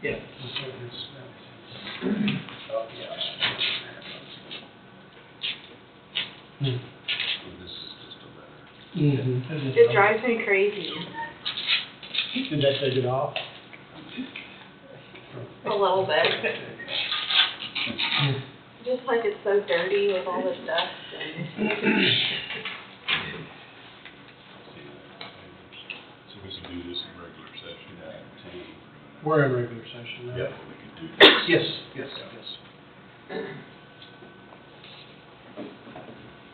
A: Yeah.
C: It drives me crazy.
A: Did that take it off?
K: A little bit. Just like it's so dirty with all this dust and.
B: So we can do this in regular session.
A: We're in regular session now.
B: Yep, we can do this.
A: Yes, yes, yes.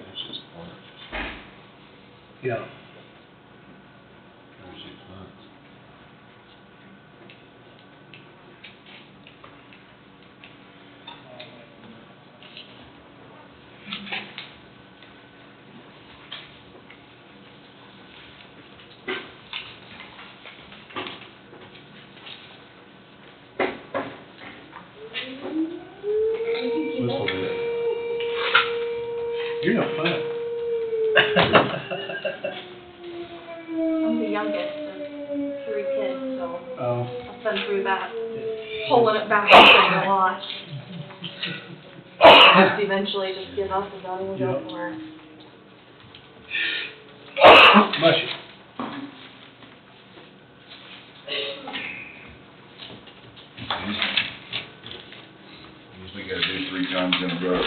B: It's just orange.
A: Yeah.
B: 36 months. Whistle bit.
A: You're no fun.
K: I'm the youngest of 3 kids, so
A: Oh.
K: I've been through that, pulling it back a lot. I just eventually just give up and don't even go for it.
A: Bless you.
F: Usually gotta do 3 times in a row.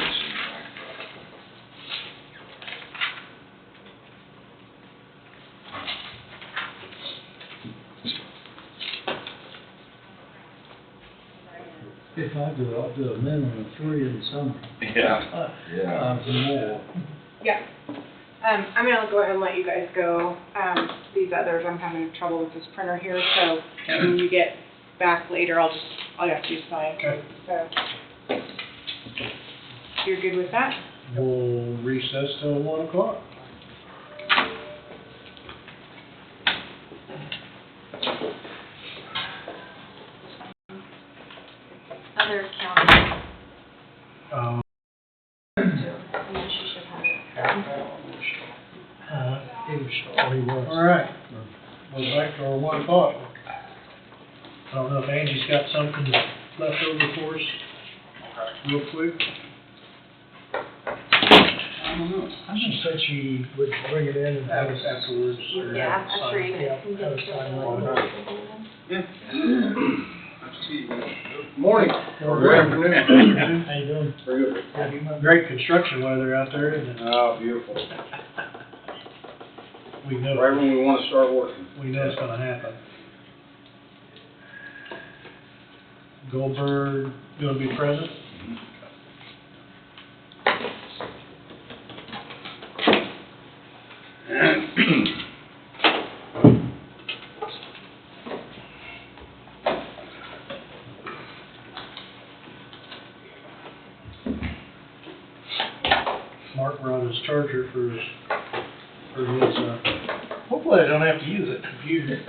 E: If I do, I'll do a minimum of 3 in the summer.
F: Yeah, yeah.
E: More.
C: Yeah. I'm gonna go ahead and let you guys go. These others, I'm having trouble with this printer here, so when you get back later, all you have to do is sign.
A: Okay.
C: So, you're good with that?
A: We'll recess till 1 o'clock.
K: Other counties,
A: Um,
K: and then she should have it.
E: He was.
A: all right. We're back to our 1 o'clock. I don't know if Angie's got something left over for us, real quick.
N: She said she would bring it in and have us
A: Afterwards. or
K: Yeah,
A: have it
K: after
A: signed.
K: you
N: Yeah,
K: can
N: have
K: get
N: a sign
K: your
N: line.
J: Morning.
N: Good
J: afternoon.
N: How you doing?
J: Very good.
A: Great construction weather out there, isn't it?
J: Oh, beautiful.
A: We know,
J: Right when we want to start working.
A: we know it's gonna happen. Goldberg gonna be present? Mark brought his charger for his, hopefully I don't have to use it, computer.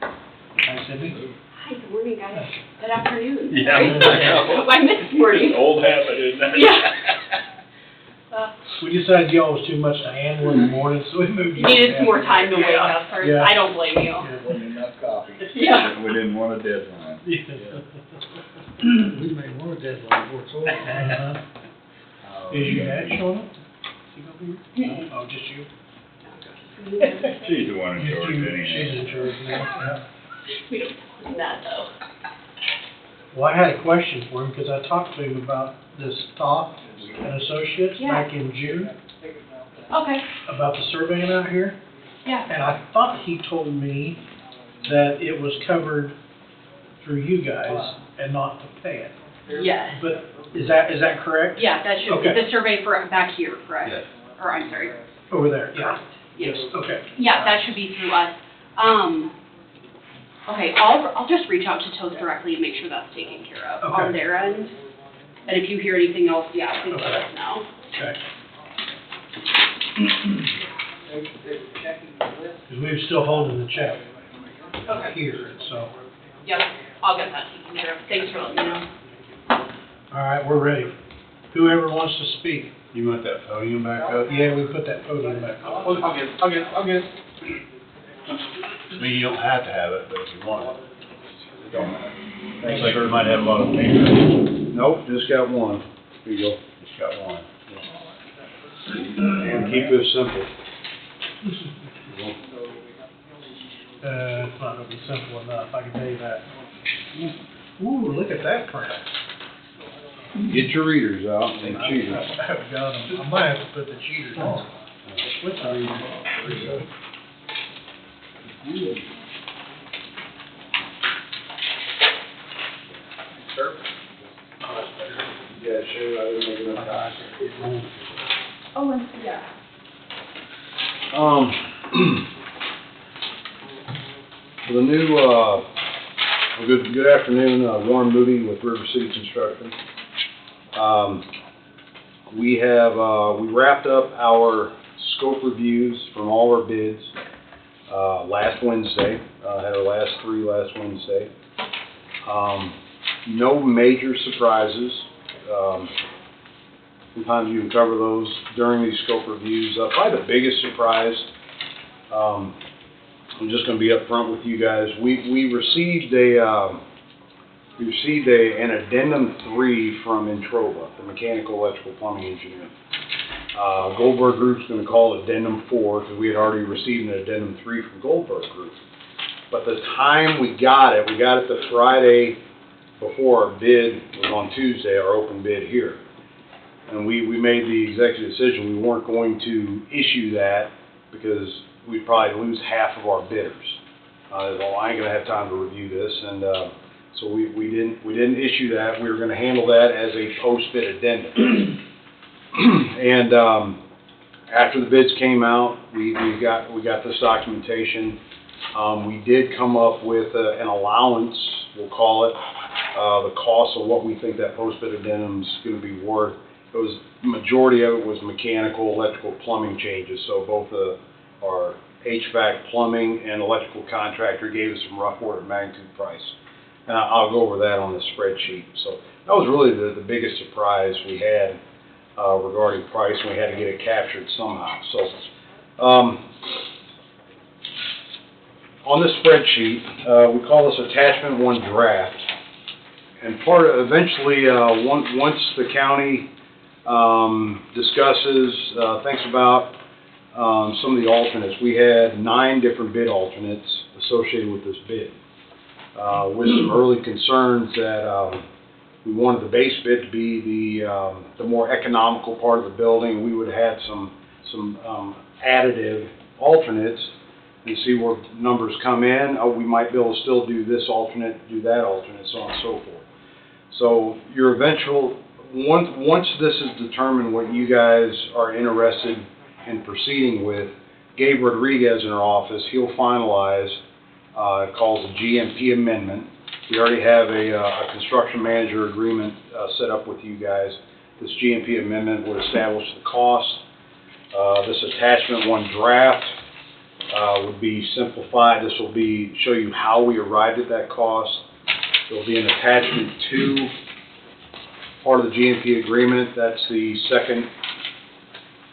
A: Hi, Sydney.
O: Hi, good morning, guys. Good afternoon.
B: Yeah.
O: I missed morning.
B: Old habit, isn't it?
O: Yeah.
A: We decided y'all was too much to handle in the morning, so we moved you.
O: Needed some more time to wake up first.
A: Yeah.
O: I don't blame you.
F: Wasn't enough coffee.
O: Yeah.
F: We didn't want a deadline.
A: Yeah.
N: We may want a deadline before it's over.
A: Uh-huh. Is your dad showing up? Is he gonna be here? No? Oh, just you?
F: She's the one in
A: Just
F: charge
A: you.
F: anyhow.
A: She's in charge now.
O: We don't tell them that, though.
A: Well, I had a question for him, because I talked to him about this Toth and Associates
O: Yeah.
A: back in June,
O: Okay,
A: about the surveying out here.
O: yeah.
A: And I thought he told me that it was covered through you guys and not to pay it.
O: Yes.
A: But is that correct?
O: Yeah, that should,
A: Okay.
O: the survey for back here, correct?
A: Yes.
O: Or, I'm sorry.
A: Over there, yeah.
O: Correct.
A: Yes, okay.
O: Yeah, that should be through us. Okay, I'll just reach out to Toast directly and make sure that's taken care of on
A: Okay.
O: their end. And if you hear anything else, yeah, please let
A: Okay.
O: us know.
A: Okay. Because we were still holding the check
O: Okay.
A: here, so.
O: Yep, I'll get that taken care of. Thanks for letting me know.
A: All right, we're ready. Whoever wants to speak.
B: You want that podium back up?
A: Yeah, we put that podium back up.
J: I'll get it.
B: I mean, you don't have to have it, but if you want it. Don't matter. Looks like we might have a lot of paper.
P: Nope, just got one. Here you go.
B: Just got one.
P: And keep this simple.
A: It's not gonna be simple enough, I can tell you that. Ooh, look at that print.
P: Get your readers out and cheaters.
A: I've got 'em. I might have to put the cheaters on. With the readers.
P: Yeah, sure, I didn't make enough time.
O: Oh, and, yeah.
P: For the new, good afternoon, Warren Moody with River City Construction. We wrapped up our scope reviews from all our bids, last Wednesday, had our last three last Wednesday. No major surprises. Sometimes you can cover those during these scope reviews. Probably the biggest surprise, I'm just going to be upfront with you guys. We received an addendum 3 from Introva, the mechanical, electrical, plumbing engineer. Goldberg Group's going to call it addendum 4 because we had already received an addendum 3 from Goldberg Group. But the time we got it the Friday before our bid was on Tuesday, our open bid here. And we made the executive decision we weren't going to issue that because we'd probably lose half of our bidders. Well, I ain't gonna have time to review this, and so we didn't issue that. We were gonna handle that as a post-bid addendum. And after the bids came out, we got this documentation. We did come up with an allowance, we'll call it, the cost of what we think that post-bid addendum's gonna be worth. It was, majority of it was mechanical, electrical, plumbing changes. So both our HVAC, plumbing, and electrical contractor gave us some rough order of magnitude price. And I'll go over that on the spreadsheet. So that was really the biggest surprise we had regarding price, and we had to get it captured somehow. So on this spreadsheet, we call this Attachment 1 Draft. And eventually, once the county discusses, thinks about some of the alternates, we had 9 different bid alternates associated with this bid, with some early concerns that we wanted the base bid to be the more economical part of the building. We would have had some additive alternates and see where numbers come in. We might be able to still do this alternate, do that alternate, so on and so forth. So your eventual, once this is determined what you guys are interested in proceeding with, Gabe Rodriguez in our office, he'll finalize, called the GMP amendment. We already have a construction manager agreement set up with you guys. This GMP amendment would establish the cost. This Attachment 1 Draft would be simplified. This will show you how we arrived at that cost. There will be an Attachment 2, part of the GMP agreement. That's the second,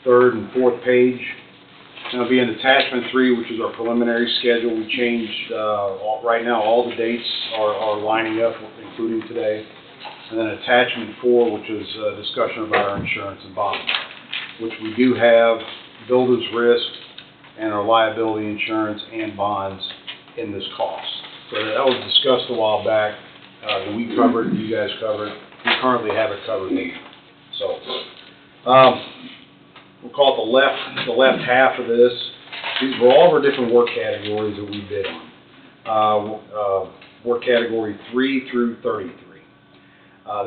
P: third, and fourth page. And there'll be an Attachment 3, which is our preliminary schedule. We changed, right now all the dates are lining up, including today. And then Attachment 4, which is a discussion about our insurance and bonds, which we do have builder's risk and our liability insurance and bonds in this cost. So that was discussed a while back. We covered, you guys covered. We currently have it covered here. So we'll call it the left half of this. These were all of our different work categories that we bid on. Work category 3 through 33.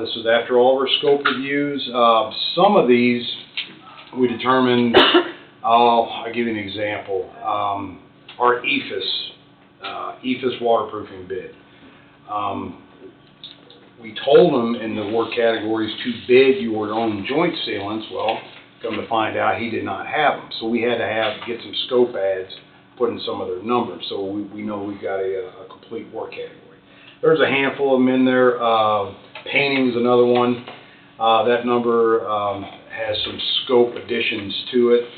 P: This was after all of our scope reviews. Some of these we determined. I'll give you an example. Our EFIS waterproofing bid. We told them in the work categories to bid your own joint sealants. Well, come to find out he did not have them. So we had to get some scope adds, put in some of their numbers. So we know we've got a complete work category. There's a handful of them in there. Painting is another one. That number has some scope additions to it.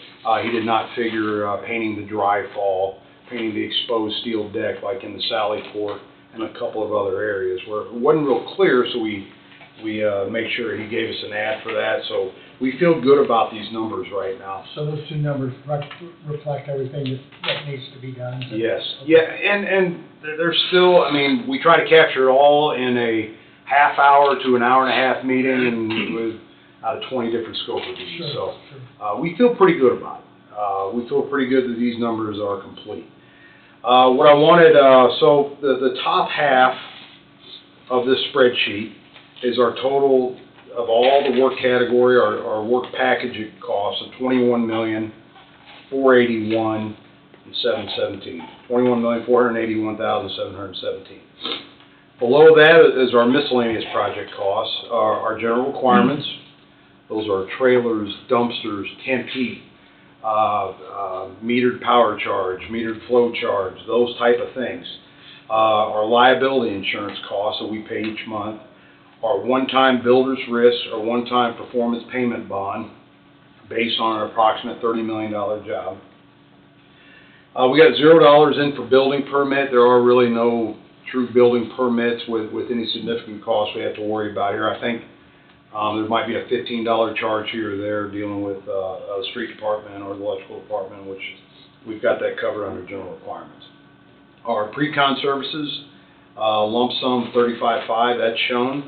P: He did not figure painting the dry fall, painting the exposed steel deck like in the Sally Port, and a couple of other areas where it wasn't real clear, so we made sure he gave us an ad for that. So we feel good about these numbers right now.
N: So those two numbers reflect everything that needs to be done?
P: Yes. Yeah, and there's still, I mean, we try to capture it all in a half hour to an hour and a half meeting and with out of 20 different scope reviews.
N: Sure,
P: so we feel pretty good about it. We feel pretty good that these numbers are complete. What I wanted, so the top half of this spreadsheet is our total of all the work category, our work package costs of $21,481,717. $21,481,717. Below that is our miscellaneous project costs, our general requirements. Those are trailers, dumpsters, temp heat, metered power charge, metered flow charge, those type of things. Our liability insurance costs that we pay each month. Our one-time builder's risk or one-time performance payment bond based on an approximate $30 million job. We got $0 in for building permit. There are really no true building permits with any significant costs we have to worry about here. I think there might be a $15 charge here or there dealing with the street department or the electrical department, which we've got that covered under general requirements. Our pre-con services, lump sum $35,500, that's shown.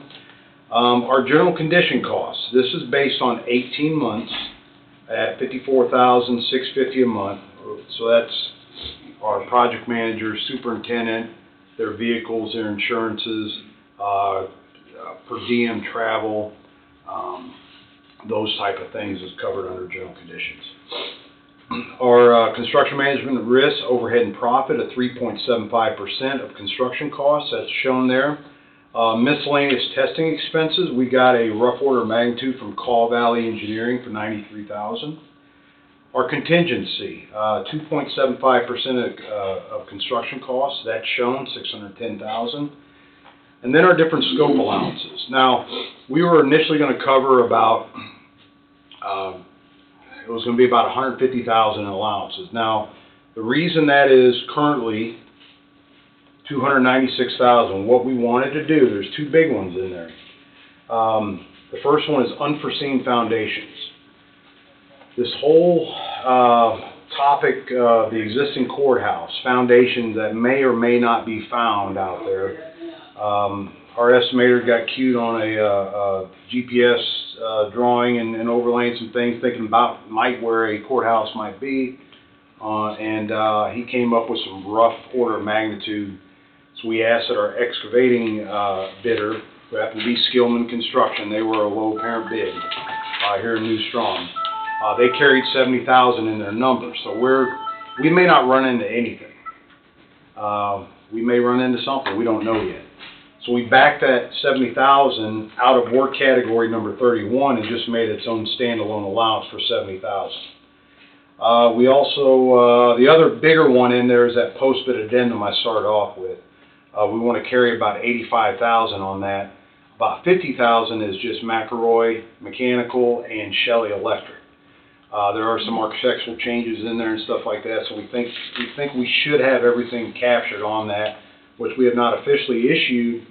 P: Our general condition costs, this is based on 18 months at $54,650 a month. So that's our project manager, superintendent, their vehicles, their insurances, per diem travel, those type of things is covered under general conditions. Our construction management risk, overhead and profit at 3.75% of construction costs, that's shown there. Miscellaneous testing expenses, we got a rough order of magnitude from Call Valley Engineering for $93,000. Our contingency, 2.75% of construction costs, that's shown, $610,000. And then our different scope allowances. Now, we were initially going to cover about, it was going to be about $150,000 in allowances. Now, the reason that is currently $296,000, what we wanted to do, there's two big ones in there. The first one is unforeseen foundations. This whole topic of the existing courthouse, foundations that may or may not be found out there. Our estimator got cued on a GPS drawing and overlaying some things, thinking about where a courthouse might be, and he came up with some rough order of magnitude. So we asked that our excavating bidder, who happened to be Skillman Construction, they were a low parent bid here in New Strong. They carried $70,000 in their number, so we may not run into anything. We may run into something, we don't know yet. So we backed that $70,000 out of work category number 31 and just made its own standalone allowance for $70,000. We also, the other bigger one in there is that post-bid addendum I started off with. We want to carry about $85,000 on that. About $50,000 is just McElroy Mechanical and Shelley Electric. There are some architectural changes in there and stuff like that, so we think we should have everything captured on that, which we have not officially issued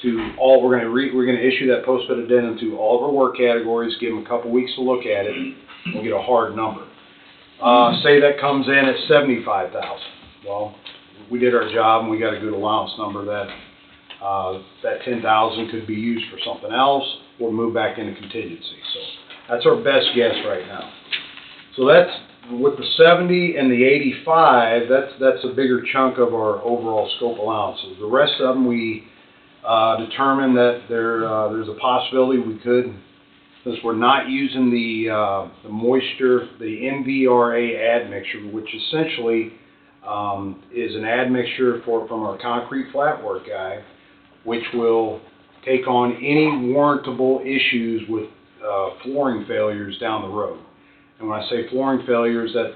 P: to all. We're going to issue that post-bid addendum to all of our work categories, give them a couple weeks to look at it, and we'll get a hard number. Say that comes in at $75,000. Well, we did our job and we got a good allowance number. That $10,000 could be used for something else or move back into contingency. So that's our best guess right now. So that's with the 70 and the 85. That's a bigger chunk of our overall scope allowances. The rest of them we determined that there's a possibility we could, since we're not using the moisture, the MVRA admixture, which essentially is an admixture from our concrete flat work guy, which will take on any warrantable issues with flooring failures down the road. And when I say flooring failures, that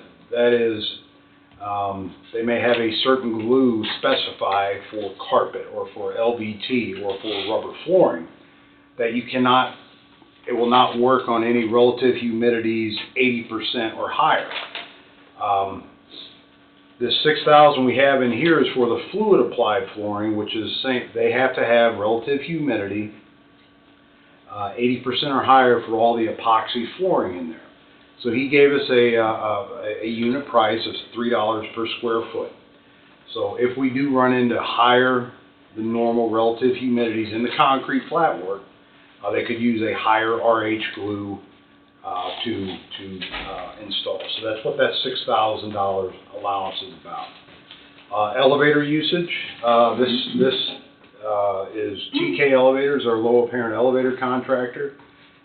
P: is, they may have a certain glue specified for carpet or for LVT or for rubber flooring that you cannot, it will not work on any relative humidities 80% or higher. This $6,000 we have in here is for the fluid applied flooring, which is saying they have to have relative humidity 80% or higher for all the epoxy flooring in there. So he gave us a unit price of $3 per square foot. So if we do run into higher than normal relative humidities in the concrete flat work, they could use a higher RH glue to install. So that's what that $6,000 allowance is about. Elevator usage. This is TK Elevators, our low apparent elevator contractor.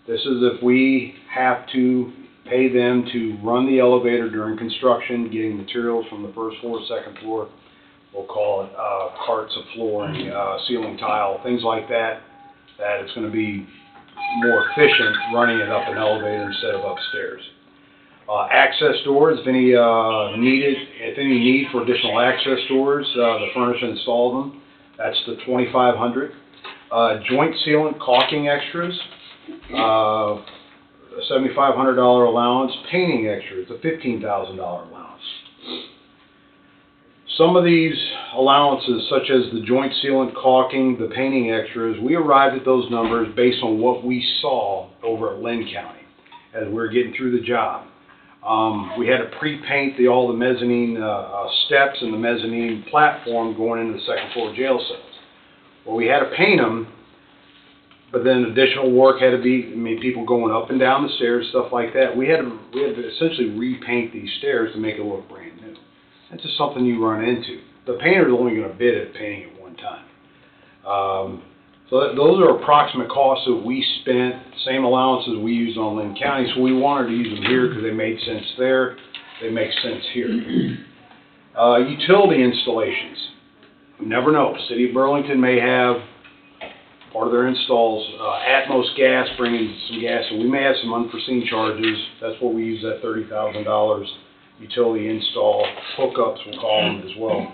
P: This is if we have to pay them to run the elevator during construction, getting materials from the first floor, second floor. We'll call it carts of flooring, ceiling tile, things like that. That it's going to be more efficient running it up an elevator instead of upstairs. Access doors, if any need for additional access doors, the furniture install them. That's the $2,500. Joint sealant caulking extras, a $7,500 allowance. Painting extras, a $15,000 allowance. Some of these allowances, such as the joint sealant caulking, the painting extras, we arrived at those numbers based on what we saw over at Lynn County as we were getting through the job. We had to pre-paint all the mezzanine steps and the mezzanine platform going into the second floor jail cells. Well, we had to paint them, but then additional work had to be, people going up and down the stairs, stuff like that. We had to essentially repaint these stairs to make it look brand new. That's just something you run into. The painter's only going to bid at painting it one time. Those are approximate costs that we spent, same allowances we used on Lynn County, so we wanted to use them here because they made sense there, they make sense here. Utility installations. You never know. City of Burlington may have Part of their installs, Atmos Gas bringing some gas, so we may have some unforeseen charges. That's what we use that $30,000 utility install hookups, we'll call them as well.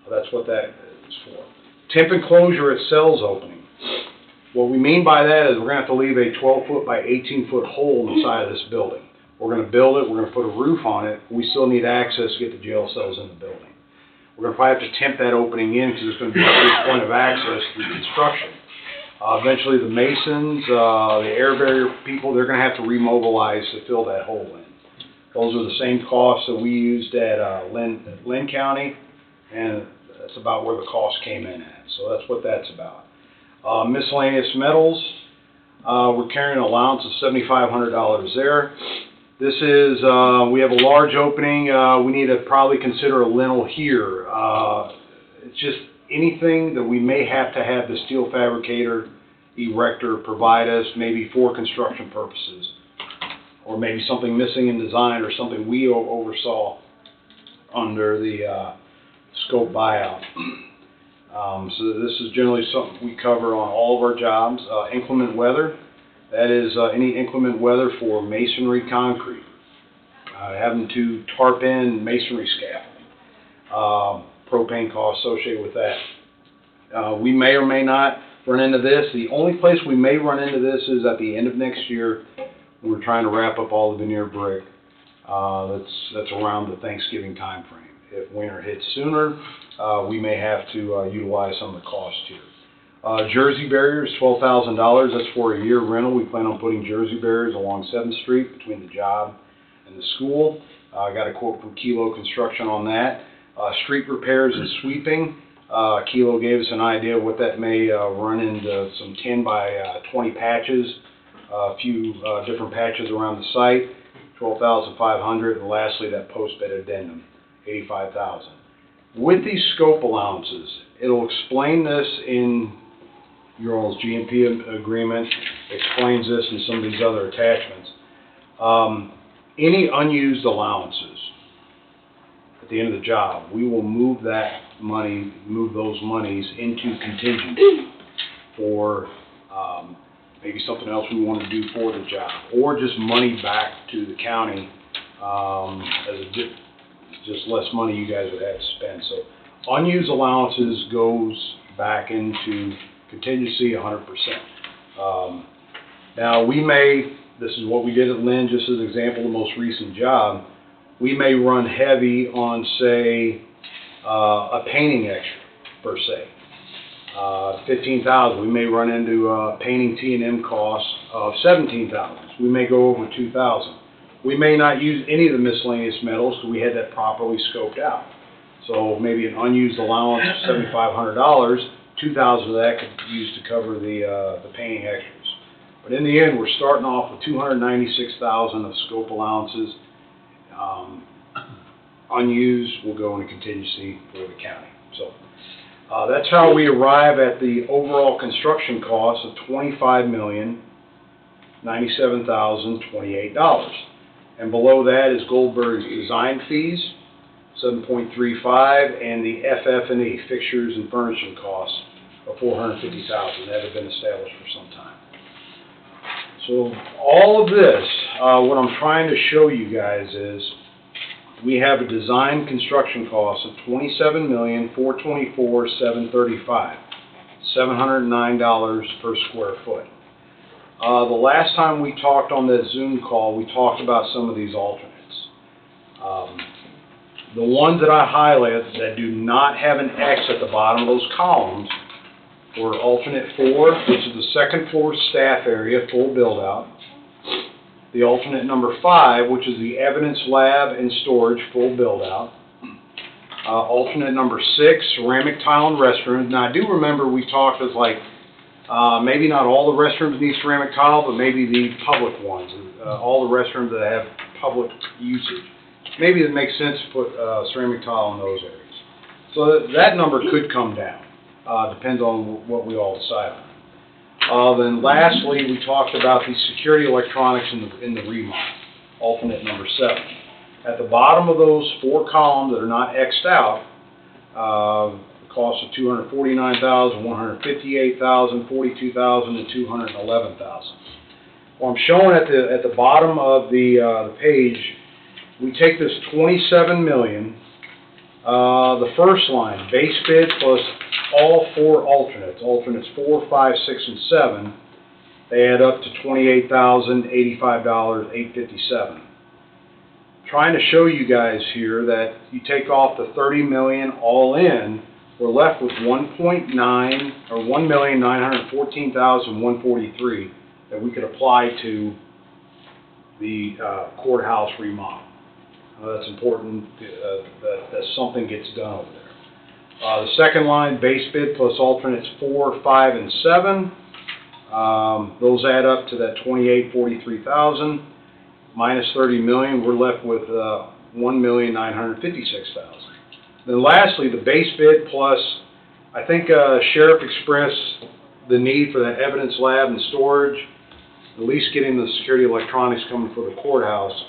P: That's what that is for. Temp enclosure at cells opening. What we mean by that is we're going to have to leave a 12-foot by 18-foot hole in the side of this building. We're going to build it, we're going to put a roof on it, we still need access to get the jail cells in the building. We're going to probably have to temp that opening in because there's going to be a big point of access through construction. Eventually the masons, the air barrier people, they're going to have to remobilize to fill that hole in. Those are the same costs that we used at Lynn County, and that's about where the cost came in at. So that's what that's about. Miscellaneous metals, we're carrying an allowance of $7,500 there. This is, we have a large opening. We need to probably consider a lintel here. It's just anything that we may have to have the steel fabricator, erector provide us, maybe for construction purposes, or maybe something missing in design or something we oversaw under the scope buyout. So this is generally something we cover on all of our jobs. Inclement weather, that is any inclement weather for masonry concrete, having to tarp in masonry scaffolding. Propane costs associated with that. We may or may not run into this. The only place we may run into this is at the end of next year. We're trying to wrap up all the veneer brick. That's around the Thanksgiving time frame. If winter hits sooner, we may have to utilize some of the cost here. Jersey barriers, $12,000. That's for a year rental. We plan on putting Jersey barriers along 7th Street between the job and the school. I got a quote from Kilo Construction on that. Street repairs and sweeping. Kilo gave us an idea of what that may run into some 10 by 20 patches, a few different patches around the site, $12,500, and lastly that post-bed addendum, $85,000. With these scope allowances, it'll explain this in your all's GMP agreement, explains this in some of these other attachments. Any unused allowances at the end of the job, we will move that money, move those monies into contingency for maybe something else we want to do for the job, or just money back to the county as just less money you guys would have to spend. So unused allowances goes back into contingency 100%. Now we may, this is what we did at Lynn, just as an example, the most recent job, we may run heavy on, say, a painting extra, per se. $15,000. We may run into painting T&M costs of $17,000. We may go over $2,000. We may not use any of the miscellaneous metals because we had that properly scoped out. So maybe an unused allowance of $7,500, $2,000 of that could be used to cover the painting extras. But in the end, we're starting off with $296,000 of scope allowances. Unused will go into contingency for the county. So that's how we arrive at the overall construction cost of $25,097,028. And below that is Goldberg's design fees, $7.35, and the FF&E, fixtures and furnishing costs, of $450,000. That had been established for some time. So all of this, what I'm trying to show you guys is we have a design construction cost of $27,424,735, $709 per square foot. The last time we talked on that Zoom call, we talked about some of these alternates. The ones that I highlighted that do not have an X at the bottom of those columns were alternate 4, which is the second floor staff area, full build out. The alternate number 5, which is the evidence lab and storage, full build out. Alternate number 6, ceramic tile and restrooms. Now I do remember we talked as like, maybe not all the restrooms need ceramic tile, but maybe the public ones, all the restrooms that have public usage. Maybe it makes sense to put ceramic tile in those areas. So that number could come down. Depends on what we all decide on. Then lastly, we talked about the security electronics in the remodel, alternate number 7. At the bottom of those 4 columns that are not X'd out, the cost of $249,000, $158,000, $42,000, and $211,000. Well, I'm showing at the bottom of the page, we take this 27 million, the first line, base bid plus all four alternates 4, 5, 6, and 7, they add up to $28,085, trying to show you guys here that you take off the 30 million all in, we're left with 1,914,143 that we could apply to the courthouse remodel. That's important that something gets done over there. The second line, base bid plus alternates 4, 5, and 7. Those add up to that $28,043,000 minus 30 million. We're left with $1,956,000. Then lastly, the base bid plus, I think Sheriff expressed the need for that evidence lab and storage, at least getting the security electronics coming for the courthouse.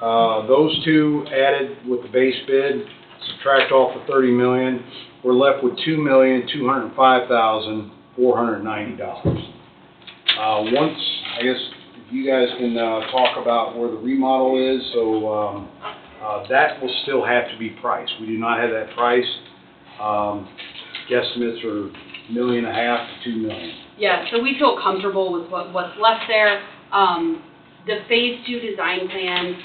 P: Those two added with the base bid, subtract off the 30 million, we're left with $2,205,490. Once, I guess, if you guys can talk about where the remodel is, so that will still have to be priced. We do not have that priced. Guesstimates are $1.5 million to $2 million.
O: Yeah, so we feel comfortable with what's left there. The phase 2 design plan,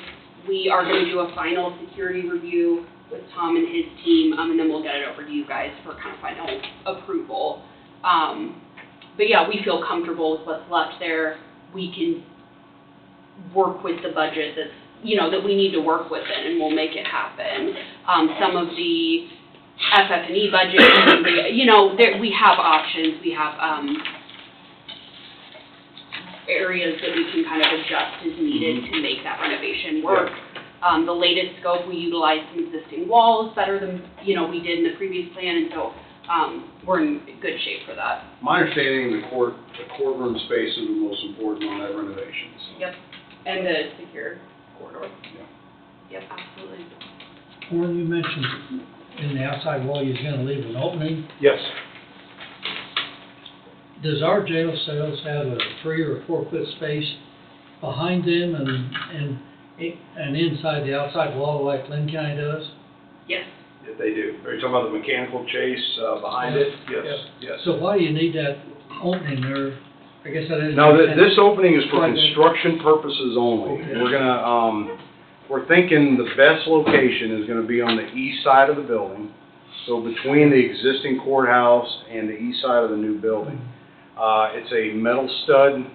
O: we are going to do a final security review with Tom and his team, and then we'll get it over to you guys for kind of final approval. But yeah, we feel comfortable with what's left there. We can work with the budget that's, that we need to work with it, and we'll make it happen. Some of the FF&E budget, we have options. We have areas that we can kind of adjust as needed to make that renovation work. The latest scope, we utilized some existing walls better than, we did in the previous plan, and so we're in good shape for that.
P: My understanding, the courtroom space is the most important on that renovation. So.
O: Yep, and the secure corridor. Yep, absolutely.
E: Warren, you mentioned in the outside wall you're going to leave an opening.
P: Yes.
E: Does our jail cells have a 3 or 4 foot space behind them and inside the outside wall like Lynn County does?
O: Yes.
P: Yes, they do. Are you talking about the mechanical chase behind it? Yes. Yes.
E: So why do you need that opening there? I guess I didn't.
P: No, this opening is for construction purposes only. Okay. We're thinking the best location is going to be on the east side of the building, so between the existing courthouse and the east side of the new building. It's a metal stud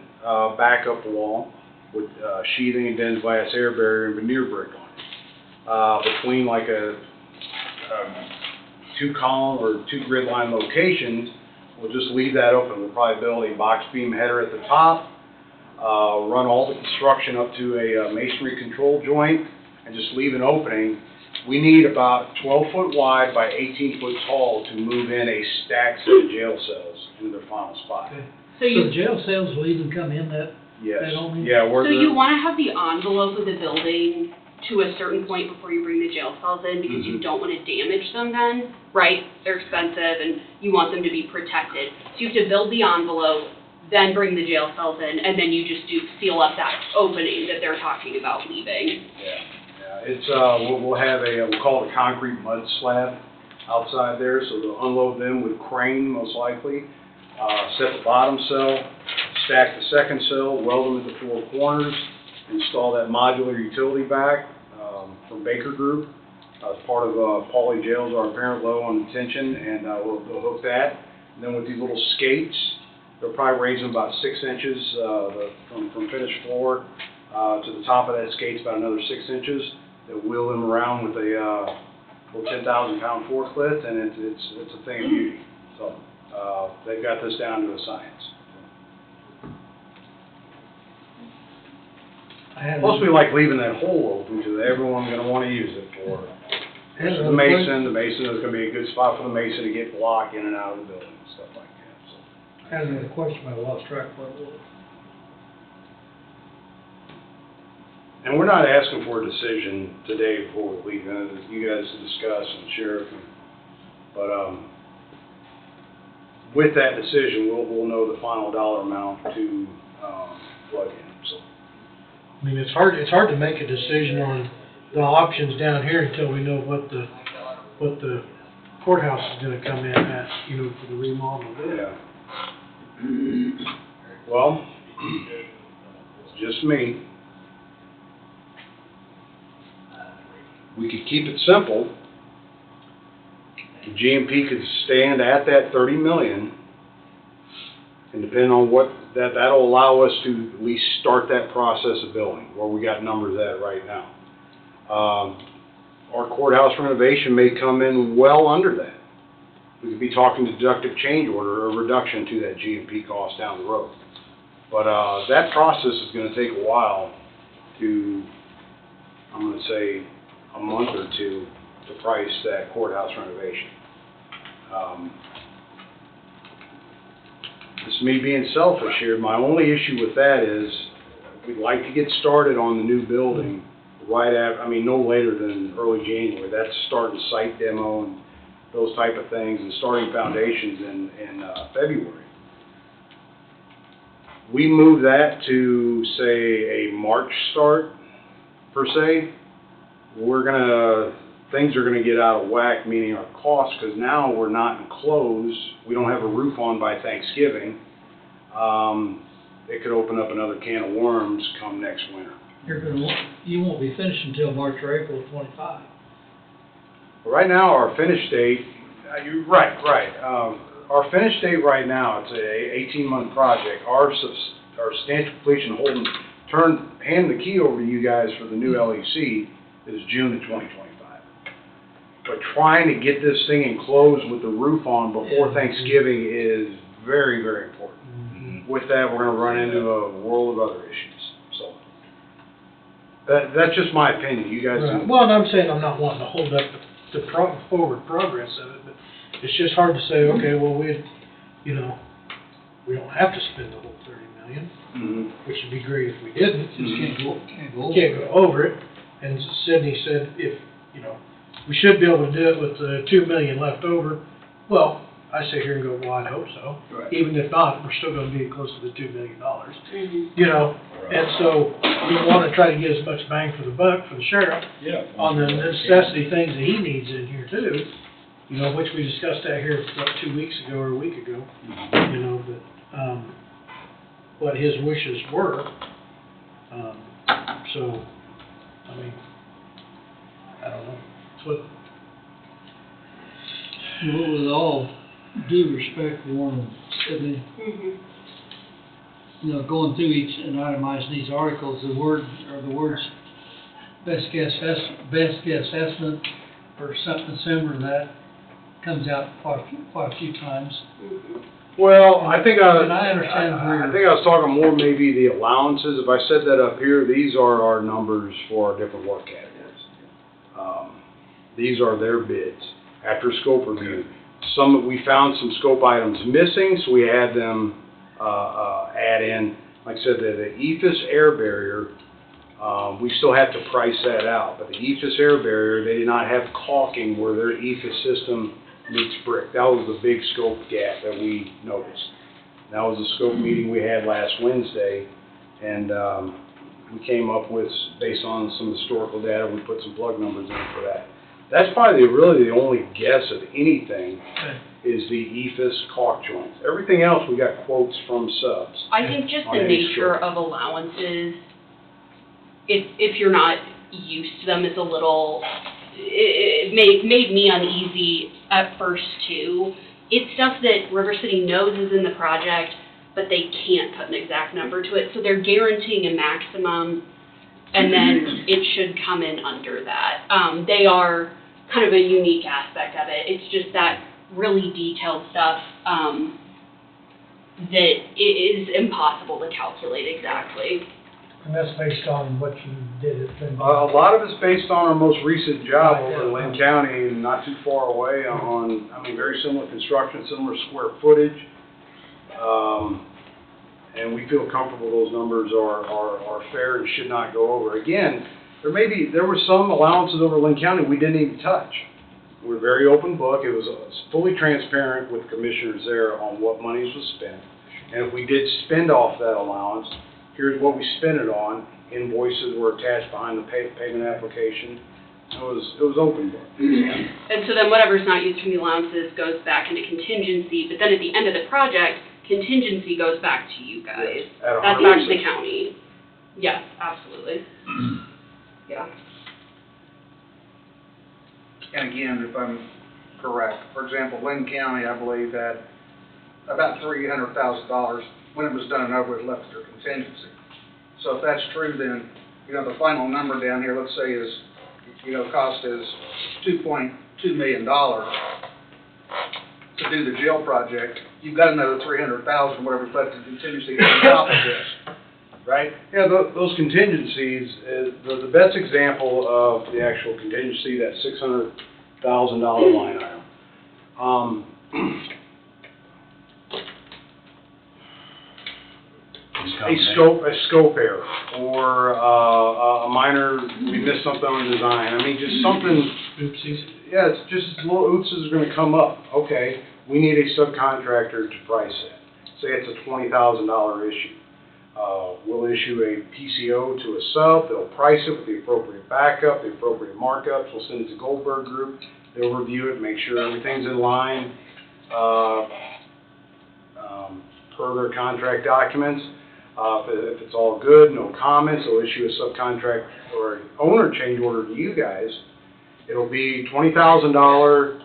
P: backup wall with sheathing and dense glass air barrier and veneer brick on it. Between like a 2-column or 2 grid line locations, we'll just leave that open. We'll probably build a box beam header at the top, run all the construction up to a masonry control joint, and just leave an opening. We need about 12 foot wide by 18 foot tall to move in a stacked set of jail cells into their final spot.
E: Okay. So the jail cells will even come in that?
P: Yes.
E: That opening?
P: Yeah.
O: So you want to have the envelope of the building to a certain point before you bring the jail cells in, because you don't want to damage them then, right? They're expensive and you want them to be protected. So you have to build the envelope, then bring the jail cells in, and then you just seal up that opening that they're talking about leaving.
P: Yeah. It's we'll have we'll call it a concrete mud slab outside there, so they'll unload them with a crane most likely, set the bottom cell, stack the second cell, weld them at the 4 corners, install that modular utility back from Baker Group. As part of Pauley Jails, our parent low on detention, and we'll hook that. And then with these little skates, they'll probably raise them about 6 inches from finished floor to the top of that skate's about another 6 inches. They'll wheel them around with a little 10,000-pound forklift, and it's a thing of beauty. So they've got this down to a science. Plus, we like leaving that hole open because everyone's going to want to use it for the mason. The mason is going to be a good spot for the mason to get block in and out of the building and stuff like that. So.
E: I had another question, I lost track of what it was.
P: And we're not asking for a decision today before we leave. You guys to discuss and sheriff, but with that decision, we'll know the final dollar amount to, plug in, so.
A: I mean, it's hard to make a decision on the options down here until we know what the courthouse is gonna come in at, you know, for the remodel.
P: Yeah. Well, just me. We could keep it simple. The GMP could stand at that 30 million, and depending on what, that'll allow us to at least start that process of building, where we got numbers at right now. Our courthouse renovation may come in well under that. We could be talking deductive change order or reduction to that GMP cost down the road. But that process is going to take a while to, I'm going to say, a month or two to price that courthouse renovation. This is me being selfish here. My only issue with that is we'd like to get started on the new building right after, I mean, no later than early January. That's starting site demo and those type of things, and starting foundations in February. We move that to, say, a March start, per se, things are gonna get out of whack, meaning our costs, because now we're not enclosed, we don't have a roof on by Thanksgiving. It could open up another can of worms come next winter.
E: You won't be finished until March or April of 25.
P: Right now, our finish date, you're right. Our finish date right now, it's a 18-month project. Our substantial completion hand the key over to you guys for the new LEC is June of 2025. But trying to get this thing enclosed with the roof on before Thanksgiving is very, very important. With that, we're going to run into a world of other issues. So that's just my opinion. You guys.
A: Right. Well, and I'm saying I'm not wanting to hold up the forward progress of it, but it's just hard to say, okay, well, we don't have to spend the whole 30 million, which would be great if we didn't.
E: Just
A: Can't go over it. And Sydney said we should be able to do it with the 2 million left over. Well, I sit here and go, well, I hope so.
P: Right.
A: Even if not, we're still going to be close to the $2 million. You know, and so we want to try to get as much bang for the buck for the sheriff on the necessity things that he needs in here too. You know, which we discussed that here 2 weeks ago or a week ago. You know, but what his wishes were. So, I mean, I don't know. It's what.
E: Well, with all due respect, Warren, Sydney, you know, going through each and itemizing these articles, the words best guess estimate or something similar to that comes out quite a few times.
P: Well, I think
E: And I understand
P: I think I was talking more maybe the allowances. If I said that up here, these are our numbers for our different work categories. These are their bids after scope review. We found some scope items missing, so we had them add in. Like I said, the EFIS air barrier, we still have to price that out. But the EFIS air barrier, they did not have caulking where their EFIS system meets brick. That was the big scope gap that we noticed. That was a scope meeting we had last Wednesday, and we came up with, based on some historical data, we put some plug numbers in for that. That's probably really the only guess of anything is the EFIS caulk joints. Everything else, we got quotes from subs.
O: I think just the nature of allowances, if you're not used to them, is a little, it made me uneasy at first too. It's stuff that River City knows is in the project, but they can't put an exact number to it, so they're guaranteeing a maximum, and then it should come in under that. They are kind of a unique aspect of it. It's just that really detailed stuff that it is impossible to calculate exactly.
N: And that's based on what you did at Finn.
P: A lot of it's based on our most recent job over in Lynn County, not too far away on, I mean, very similar construction, similar square footage. And we feel comfortable those numbers are fair and should not go over. Again, there were some allowances over Lynn County we didn't even touch. We're a very open book. It was fully transparent with commissioners there on what monies was spent. And if we did spend off that allowance, here's what we spent it on. Invoices were attached behind the payment application. It was open book.
O: And so then whatever's not used from the allowances goes back into contingency, but then at the end of the project, contingency goes back to you guys.
P: At
O: That's back to the county. Yes, absolutely. Yeah.
Q: And again, if I'm correct, for example, Lynn County, I believe, had about $300,000 when it was done and over with left their contingency. So if that's true, then, the final number down here, let's say is, cost is $2.2 million to do the jail project. You've got another $300,000, whatever, left in contingency on top of this, right?
P: Yeah, those contingencies, the best example of the actual contingency, that $600,000 line item. A scope error, or a minor, we missed something on the design. I mean, just something.
A: Oopsies.
P: Yeah, it's just little oopsies are going to come up. Okay, we need a subcontractor to price it. Say it's a $20,000 issue. We'll issue a PCO to a sub. They'll price it with the appropriate backup, the appropriate markups. We'll send it to Goldberg Group. They'll review it, make sure everything's in line per their contract documents. If it's all good, no comments, they'll issue a subcontract or owner change order to you guys. It'll be $20,000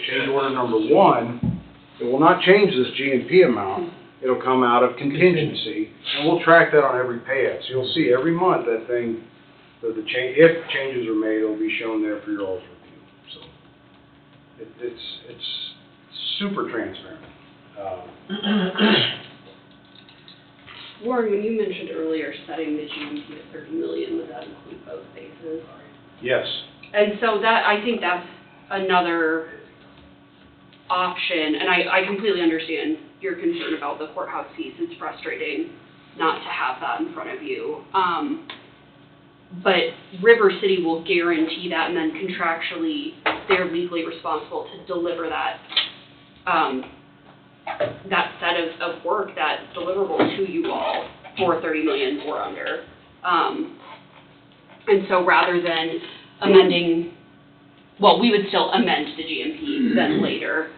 P: change order number 1. It will not change this GMP amount. It'll come out of contingency, and we'll track that on every payout. So you'll see every month that thing, if changes are made, it'll be shown there for your all's review. So it's super transparent.
O: Warren, when you mentioned earlier setting the GMP at 30 million, would that include both phases?
P: Yes.
O: And so I think that's another option, and I completely understand your concern about the courthouse fees. It's frustrating not to have that in front of you. But River City will guarantee that, and then contractually, they're legally responsible to deliver that that set of work, that deliverable to you all for 30 million or under. And so rather than amending, well, we would still amend the GMP then later,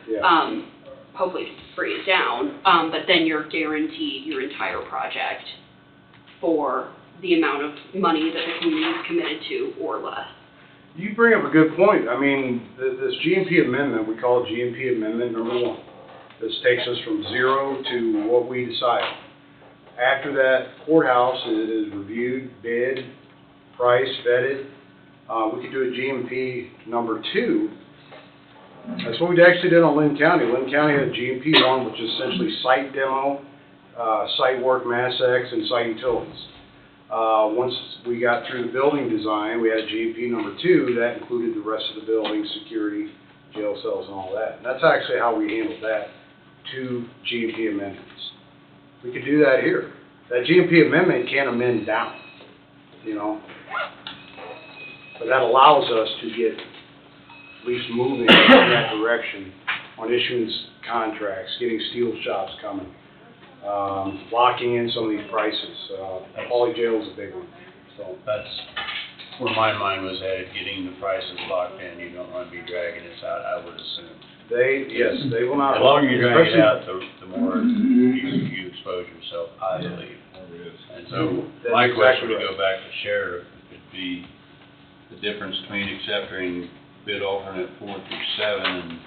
O: hopefully freeze down, but then you're guaranteed your entire project for the amount of money that the community is committed to or less.
P: You bring up a good point. I mean, this GMP amendment, we call it GMP amendment number 1. This takes us from 0 to what we decide. After that courthouse is reviewed, bid, priced, vetted, we could do a GMP number 2. That's what we actually did on Lynn County. Lynn County had a GMP 1, which is essentially site demo, site work, mass X, and site utilities. Once we got through the building design, we had GMP number 2 that included the rest of the building, security, jail cells, and all that. And that's actually how we handled that 2 GMP amendments. We could do that here. That GMP amendment can't amend down, but that allows us to get at least moving in that direction on issuing contracts, getting steel shops coming, locking in some of these prices. Poly Jail is a big one. So
L: that's where my mind was headed, getting the prices locked in. You don't want to be dragging this out, I would assume.
P: They will not.
L: The longer you drag it out, the more you expose yourself, I believe. And so my question to go back to Sheriff would be the difference between accepting bid alternate 4 through 7 and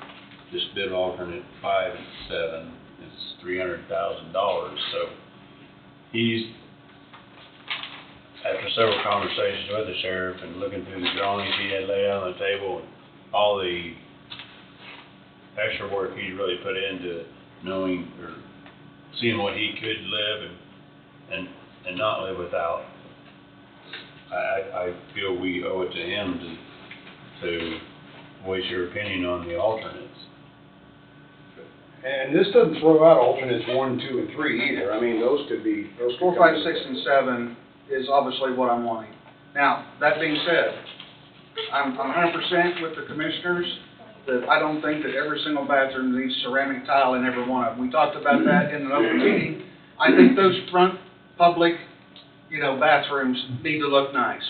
L: just bid alternate 5 and 7 is $300,000. So he's, after several conversations with the sheriff and looking through the drawings he had laid out on the table, and all the extra work he really put into to seeing what he could live and not live without, I feel we owe it to him to voice your opinion on the alternates.
P: And this doesn't throw out alternates 1, 2, and 3 either. I mean, those could
Q: 4, 5, 6, and 7 is obviously what I'm wanting. Now, that being said, I'm 100% with the commissioners, that I don't think that every single bathroom needs ceramic tile in every one of them. We talked about that in an open meeting. I think those front public, bathrooms need to look nice.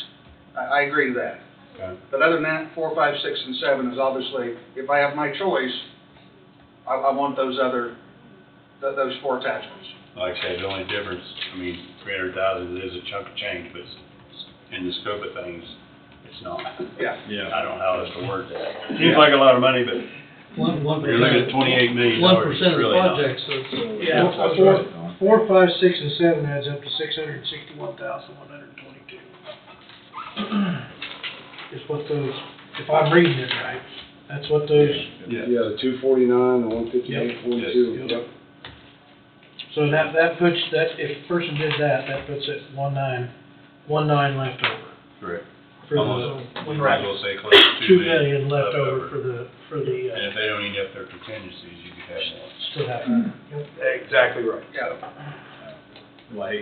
Q: I agree to that.
L: Okay.
Q: But other than that, 4, 5, 6, and 7 is obviously, if I have my choice, I want those 4 attachments.
L: Like I said, the only difference, I mean, 300,000 is a chunk of change, but in the scope of things, it's not.
Q: Yeah.
L: I don't know how else to word that. Seems like a lot of money, but
E: One
L: you're looking at $28 million, it's
E: 1% of the
L: really not.
E: project, so it's.
A: Yeah,
L: That's right.
A: 4, 5, 6, and 7 adds up to 661,122. Is what those, if I'm reading it right, that's what those,
L: Yeah.
P: Yeah, the 249, the 158.42.
A: Yep.
P: Yep.
A: so that puts, if a person did that, that puts it 19 left over.
L: Correct.
A: For
L: Almost,
A: the,
L: we might as well say close to
A: 2 million left over for
L: And
A: the,
L: if they don't eat up their contingencies, you could have more.
A: still have.
P: Exactly right.
Q: Yeah.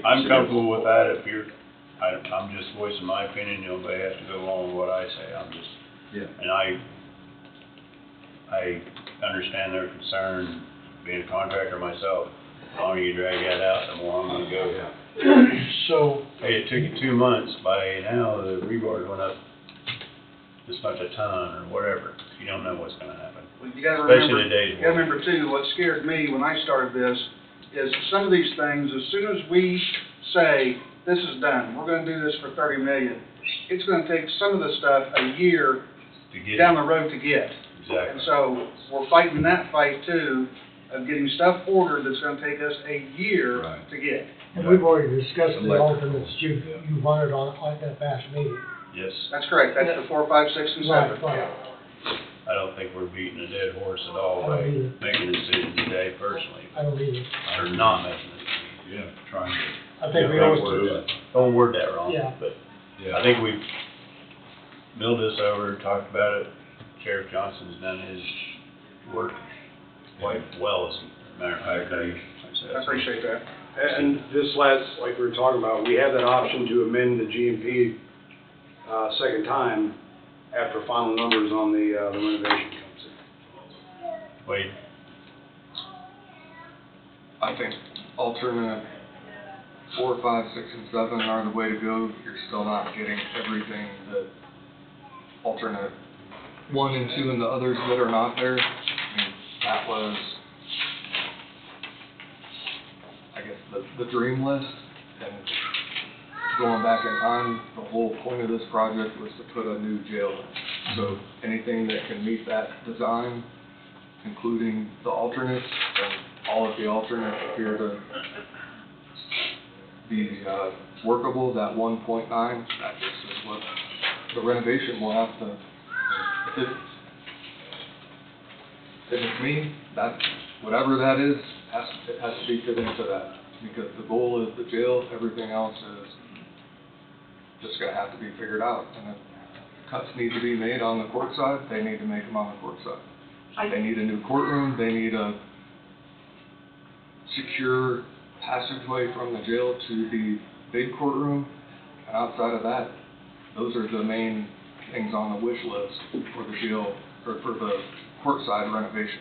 L: I'm comfortable with that if you're, I'm just voicing my opinion, nobody has to go along with what I say, I'm just.
D: Yeah.
L: And I understand their concern, being a contractor myself, the longer you drag that out, the more I'm gonna go.
A: So,
L: Hey, it took you 2 months, by now the rebar went up this much a ton or whatever, you don't know what's gonna happen.
Q: Well, you gotta
L: Especially
Q: remember,
L: today's
Q: you gotta
L: world.
Q: remember too, what scared me when I started this is some of these things, as soon as we say, this is done, we're gonna do this for 30 million, it's gonna take some of the stuff a year
L: To get
Q: down
L: it.
Q: the road to get.
L: Exactly.
Q: And so, we're fighting that fight too, of getting stuff ordered that's gonna take us a year
L: Right.
Q: to get.
N: And we've already discussed the alternates you wanted on that past meeting.
L: Yes,
Q: That's correct, that's the 4, 5, 6, and 7.
N: Right.
L: I don't think we're beating a dead horse at all
N: I
L: by
N: don't either.
L: making a decision today personally,
N: I don't either.
L: or not making a decision. Yeah, trying to.
N: I think we
L: Yeah,
N: always
L: word
N: do.
L: it. Don't word that wrong.
N: Yeah.
L: But I think we've milled this over, talked about it. Sheriff Johnson's done his work quite well, as a matter of fact.
Q: I appreciate that.
P: And this last, like we were talking about, we have that option to amend the GMP second time after final numbers on the renovation comes in.
L: Wait,
I: I think alternate 4, 5, 6, and 7 are the way to go. You're still not getting everything that alternate 1 and 2 and the others that are not there. I mean, that was, I guess, the dream list. And going back in time, the whole point of this project was to put a new jail in. So anything that can meet that design, including the alternates, and all of the alternates appear to be workable, that 1.9, that just is what the renovation will have to, if it's me, that, whatever that is, it has to be fit into that. Because the goal is the jail, everything else is just gonna have to be figured out. And if cuts need to be made on the court side, they need to make them on the court side. They need a new courtroom, they need a secure passageway from the jail to the big courtroom. And outside of that, those are the main things on the wish list for the jail, or for the court side renovation.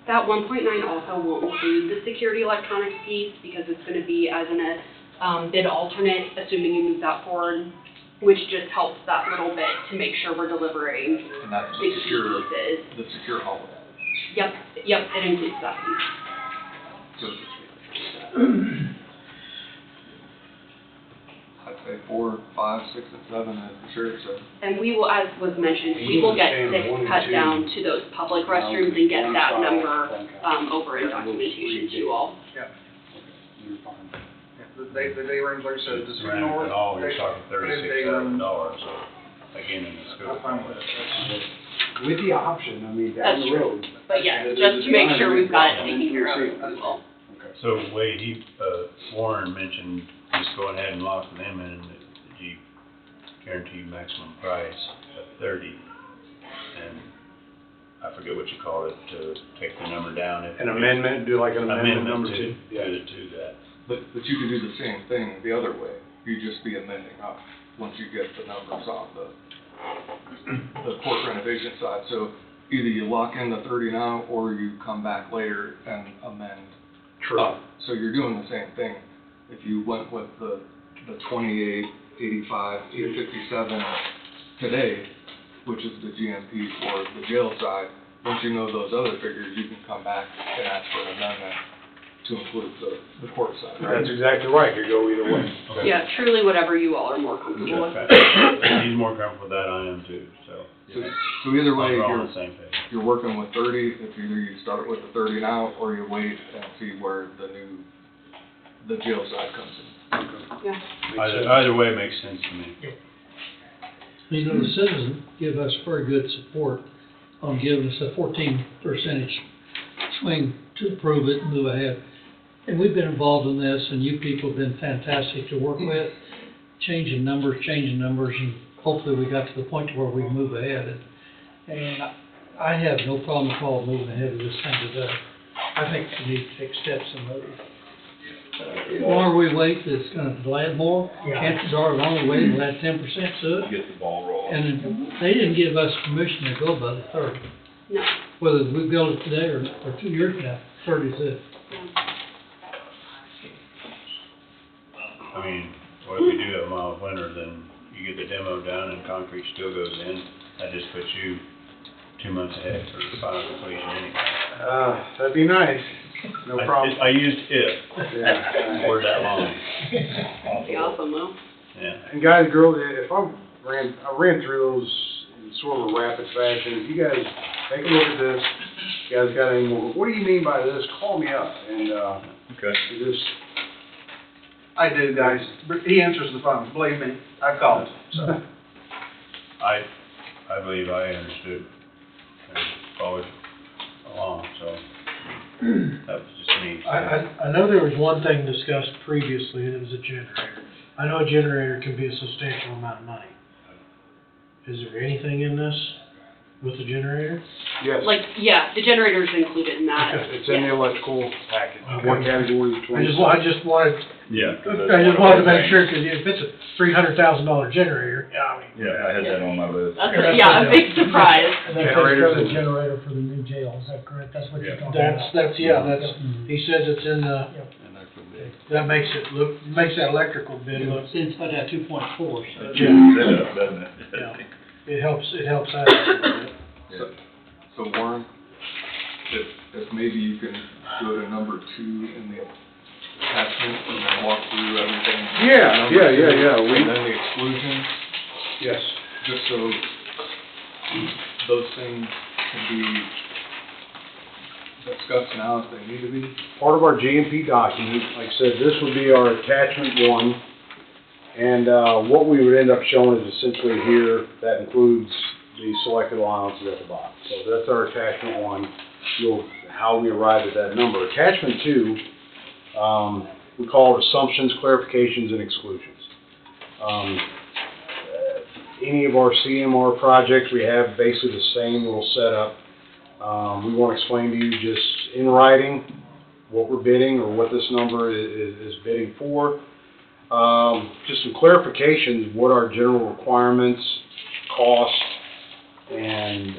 O: That 1.9 also won't include the security electronics piece because it's going to be as an bid alternate, assuming you move that forward, which just helps that little bit to make sure we're delivering
I: And that's
O: the
I: the
O: key
I: secure,
O: pieces.
I: the secure hallway.
O: Yep, it includes that piece.
I: So I'd say 4, 5, 6, and 7, as the sheriff said.
O: And we will, as was mentioned,
P: And
O: we will get
P: you understand
O: 6
P: 1 and
O: cut
P: 2
O: down to those public restrooms and get that number over in documentation to you all.
Q: Yeah.
P: You're fine.
Q: The day rooms, like I said, the two
L: around
Q: north.
L: it all, you're talking
Q: put in day
L: $36,000,
Q: rooms.
L: so again, in the scope.
Q: I'm fine with that.
P: With the option, I mean, down
O: That's
P: the
O: true.
P: road.
O: But yeah, just to make sure we've got it taken care of, we will.
L: So Wade, Warren mentioned just going ahead and locking them in, that you guarantee maximum price of 30. And I forget what you call it, to take the number down.
P: An amendment, do like an amendment number
L: to,
P: 2. Yeah.
L: to that.
I: But you could do the same thing the other way. You'd just be amending up once you get the numbers on the the court renovation side. So either you lock in the 30 now, or you come back later and amend up. So you're doing the same thing. If you went with the 28, 85, 857 today, which is the GMP for the jail side, once you know those other figures, you can come back and ask for an amendment to include the court side.
P: That's exactly right, you go either way.
L: Okay.
O: Yeah, truly whatever you all are more comfortable with.
L: Okay. He's more comfortable with that, I am too, so.
I: So either way,
L: We're all on the same page.
I: you're working with 30, if either you start with the 30 now, or you wait and see where the jail side comes in.
O: Yeah.
L: Either way makes sense to me.
E: You know, the citizens give us very good support on giving us a 14% swing to approve it and move ahead. And we've been involved in this, and you people have been fantastic to work with, changing numbers, and hopefully we got to the point where we move ahead. And I have no problem at all moving ahead with this thing today. I think we need to take steps and move. The longer we wait, it's gonna delay it more.
N: Yeah.
E: Chances are, the longer we wait, we'll add 10% to it.
F: Get the ball rolling.
E: And they didn't give us permission to go by the 30.
O: No.
E: Whether we build it today or 2 years from now, 30 is it.
L: I mean, what if we do have a mild winter, then you get the demo done and concrete still goes in, that just puts you 2 months ahead for the final completion anyway.
P: That'd be nice, no problem.
L: I used if,
P: Yeah.
L: word that long,
O: That'd be awesome, though.
L: yeah.
P: And guys, girls, if I ran through those in sort of a rapid fashion, if you guys take a look at this, you guys got any more, what do you mean by this, call me up, and,
L: Okay.
P: just,
Q: I do, guys. He answers the phone, believe me, I called, so.
L: I believe I understood and followed along, so that was just me.
A: I know there was one thing discussed previously, and it was a generator. I know a generator can be a substantial amount of money. Is there anything in this with the generator?
P: yes.
O: Like, yeah, the generator's included in that.
P: It's in the electrical package,
A: Okay.
P: what category is
A: I just wanted,
L: Yeah.
A: I just wanted to make sure, because if it's a $300,000 generator, yeah, I mean.
F: Yeah, I had that on my list.
O: That's a big surprise.
N: And that takes care of the generator for the new jail, is that correct? That's what you're talking about?
A: That's, he says it's in the, that makes that electrical bid look,
E: It's inside that 2.4, so.
L: Yeah.
F: Doesn't it?
A: yeah, it helps out a little bit.
I: So Warren, if maybe you can go to number 2 in the attachment and then walk through everything.
P: Yeah.
I: And then the exclusion,
P: Yes.
I: just so those things can be discussed now if they need to be.
P: Part of our GMP document, like I said, this would be our attachment 1. And what we would end up showing is essentially here, that includes the selected allowances at the bottom. So that's our attachment 1, how we arrived at that number. Attachment 2, we call it assumptions, clarifications, and exclusions. Any of our CMR projects, we have basically the same little setup. We want to explain to you just in writing what we're bidding or what this number is bidding for. Just some clarifications, what our general requirements, cost, and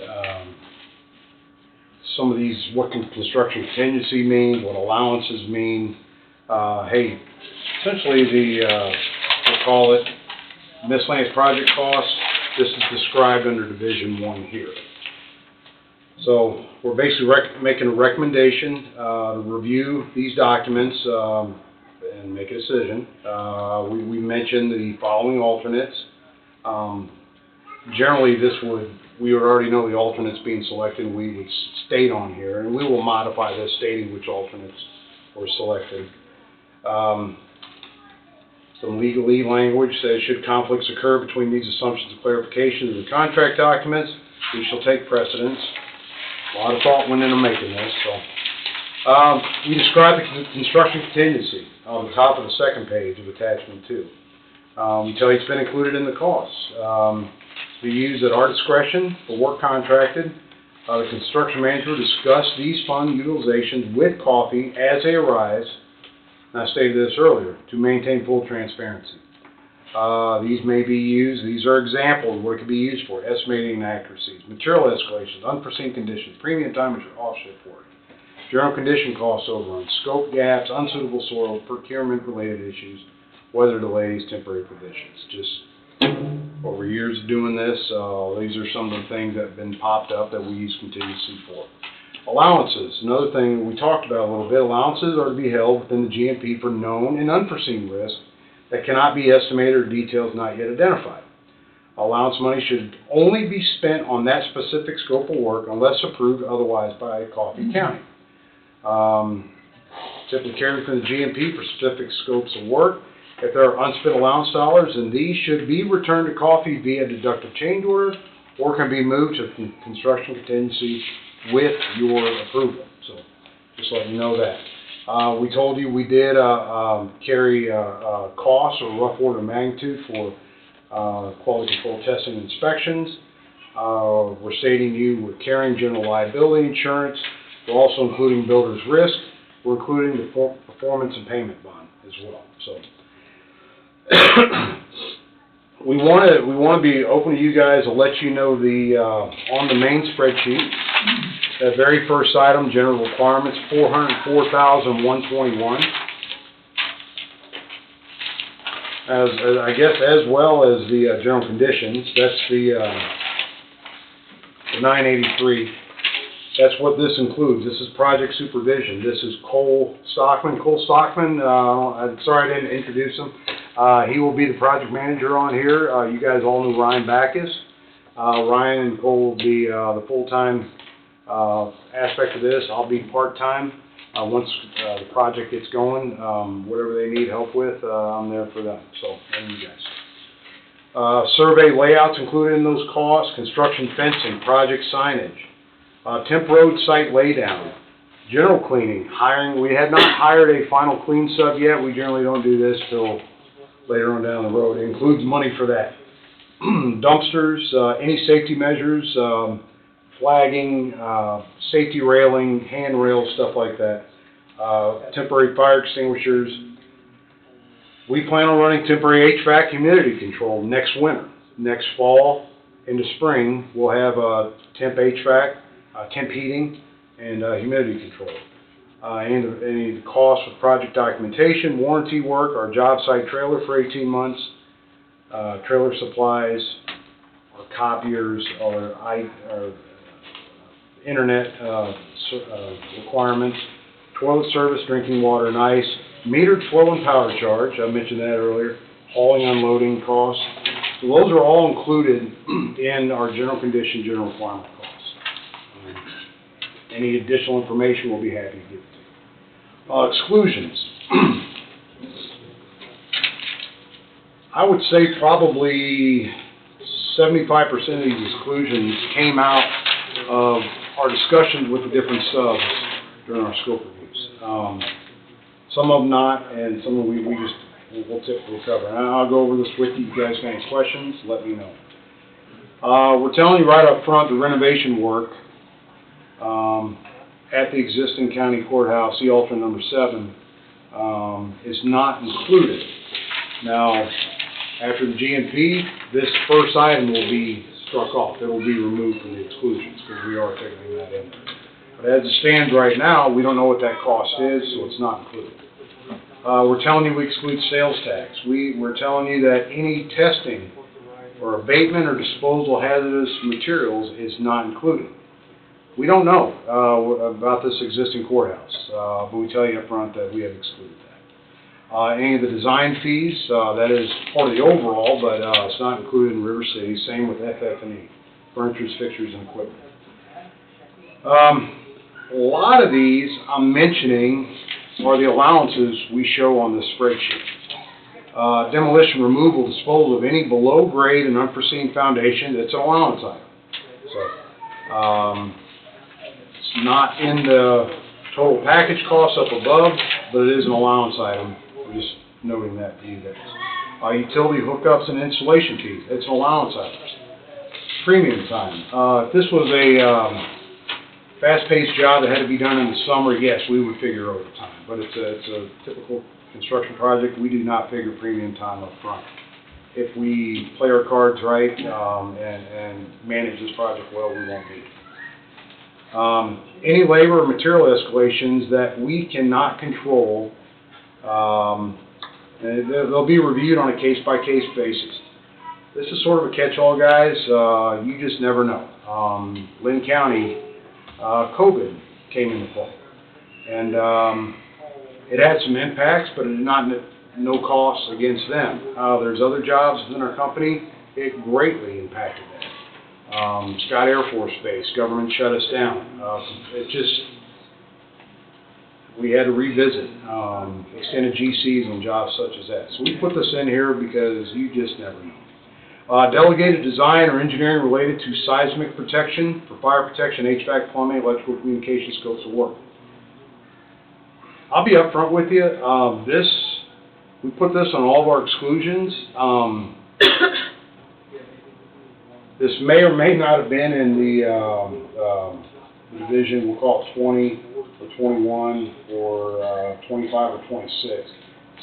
P: some of these, what construction contingency means, what allowances mean. Hey, essentially we'll call it miscellaneous project costs. This is described under Division 1 here. So we're basically making a recommendation to review these documents and make a decision. We mentioned the following alternates. Generally, we would already know the alternates being selected. We would state on here, and we will modify this stating which alternates were selected. Some legalese language says, should conflicts occur between these assumptions and clarifications in the contract documents, we shall take precedence. A lot of thought went into making this, so. We describe the construction contingency on the top of the second page of attachment 2. We tell you it's been included in the costs. To be used at our discretion for work contracted. The construction manager will discuss these fund utilizations with Coffey as they arise. And I stated this earlier, to maintain full transparency. These may be used, these are examples of what it could be used for: estimating inaccuracies, material escalations, unforeseen conditions, premium time or off-shift work, general condition cost overruns, scope gaps, unsuitable soil, procurement-related issues, weather delays, temporary provisions. Just over years of doing this, these are some of the things that have been popped up that we use contingency for. Allowances, another thing we talked about a little bit. Allowances are to be held within the GMP for known and unforeseen risks that cannot be estimated or details not yet identified. Allowance money should only be spent on that specific scope of work unless approved otherwise by Coffee County. Typically carried within the GMP for specific scopes of work. If there are unspent allowance dollars, then these should be returned to Coffee via deductive change order or can be moved to construction contingency with your approval. So just letting you know that. We told you we did carry costs or rough order of magnitude for quality control testing and inspections. We're stating you we're carrying general liability insurance. We're also including builder's risk. We're including the performance and payment bond as well. So we want to be open to you guys. I'll let you know the on the main spreadsheet. That very first item, general requirements, $404,121. I guess as well as the general conditions. That's the 983. That's what this includes. This is project supervision. This is Cole Stockman. Cole Stockman, I'm sorry I didn't introduce him. He will be the project manager on here. You guys all know Ryan Backus. Ryan and Cole will be the full-time aspect of this. I'll be part-time. Once the project gets going, whatever they need help with, I'm there for them. So, and you guys. Survey layouts included in those costs, construction fencing, project signage, temp road site laydown, general cleaning, hiring. We had not hired a final clean sub yet. We generally don't do this till later on down the road. It includes money for that. Dumpsters, any safety measures, flagging, safety railing, handrails, stuff like that. Temporary fire extinguishers. We plan on running temporary HVAC humidity control next winter. Next fall into spring, we'll have temp HVAC, temp heating, and humidity control. And any costs with project documentation, warranty work, our job site trailer for 18 months, trailer supplies, our copiers, our internet requirements, toilet service, drinking water and ice, metered flow and power charge, I mentioned that earlier, hauling, unloading costs. So those are all included in our general condition, general requirement costs. Any additional information we'll be happy to give to you. Exclusions. I would say probably 75% of these exclusions came out of our discussions with the different subs during our scope reviews. Some of them not, and some of them we'll typically cover. And I'll go over this with you. If you guys got any questions, let me know. We're telling you right up front, the renovation work at the existing county courthouse, the alternate number 7, is not included. Now, after the GMP, this first item will be struck off. It will be removed from the exclusions because we are taking that in. But as it stands right now, we don't know what that cost is, so it's not included. We're telling you we exclude sales tax. We're telling you that any testing or abatement or disposal of hazardous materials is not included. We don't know about this existing courthouse, but we tell you up front that we have excluded that. Any of the design fees, that is part of the overall, but it's not included in River City. Same with FF&E, furnitures, fixtures, and equipment. A lot of these I'm mentioning are the allowances we show on this spreadsheet. Demolition, removal, disposal of any below grade and unforeseen foundation, it's an allowance item. So, it's not in the total package cost up above, but it is an allowance item. We're just noting that to you guys. Utility hookups and installation fees, it's an allowance item. Premium time. If this was a fast-paced job that had to be done in the summer, yes, we would figure overtime. But it's a typical construction project. We do not figure premium time up front. if we play our cards right, and manage this project well, we won't need it. Any labor or material escalations that we cannot control, they'll be reviewed on a case-by-case basis. This is sort of a catch-all, guys. You just never know. Lynn County, COVID came into play. And it had some impacts, but it did not no cost against them. There's other jobs within our company. It greatly impacted that. Scott Air Force Base, government shut us down. We had to revisit extended GCs on jobs such as that. So we put this in here because you just never know. Delegated design or engineering related to seismic protection for fire protection, HVAC, plumbing, electrical communication scopes of work. I'll be upfront with you. We put this on all of our exclusions. This may or may not have been in the division, we'll call it 20 or 21 or 25 or 26.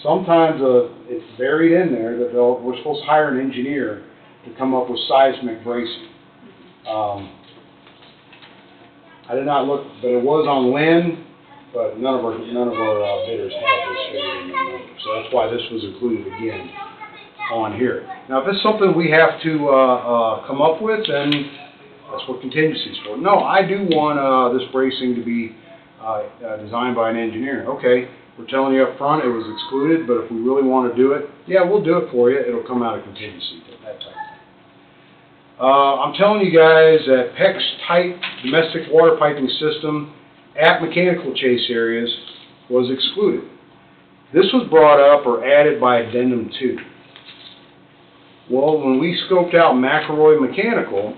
P: Sometimes it's buried in there that we're supposed to hire an engineer to come up with seismic bracing. I did not look, but it was on Lynn, but none of our bidders had this figured in their number. So that's why this was included again on here. Now, if it's something we have to come up with, then that's what contingency is for. No, I do want this bracing to be designed by an engineer. Okay, we're telling you up front it was excluded, but if we really want to do it, yeah, we'll do it for you. It'll come out of contingency, that type of thing. I'm telling you guys that PEX type domestic water piping system at mechanical chase areas was excluded. This was brought up or added by Addendum 2. Well, when we scoped out McElroy Mechanical,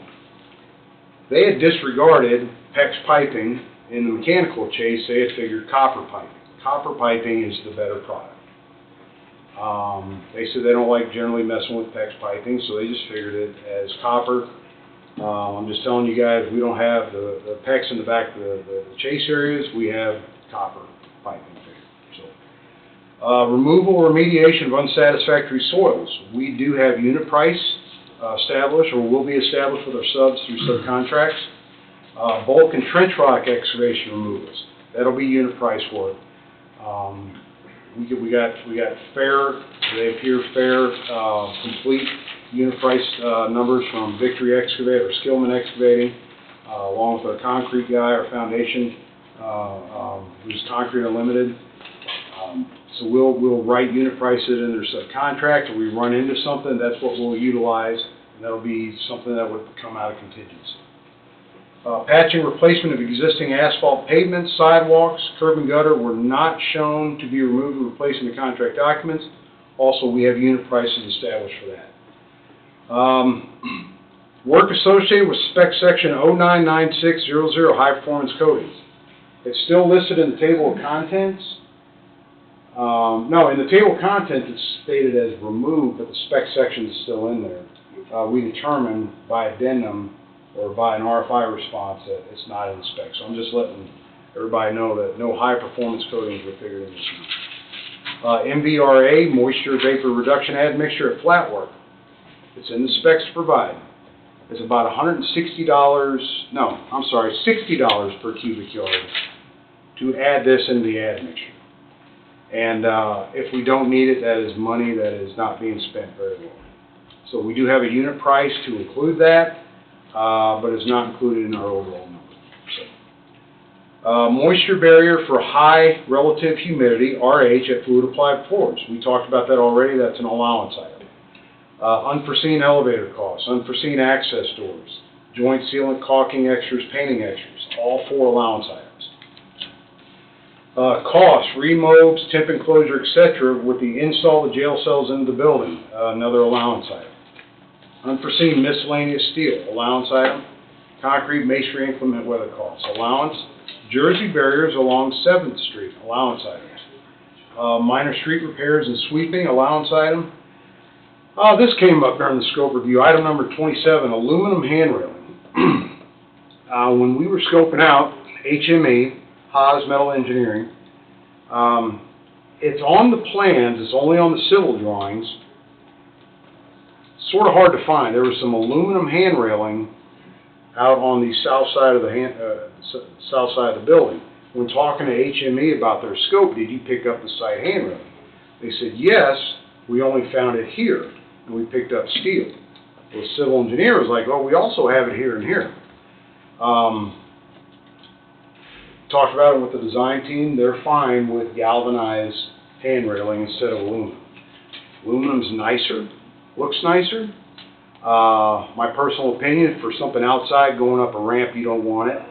P: they had disregarded PEX piping in the mechanical chase. They had figured copper piping. Copper piping is the better product. They said they don't like generally messing with PEX piping, so they just figured it as copper. I'm just telling you guys, we don't have the PEX in the back of the chase areas. We have copper piping figured. So, removal or remediation of unsatisfactory soils. We do have unit price established, or will be established with our subs through subcontracts. Bulk and trench rock excavation removals. That'll be unit price for it. We got fair. They appear fair, complete unit price numbers from Victory Excavate or Skillman Excavating, along with our concrete guy, our foundation, who's Concrete Unlimited. So we'll write unit prices in their subcontract, or we run into something, that's what we'll utilize, and that'll be something that would come out of contingency. Patching replacement of existing asphalt pavements, sidewalks, curb and gutter were not shown to be removed and replaced in the contract documents. Also, we have unit prices established for that. Work associated with spec section 099600 high performance coatings. It's still listed in the table of contents. No, in the table of contents it's stated as removed, but the spec section is still in there. We determined by addendum or by an RFI response that it's not in the spec. So I'm just letting everybody know that no high performance coatings were figured in this one. MVRA, moisture vapor reduction admixture at flat work. It's in the specs provided. It's about $60 per cubic yard to add this in the admixture. And if we don't need it, that is money that is not being spent very well. So we do have a unit price to include that, but it's not included in our overall number. So, moisture barrier for high relative humidity, RH, at fluid applied floors. We talked about that already. That's an allowance item. Unforeseen elevator costs, unforeseen access doors, joint sealant, caulking extras, painting extras, all 4 allowance items. Costs, remobes, temp enclosure, etc., with the install of jail cells into the building, another allowance item. Unforeseen miscellaneous steel, allowance item. Concrete, masonry, inclement weather costs, allowance. Jersey barriers along 7th Street, allowance items. Minor street repairs and sweeping, allowance item. This came up during the scope review. Item number 27, aluminum handrailing. When we were scoping out HME, Haas Metal Engineering, it's on the plans, it's only on the civil drawings. sort of hard to find. There was some aluminum hand railing out on the south side of the south side of the building. When talking to HME about their scope, did you pick up the side hand railing? They said, yes, we only found it here, and we picked up steel. Well, the civil engineer was like, oh, we also have it here and here. Talked about it with the design team. They're fine with galvanized hand railing instead of aluminum. Aluminum's nicer, looks nicer. My personal opinion, for something outside going up a ramp, you don't want it.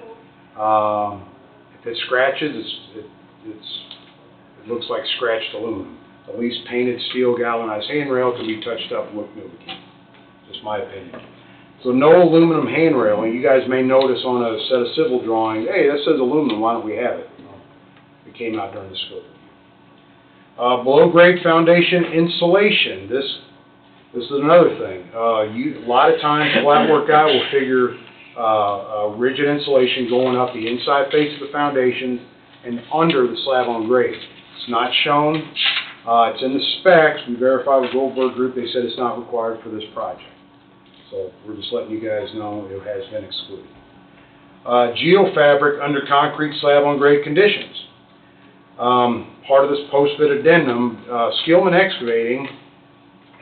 P: If it scratches, it looks like scratched aluminum. At least painted steel galvanized handrail can be touched up and look new again. Just my opinion. So no aluminum hand railing. You guys may notice on a set of civil drawings, hey, that says aluminum, why don't we have it? It came out during the scope review. Below grade foundation insulation. This is another thing. A lot of times, flat work guy will figure rigid insulation going up the inside face of the foundations and under the slab on grade. It's not shown. It's in the specs. We verified with Goldberg Group. They said it's not required for this project. So we're just letting you guys know it has been excluded. Geofabric under concrete slab on grade conditions. Part of this post-bid addendum, Skillman Excavating,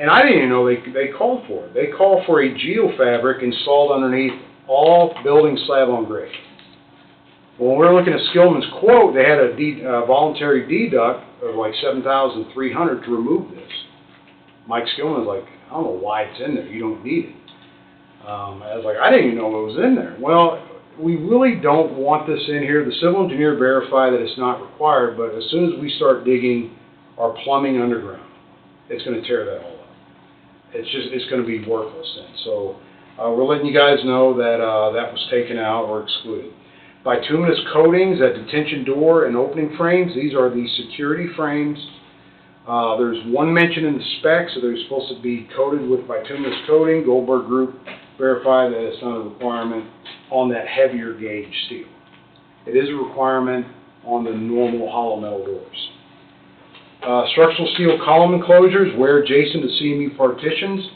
P: and I didn't even know they called for it. They called for a geofabric installed underneath all building slab on grade. When we're looking at Skillman's quote, they had a voluntary deduct of like $7,300 to remove this. Mike Skillman was like, I don't know why it's in there. You don't need it. I was like, I didn't even know it was in there. Well, we really don't want this in here. The civil engineer verified that it's not required, but as soon as we start digging our plumbing underground, it's going to tear that all up. It's going to be worthless then. So we're letting you guys know that that was taken out or excluded. Bituminous coatings at detention door and opening frames. These are the security frames. There's one mention in the specs, so they're supposed to be coated with bituminous coating. Goldberg Group verified that it's not a requirement on that heavier gauge steel. It is a requirement on the normal hollow metal doors. Structural steel column enclosures where adjacent to CMU partitions.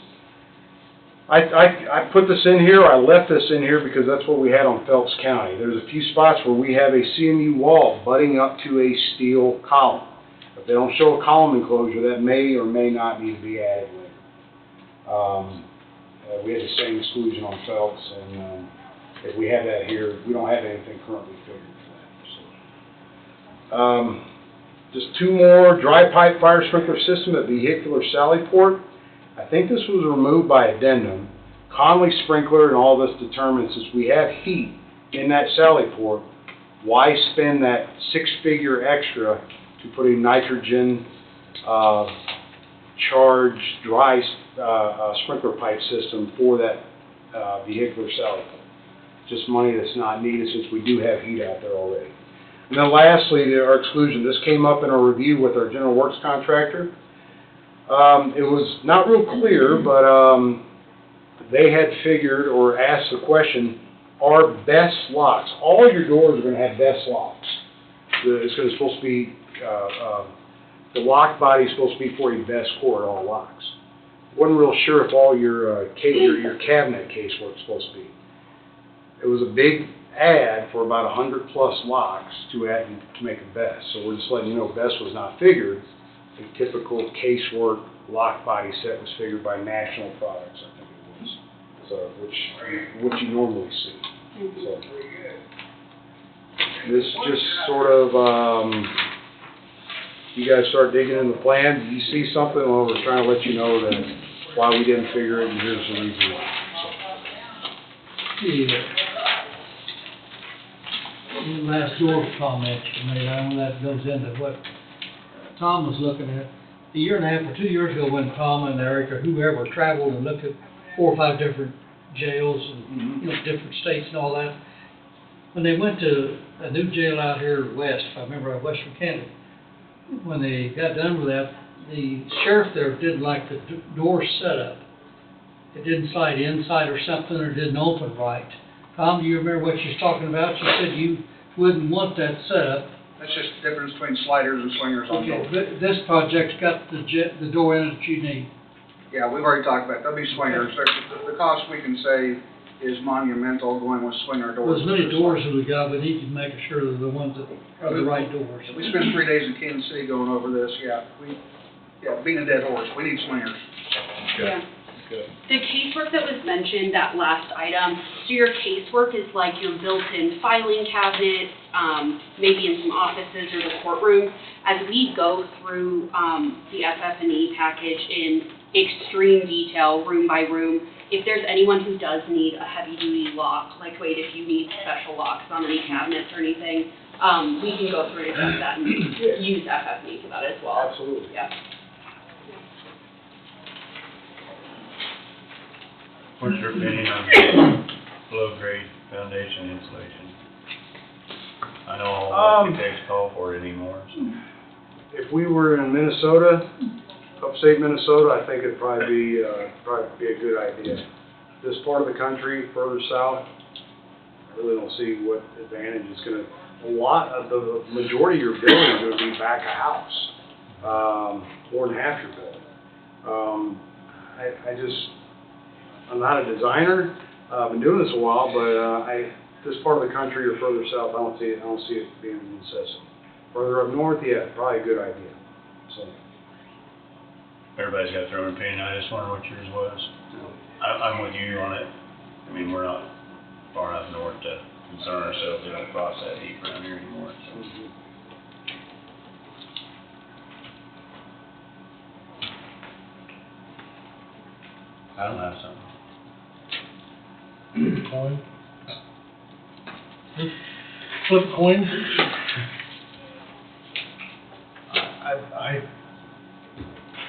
P: I put this in here, I left this in here because that's what we had on Phelps County. There's a few spots where we have a CMU wall butting up to a steel column. If they don't show a column enclosure, that may or may not need to be added later. We had the same exclusion on Phelps, and if we have that here, we don't have anything currently figured for that. So. Just two more. Dry pipe fire sprinkler system at vehicular sally port. I think this was removed by addendum. Conley Sprinkler and all this determines since we have heat in that sally port, why spend that six-figure extra to put a nitrogen charged dry sprinkler pipe system for that vehicular sally port? Just money that's not needed since we do have heat out there already. And then lastly, our exclusion. This came up in our review with our general works contractor. It was not real clear, but they had figured or asked the question, are best locks, all your doors are going to have best locks. It's supposed to be, the lock body is supposed to be for a best core at all locks. Wasn't real sure if all your cabinet casework is supposed to be. It was a big ad for about 100+ locks to add to make a best. So we're just letting you know best was not figured. The typical casework lock body set was figured by National Products, I think it was. So which you normally see. So this just sort of you guys start digging in the plan. You see something, well, we're trying to let you know that why we didn't figure it, and here's the reason why.
E: The last door comment you made, I know that goes into what Tom was looking at. A year and a half or 2 years ago, when Tom and Eric or whoever traveled and looked at 4 or 5 different jails and different states and all that, when they went to a new jail out here west, if I remember, out Western Canada, when they got done with that, the sheriff there didn't like the door set up. It didn't slide inside or something, or didn't open right. Tom, do you remember what she was talking about? She said you wouldn't want that set up.
Q: That's just the difference between sliders and swingers on doors.
E: Okay, this project's got the door in it that you need.
Q: Yeah, we've already talked about, there'll be swingers. The cost we can save is monumental going with swinger
E: Well,
Q: doors.
E: as many doors as we got, we need to make sure that the ones that are the right doors.
Q: We spent 3 days in Kansas City going over this, beating a dead horse, we need swingers.
O: Yeah. The casework that was mentioned, that last item, so your casework is like your built-in filing cabinets, maybe in some offices or the courtroom. As we go through the FF&E package in extreme detail, room by room, if there's anyone who does need a heavy-duty lock, like Wade, if you need special locks on any cabinets or anything, we can go through and adjust that and use FF&E for that as well.
P: Absolutely.
O: Yeah.
L: What's your opinion on low-grade foundation insulation? I know all architects call for it anymore, so.
P: If we were in Minnesota, upstate Minnesota, I think it'd probably be a good idea. This part of the country, further south, I really don't see what advantage it's gonna, the majority of your building is gonna be back of house, more than half your building. I'm not a designer, I've been doing this a while, but this part of the country or further south, I don't see it being a necessity. Further up north, yeah, probably a good idea, so.
L: Everybody's got their own opinion, I just wonder what yours was. I'm with you on it. I mean, we're not far enough north to concern ourselves, we don't cross that deep around here anymore, so. I don't have something.
A: Coin. Flip a coin.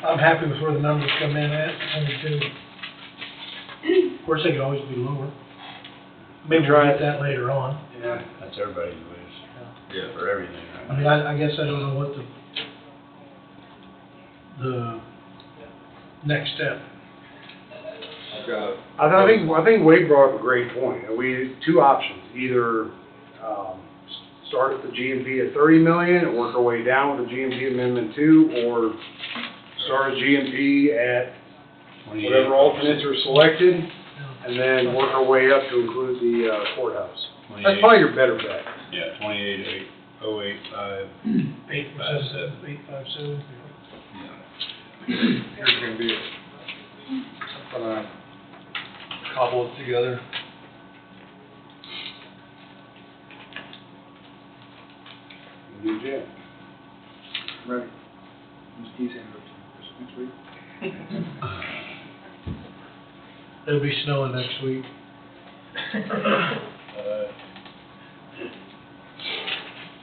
A: I'm happy with where the numbers come in at, 22. Of course, they could always be lower. Maybe we'll get that later on.
L: Yeah, that's everybody's wish. Yeah, for everything, right?
A: I mean, I guess I don't know what the next step.
P: I think Wade brought up a great point. Two options, either start at the GMP at 30 million and work our way down with the GMP Amendment 2, or start at GMP at whatever alternates are selected, and then work our way up to include the courthouse. That's probably your better bet.
L: Yeah, 28,085.
A: 857.
I: Here's gonna be something I cobbled together.
P: Good job.
Q: Ready. Ms. Keith's hand up next week.
A: It'll be snowing next week.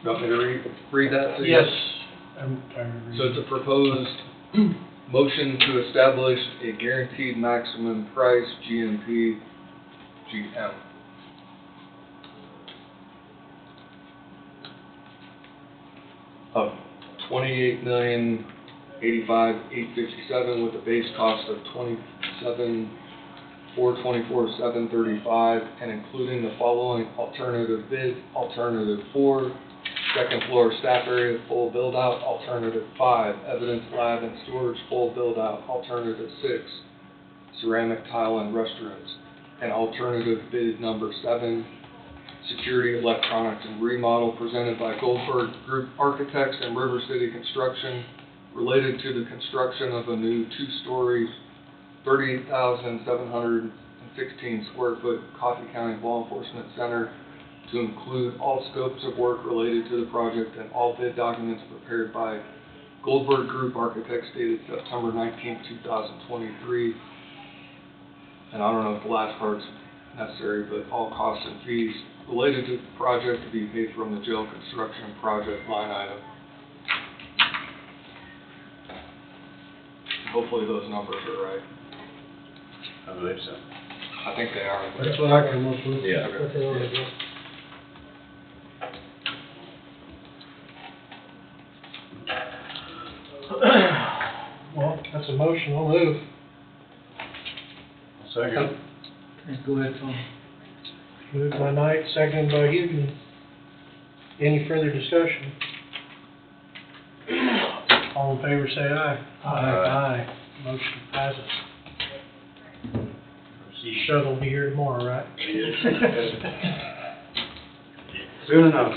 I: Want me to read that to you?
A: Yes. I'm tired of reading.
I: So it's a proposed motion to establish a guaranteed maximum price, GMP, GM. Of $28,085,857 with a base cost of $27,424,735, and including the following alternative bid: alternative 4, second floor staff area full build out; alternative 5, evidence lab and storage full build out; alternative 6, ceramic tile and restrooms; and alternative bid number 7, security, electronics, and remodel, presented by Goldberg Group Architects and River City Construction, related to the construction of a new 2-story, 38,716 square foot Coffee County Law Enforcement Center, to include all scopes of work related to the project and all bid documents prepared by Goldberg Group Architects, dated September 19, 2023. And I don't know if the last part's necessary, but all costs and fees related to the project to be paid from the jail construction project line item. Hopefully those numbers are right.
L: I believe so.
I: I think they are.
N: That's what I come up with.
L: Yeah.
N: What they wanna do.
A: Well, that's a motion, I'll move.
L: Second.
E: Okay, go ahead, Tom.
A: Moved by Knight, seconded by Hugan. Any further discussion? All in favor say aye.
L: Aye.
A: Motion passes. Shuttle will be here tomorrow, right?
P: Soon enough.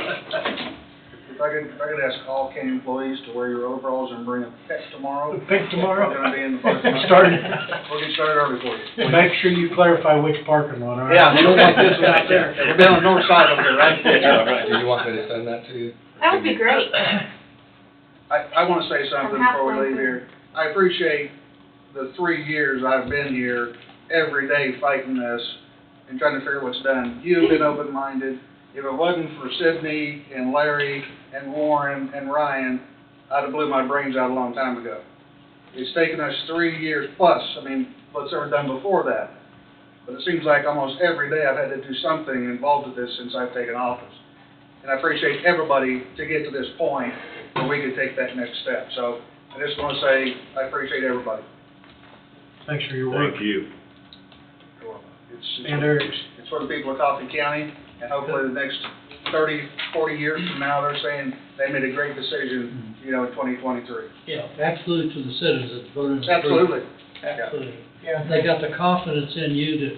Q: If I could ask all county employees to wear your overalls and bring a pick tomorrow.
A: Pick tomorrow?
Q: We're gonna be in the parking lot.
A: Started.
Q: We'll get started early for you.
A: Make sure you clarify which parking lot, all right?
Q: Yeah, they don't want this one out there. We'll be on the north side over there, right?
I: Do you want me to send that to you?
G: That would be great.
Q: I want to say something before we leave here. I appreciate the 3 years I've been here, every day fighting this and trying to figure what's done. You've been open-minded. If it wasn't for Sydney and Larry and Warren and Ryan, I'd have blew my brains out a long time ago. It's taken us 3 years plus, I mean, what's ever done before that. But it seems like almost every day I've had to do something involved with this since I've taken office. And I appreciate everybody to get to this point where we could take that next step. So I just want to say, I appreciate everybody.
A: Thanks for your work.
F: Thank you.
A: And Eric.
Q: It's for the people of Coffee County, and hopefully the next 30, 40 years from now, they're saying they made a great decision, in 2023.
E: Yeah, absolutely to the citizens that voted.
Q: Absolutely.
E: Absolutely. Yeah, they got the confidence in you to,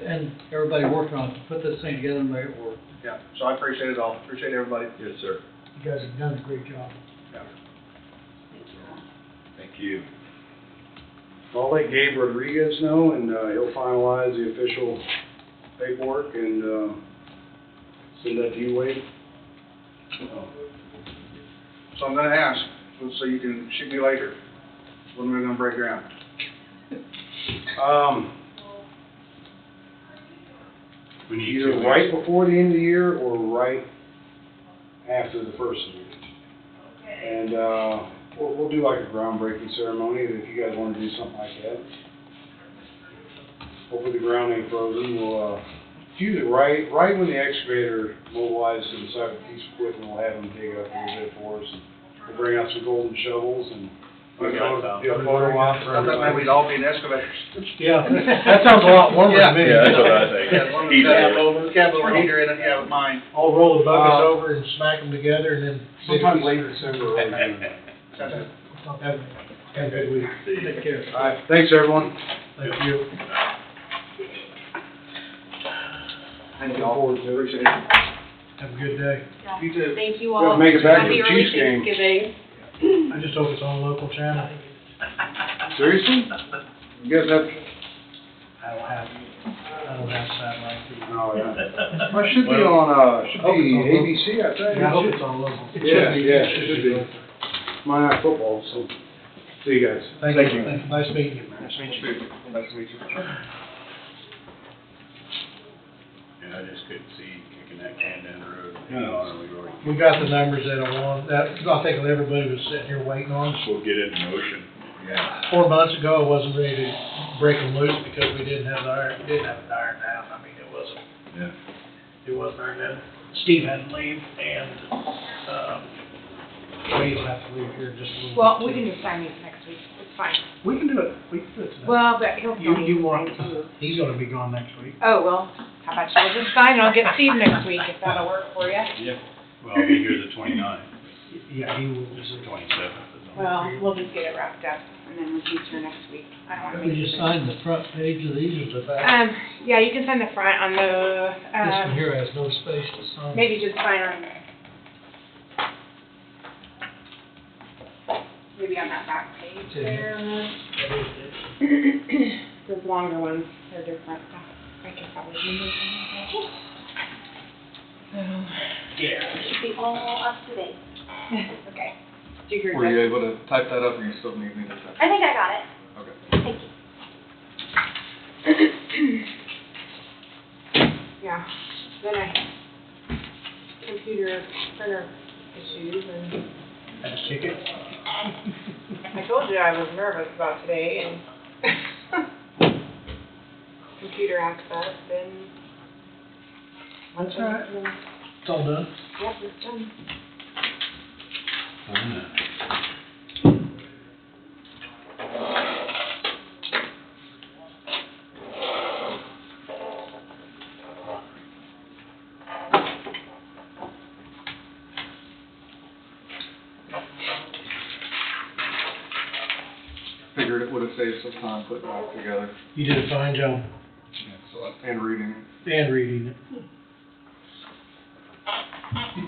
E: and everybody working on it, to put this thing together and make it work.
Q: Yeah, so I appreciate it all. Appreciate everybody.
F: Yes, sir.
N: You guys have done a great job.
F: Thank you.
P: I'll let Gabe Rodriguez know, and he'll finalize the official paperwork and send that to you, Wade.
Q: So I'm gonna ask, so you can shoot me later, when we're gonna break ground.
F: We need
P: Either
F: 2 weeks.
P: right before the end of the year or right after the first of the year. And we'll do like a groundbreaking ceremony if you guys want to do something like that. Hopefully the ground ain't frozen. We'll use it right when the excavator mobilizes to the side of the piece of equipment. We'll have them dig it up a little bit for us. And we'll bring out some golden shovels and do a photo op for
Q: I thought maybe we'd all be in excavators.
A: Yeah, that sounds a lot warmer to me.
F: Yeah, that's what I think.
Q: Yeah, one with the cab over heater in it, yeah, with mine.
A: I'll roll the buckets over and smack them together and then.
P: sometime late December or June.
A: Have a good week.
E: Take care.
P: All right, thanks everyone.
A: Thank you.
Q: Thank you all. Appreciate it.
A: Have a good day.
Q: You too.
O: Thank you
P: Gotta
O: all.
P: make it back to
O: Happy
P: the
O: early
P: Chiefs game.
O: Thanksgiving.
A: I just hope it's on a local channel.
P: Seriously? You guys have?
A: I don't have satellite TV.
P: Oh, yeah. Well, it should be on, should be ABC, I think.
A: Yeah, I hope it's on local.
P: Yeah, it should be. Monday Night Football, so, see you guys.
A: Thank you. Nice meeting you.
Q: Nice to meet you. Nice to meet you.
L: Yeah, I just couldn't see kicking that can down the road.
A: We got the numbers that I want, I think everybody was sitting here waiting on.
F: We'll get it in motion. Yeah.
A: 4 months ago, I wasn't ready to break them loose because we didn't have it ironed down. I mean, it wasn't ironed down. Steve had to leave and, Wade will have to leave here in just a little bit.
C: Well, we can just sign these next week, it's fine.
A: We can do it tonight.
C: Well, but he'll still need
A: You
C: to
A: want,
C: sign too.
A: he's gonna be gone next week.
C: Oh, well, how about you just sign, and I'll get Steve next week, if that'll work for you.
L: Yeah, well, I'll be here the 29th,
A: Yeah, he will.
L: this is the 27th.
C: Well, we'll just get it wrapped up, and then we'll keep her next week. I don't wanna
E: We
C: make
E: just
C: it.
E: signed the front page of these or the back.
C: Yeah, you can sign the front on the,
E: This one here has no space to sign.
C: maybe just sign on, maybe on that back page there. Those longer ones, they're different. I can probably remove them.
A: Yeah.
G: Should be all up to date.
C: Okay. Do you hear
I: Were you
C: that?
I: able to type that up, or you still need me to type?
G: I think I got it.
I: Okay.
G: Thank you.
C: Yeah, then computer printer issues and
A: Had to kick it.
C: I told you I was nervous about today and computer access and.
A: That's all right. It's all done.
C: Yep, it's done.
I: Figured it would have saved some time putting it all together.
A: You did a fine job.
I: And reading.
A: And reading it.
C: Next week.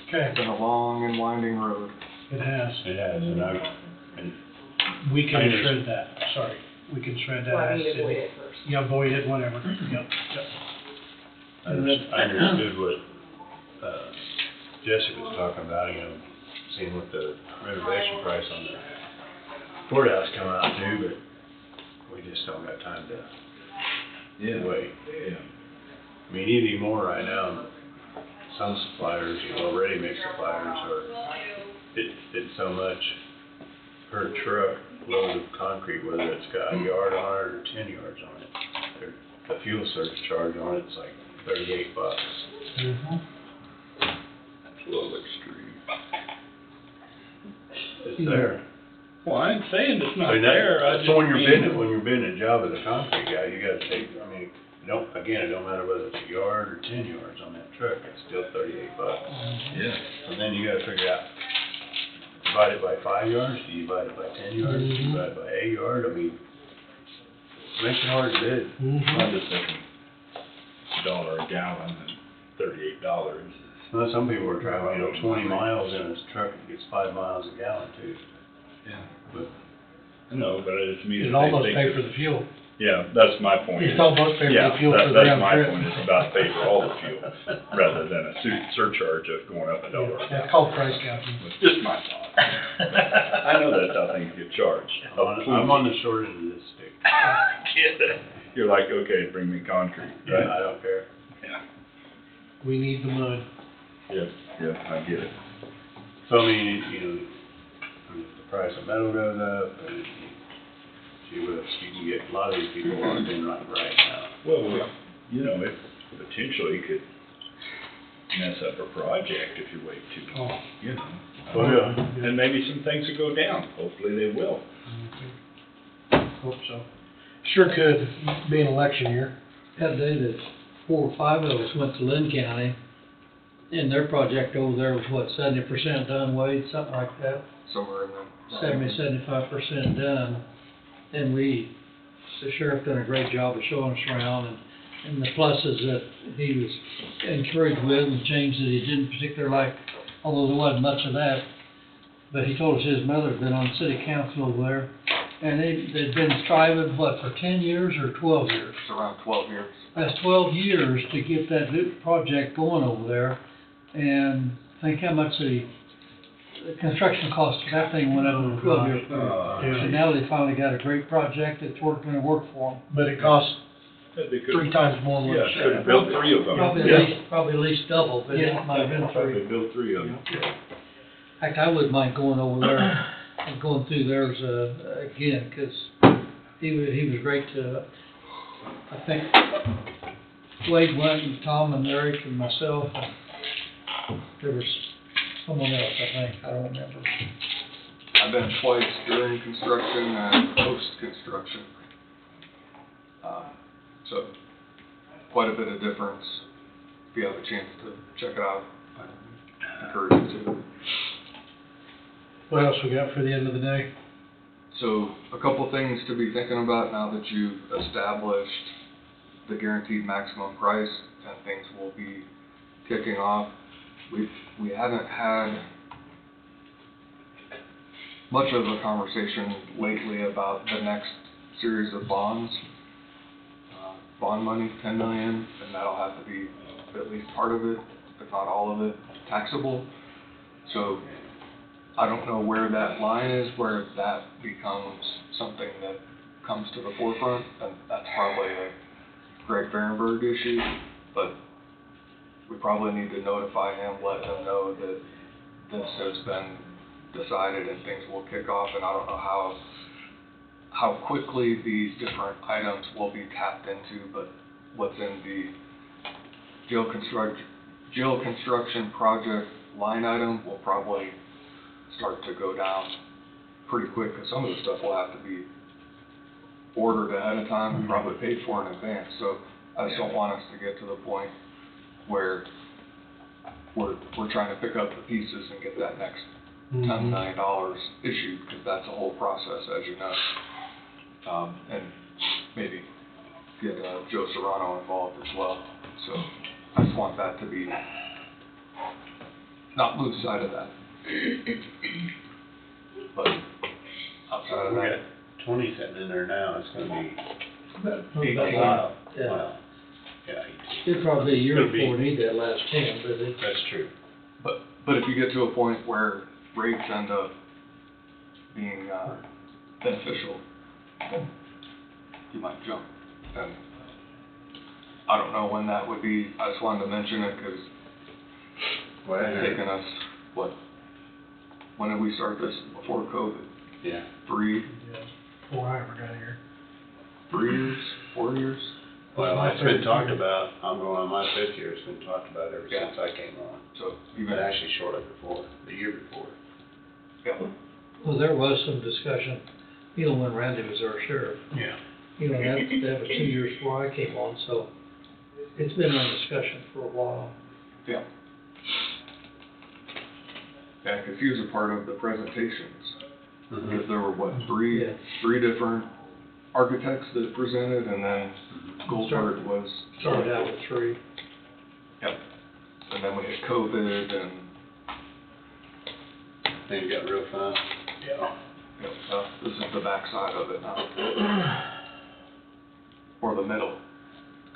A: Okay,
I: It's been a long and winding road.
A: it has.
L: It has, and
A: We can
L: I just-
A: shred that, sorry. We can shred that.
C: Well, I
A: as
C: need to
A: city.
C: void it first.
A: Yeah, void it, whatever. Yep, yep.
L: I understood what, Jessica was talking about, seeing what the renovation price on the courthouse come out to, but we just don't got time to wait.
F: Yeah.
L: I mean, even more right now, some suppliers, ready-mix suppliers it's so much per truck load of concrete, whether it's got a yard on it or 10 yards on it. The fuel surcharge on it's like $38.
A: Mm-hmm.
F: It's a little extreme.
L: It's there.
B: Well, I ain't saying it's
L: I
B: not
L: mean,
B: there, I just.
L: so when you're bidding a job as a concrete guy, you gotta take, it don't matter whether it's a yard or 10 yards on that truck, it's still $38.
F: Yeah.
L: And then you gotta figure out, divide it by 5 yards, do you divide it by 10 yards, do you divide it by a yard, it makes it hard to bid.
F: I'm just thinking, $1 a gallon and $38 is.
L: Well, some people are traveling, 20 miles in a truck, it gets 5 miles a gallon too.
F: Yeah.
L: But
F: No, but I just mean.
A: It'd almost pay for the fuel.
F: Yeah, that's my point.
A: It's almost pay for the fuel for the
F: That's
A: round
F: my
A: trip.
F: point, it's about pay for all the fuel, rather than a surcharge of going up $1.
A: That's called price gouging.
F: Just my thought. I know that's how things get charged.
L: I'm on the short end of this stick.
F: You're like, okay, bring me concrete,
L: Yeah,
F: right?
L: I don't care.
F: Yeah,
A: We need the mud.
F: yeah, I get it.
L: So I mean, if the price of metal goes up, you can get a lot of these people locked in right now.
F: Well, it potentially could mess up a project if you wait too long,
L: Oh, yeah.
F: And maybe some things will go down, hopefully they will.
A: Hope so. Sure could, being election year.
E: Had a day that 4 or 5 of us went to Lynn County, and their project over there was what, 70% done, Wade, something like that?
I: Somewhere in there.
E: 75% done. And the sheriff done a great job of showing us around and the pluses that he was encouraged with and changes that he didn't particularly like, although there wasn't much of that. But he told us his mother had been on city council over there, and they'd been striving, what, for 10 years or 12 years?
I: It's around 12 years.
E: That's 12 years to get that project going over there, and think how much the construction cost for that thing went up in a 12-year period. So now they finally got a great project that's gonna work for them.
A: But it costs
F: They could-
A: 3 times more than what
F: Yeah,
A: it
F: could have built 3 of them.
E: Probably at least double, but it
A: Yeah.
E: might have been 3.
F: Probably built 3 of them.
E: In fact, I wouldn't mind going over there and going through theirs, again, 'cause he was great to, I think Wade went and Tom and Eric and myself, and there was someone else, I think, I don't remember.
I: I've been twice during construction and post-construction. So, quite a bit of difference. If you have a chance to check it out, I encourage you to.
A: What else we got for the end of the day?
I: So, a couple things to be thinking about now that you've established the guaranteed maximum price and things will be kicking off. We haven't had much of a conversation lately about the next series of bonds. Bond money, 10 million, and that'll have to be at least part of it, if not all of it, taxable. So I don't know where that line is, where that becomes something that comes to the forefront, and that's probably a Greg Fahrenberg issue, but we probably need to notify him, let him know that this has been decided and things will kick off, and I don't know how quickly these different items will be tapped into, but what's in the jail construction project line item will probably start to go down pretty quick, because some of the stuff will have to be ordered ahead of time and probably paid for in advance. So I just don't want us to get to the point where we're trying to pick up the pieces and get that next $10 million issued, because that's a whole process, as you know. And maybe get Joe Serrano involved as well. So I just want that to be, not lose sight of that. But outside of
L: We
I: that,
L: got 20 sitting in there now, it's gonna be
I: 18.
L: wow.
E: Yeah.
L: Wow. Yeah, 18.
E: It'd probably be a year
L: Could be.
E: before we need that last 10, but it,
L: That's true.
I: But if you get to a point where rates end up being beneficial, then you might jump. And I don't know when that would be. I just wanted to mention it because it's taken us, when did we start this? Before COVID?
L: Yeah.
I: 3
N: Before I ever got here.
I: 3 years, 4 years?
L: Well,
N: My
L: it's been
N: third
L: talked
N: year.
L: about, I'm going on my 5th year, it's been talked about ever
I: Yeah.
L: since I came on.
I: So
L: Even actually shortly before, the year before.
I: Yeah.
E: well, there was some discussion, you know, when Randy was our sheriff.
L: Yeah.
E: You know, that was 2 years before I came on, so it's been on discussion for a while.
I: Yeah. Yeah, because he was a part of the presentations. Because there were, what, three different architects that presented, and then Goldberg was.
E: Started out with 3.
I: Yep. And then we had COVID, and.
L: Things got real fun.
I: Yeah. Yep, so this is the backside of it now. Or the middle.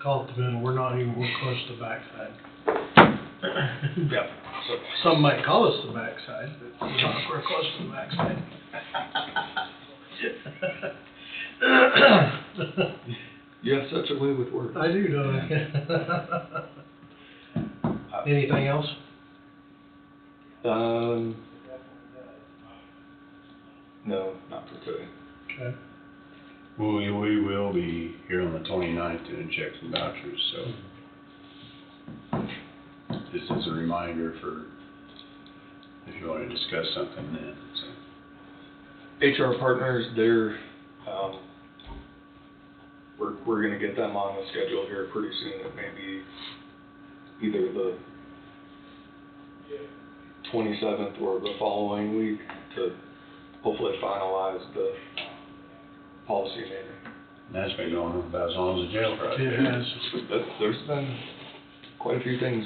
A: Call it the middle, we're not even real close to the backside.
I: Yep. So.
A: Some might call us the backside, but we're not, we're close to the backside.
I: You have such a way with words.
A: I do, don't I? Anything else?
I: No, not for today.
A: Okay.
L: We will be here on the 29th doing checks and vouchers, so this is a reminder for if you want to discuss something then, so.
I: HR partners, they're, we're gonna get them on the schedule here pretty soon. It may be either the 27th or the following week to hopefully finalize the policy meeting.
L: That's been going on about as long as the jail project.
A: It has.
I: There's been quite a few things.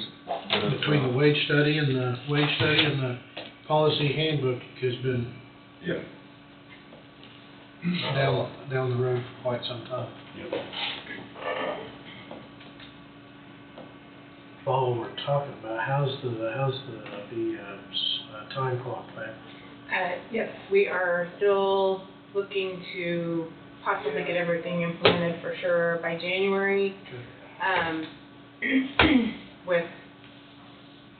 A: Between the wage study and the policy handbook has been
I: Yeah.
A: down the road for quite some time.
L: Yep.
A: While we're talking about, how's the time clock plan?
C: Yes, we are still looking to possibly get everything implemented for sure by January. With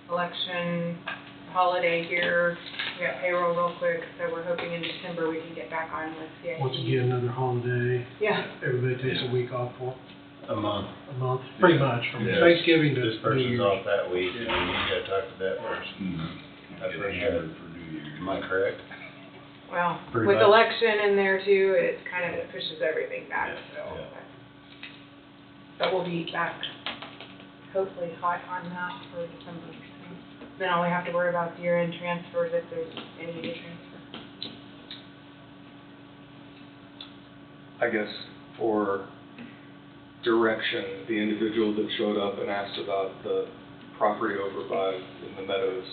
C: election, holiday here, we got payroll real quick, so we're hoping in December we can get back on with CIP.
A: Once you get another holiday,
C: Yeah.
A: everybody takes a week off for
L: A month.
A: a month, pretty much, from
L: Yeah.
A: Thanksgiving to
L: This
A: New
L: person's
A: Year's.
L: off that week, and then you gotta talk to that person.
F: Mm-hmm.
L: That's
F: Get
L: pretty
F: hammered
L: good.
F: for New Year's.
L: Am I correct?
C: Well,
L: Pretty
C: with
L: much.
C: election in there too, it kind of pushes everything back, so.
L: Yeah.
C: But we'll be back, hopefully hot on that for December. Then all we have to worry about is year-end transfers if there's any to transfer.
I: I guess for direction, the individual that showed up and asked about the property over by in the meadows,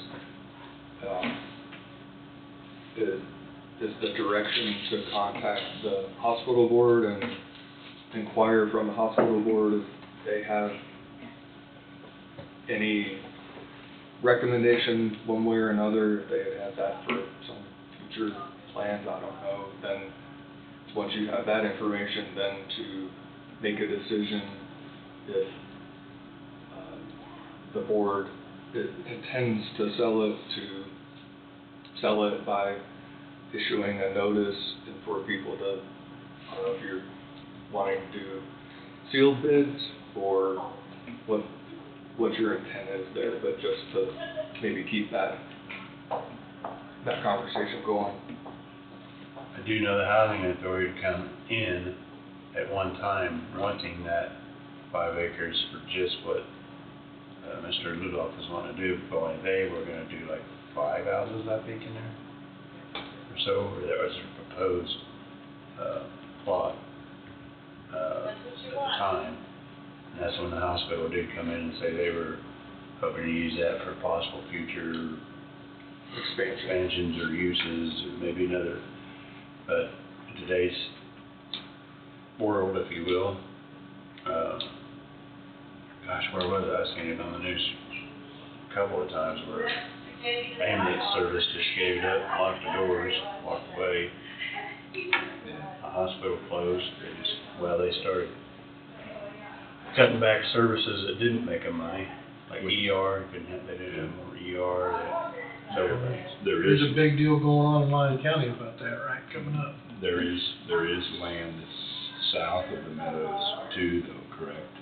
I: is the direction to contact the hospital board and inquire from the hospital board if they have any recommendation one way or another, if they had had that for some future plans, I don't know. Then, once you have that information, then to make a decision if the board intends to sell it by issuing a notice and for people to, I don't know if you're wanting to do sealed bids or what your intent is there, but just to maybe keep that conversation going.
L: I do know the housing authority come in at one time wanting that 5 acres for just what, Mr. Ludoff is wanting to do, but only they were gonna do like 5 houses, I think, in there. Or so, or that was a proposed, plot, at the time. And that's when the hospital did come in and say they were hoping to use that for possible future expansions or uses, or maybe another. But in today's world, if you will, gosh, where was it? I seen it on the news a couple of times where ambulance service just gave it up, locked the doors, walked away. The hospital closed. They started cutting back services that didn't make them money, like ER. They didn't have more ER. Several things.
A: There's a big deal going on in Lyon County about that, right, coming up.
F: There is land that's south of the Meadows too, though, correct?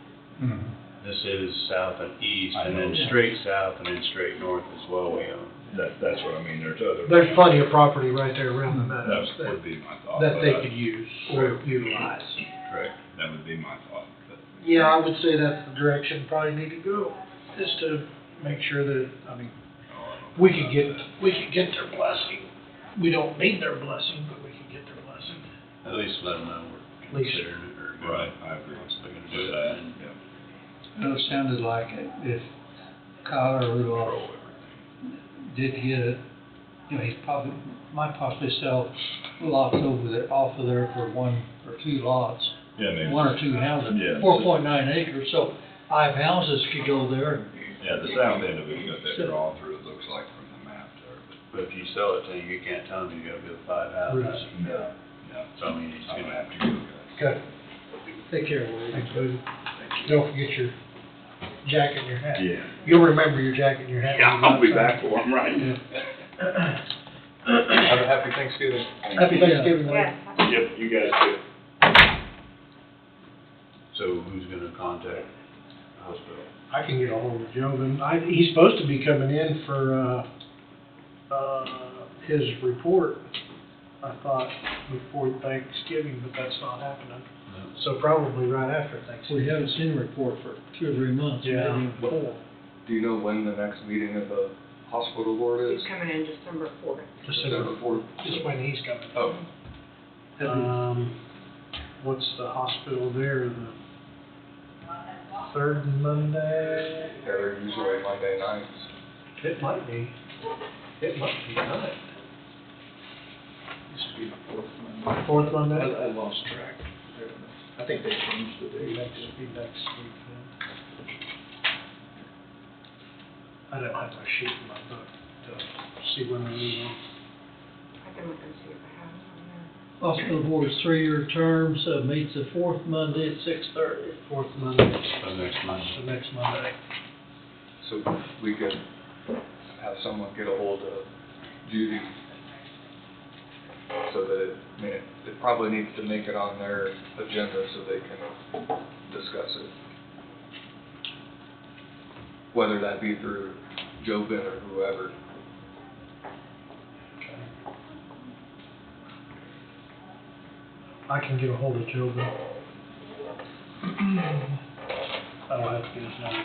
A: Mm-hmm.
L: This is south and east,
F: I
L: and
F: know.
L: then straight south and then straight north as well we own.
F: That's what I mean, there's other.
N: There's plenty of property right there around the meadows
F: That would be my thought.
N: that they
F: but I-
N: could use or utilize.
F: Correct, that would be my thought, but.
N: Yeah, I would say that's the direction
A: Probably need to go, is to make sure that, I mean, we could get their blessing. We don't need their blessing, but we can get their blessing.
L: At least let them know
A: At
L: we're
A: least-
L: considering it or gonna
F: Right, I agree.
L: possibly gonna
F: With
L: do
F: that,
L: that.
F: yeah.
E: It sounded like if Kyle or Rudolph did get it, he might possibly sell lots over there, off of there for 1 or 2 lots.
F: Yeah, maybe.
E: 1 or 2 houses,
F: Yeah.
E: 4.9 acres, so 5 houses could go there.
F: Yeah, the south end of it, you got that draw through, it looks like from the map there,
L: But if you sell it to him, you can't tell him you gotta build 5 houses.
F: but, no, no.
L: So I mean, he's
F: I'm
L: gonna
F: gonna have to go, guys.
N: Okay. Take care, Wade. Don't forget your jacket and your hat.
F: Yeah.
N: You'll remember your jacket and your hat.
F: Yeah,
N: when you
F: I'll be
N: go outside.
F: back for them, right?
I: Have a happy Thanksgiving.
N: Happy Thanksgiving, Wade.
C: Yes.
F: Yep, you guys too.
L: So who's gonna contact the hospital?
A: I can get a hold of Joven. He's supposed to be coming in for, his report, I thought, before Thanksgiving, but that's not happening.
L: No.
A: So probably right after Thanksgiving.
E: We haven't seen a report for 2 or 3 months,
A: Yeah.
E: maybe even 4.
I: Do you know when the next meeting of the hospital board is?
C: He's coming in December 4th.
A: December,
I: Fourth?
A: just when he's coming.
I: Oh,
A: What's the hospital there, the third Monday?
I: yeah, they're usually Monday nights.
A: It might be not.
D: Used to be the 4th Monday.
A: Fourth Monday?
D: I lost track. I think they changed the date.
A: Be next week then. I don't have my sheet in my book to see when they're meeting.
C: I can look and see if I have it on there.
E: Hospital board's 3-year terms, meets the 4th Monday at 6:30.
A: Fourth Monday,
L: So next month.
A: so next Monday.
I: So we could have someone get a hold of Judy. So that it probably needs to make it on their agenda so they can discuss it. Whether that be through Joven or whoever.
A: I can get a hold of Joven. I don't have to get his number.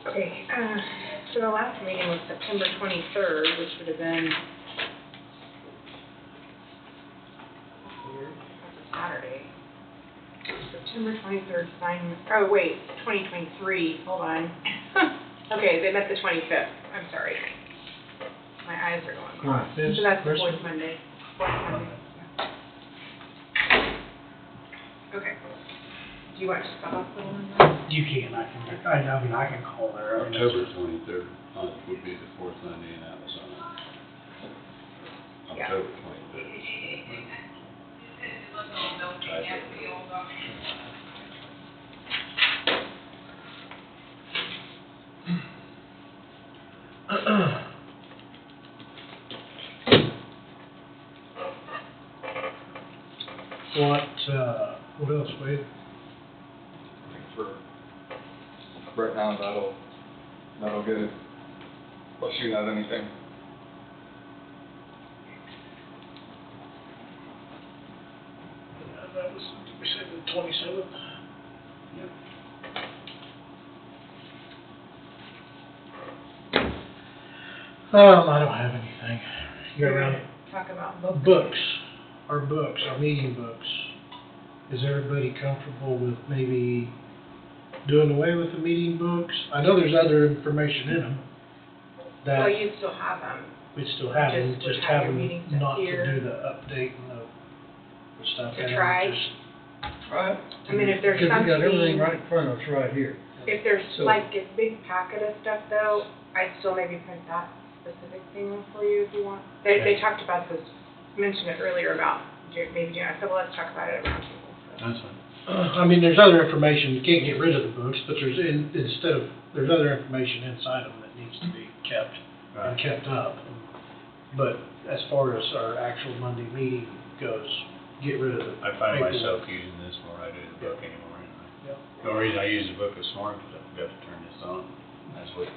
C: Okay, so the last meeting was September 23rd, which would have been that's a Saturday. September 23rd, oh wait, 2023, hold on. Okay, they met the 25th, I'm sorry. My eyes are going cross.
A: Right.
C: So that's the
A: Christmas.
C: fourth Monday. Yeah. Okay. Do you want to spell out the one?
A: You can, I mean, I can call there. I mean,
L: October 23rd would be the 4th Monday, and that was on
C: Yeah.
L: October 25th.
A: What else, Wade?
I: I think for right now, that'll get it. Unless you have anything.
A: That was 27th? I don't have anything. You're around.
C: Talk about books.
A: Books, our meeting books. Is everybody comfortable with maybe doing away with the meeting books? I know there's other information in them that
C: Well, you still have them.
A: we still have, them,
C: Just
A: just
C: would have
A: have
C: your
A: them
C: meeting stuff
A: not to
C: here.
A: do the update and the stuff.
C: To
A: in 'em,
C: try.
A: just-
E: Right.
C: I mean, if there's
E: Because we got everything
C: something-
E: right in front of us right here.
C: If there's
E: So-
C: like a big packet of stuff though, I'd still maybe print that specific thing for you if you want. They talked about this, mentioned it earlier about maybe doing, I said, well, let's talk about it around table.
L: That's fine.
A: I mean, there's other information, you can't get rid of the books, but there's, there's other information inside them that needs to be kept and kept up. But as far as our actual Monday meeting goes, get rid of the
L: I find
A: paperwork.
L: myself using this more than I do the book anymore anyway.
A: Yeah.
L: The only reason I used the book this morning was I forgot to turn this on. That's what,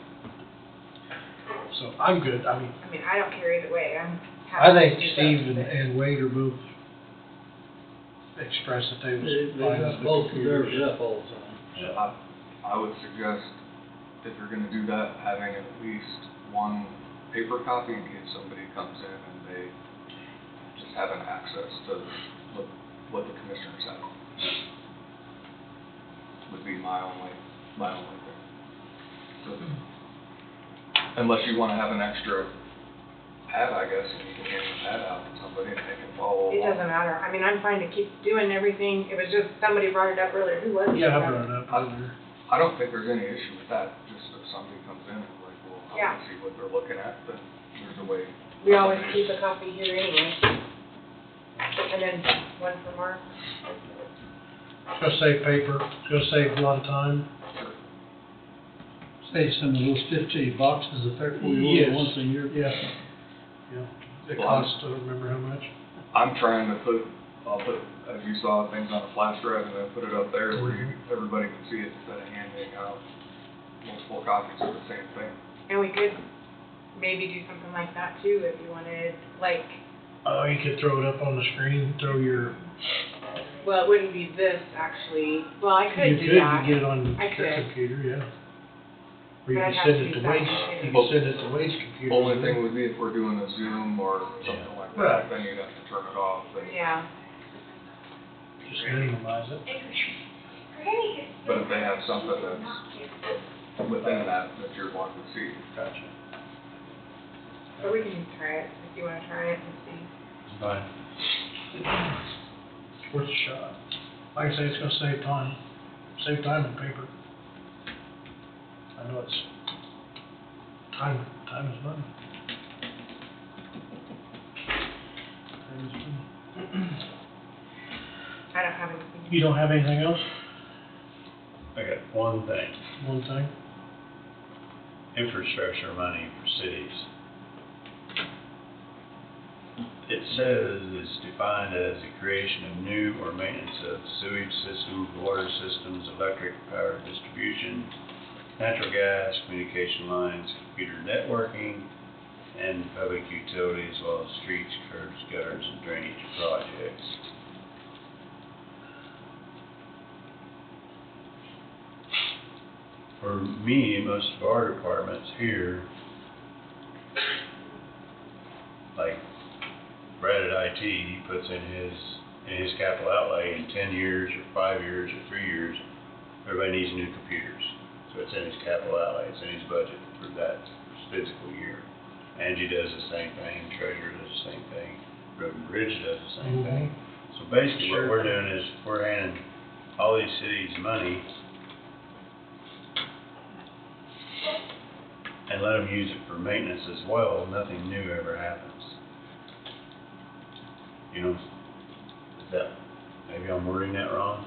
A: So I'm good, I mean,
C: I mean, I don't care either way, I'm
A: I
C: happy
A: think
C: to do
A: Steve
C: both, but-
A: and Wade are both expressed that they was
E: They
A: fine
E: got
A: with the
E: both of theirs
A: computers.
E: up all the time.
I: Yeah, I would suggest, if you're gonna do that, having at least one paper copy in case somebody comes in and they just have an access to what the commissioners have. Would be my only thing. So, unless you wanna have an extra pad, I guess, and you can hand the pad out to somebody and they can follow
C: It
I: along.
C: doesn't matter, I mean, I'm fine to keep doing everything, it was just, somebody brought it up earlier, who was it?
A: Yeah, I brought it up earlier.
I: I don't think there's any issue with that, just if somebody comes in and like, well, I
C: Yeah.
I: wanna see what they're looking at, then there's a way.
C: We always keep a copy here anyway. And then one for Mark.
A: It's gonna save paper, it's gonna save a lot of time.
E: Say some of those 50 boxes if they're full
A: Yes.
E: once a year.
A: Yeah. It
I: Well,
A: costs, I don't remember how much.
I: I'm trying to I'll put, as you saw, things on a flash drive and then put it up there where everybody can see it instead of handing out multiple copies of the same thing.
C: And we could maybe do something like that too, if you wanted, like,
A: Oh, you could throw it up on the screen, throw your,
C: well, it wouldn't be this actually, well, I could
A: you
C: do
A: could,
C: that.
A: you get it on the
C: I could.
A: computer, yeah. Or you
C: But
A: can
C: I'd have
A: send
C: to
A: it
C: use
A: to
C: that
A: Wade's,
C: computer.
A: you can send it to Wade's computer.
I: Only thing would be if we're doing a Zoom or something like that,
A: Right.
I: then you'd have to turn it off. And-
C: Yeah.
A: Just minimize it.
I: But if they have something that's within that you're wanting to see.
L: gotcha.
C: But we can try it, if you wanna try it and see.
L: Fine.
A: It's worth a shot. Like I say, it's gonna save time and paper. I know it's, time is money. Time is money.
C: I don't have anything.
A: You don't have anything else?
L: I got one thing.
A: One thing?
L: Infrastructure money for cities. It says it's defined as the creation of new or maintenance of sewage systems, water systems, electric power distribution, natural gas, communication lines, computer networking, and public utilities, as well as streets, curbs, gutters, and drainage projects. For me, most of our departments here, like Brad at IT, he puts in his capital outlay in 10 years or 5 years or 3 years, everybody needs new computers. So it's in his capital outlay, it's in his budget for that physical year. Angie does the same thing, Treasurer does the same thing, Road and Bridge does the same thing. So basically what we're doing is we're handing all these cities money and let them use it for maintenance as well, nothing new ever happens. You know, is that, maybe I'm wording that wrong?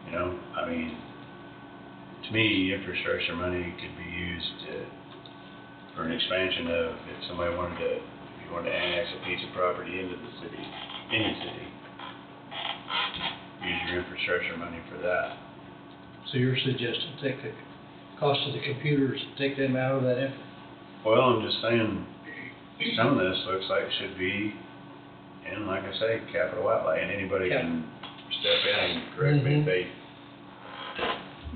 L: You know, I mean, to me, infrastructure money could be used for an expansion of, if somebody wanted to, if you wanted to annex a piece of property into the city, any city, use your infrastructure money for that.
E: So you're suggesting take the cost of the computers, take them out of that
L: Well, I'm just saying, some of this looks like it should be And like I say, capital outlay, and anybody can step in and correct me if they,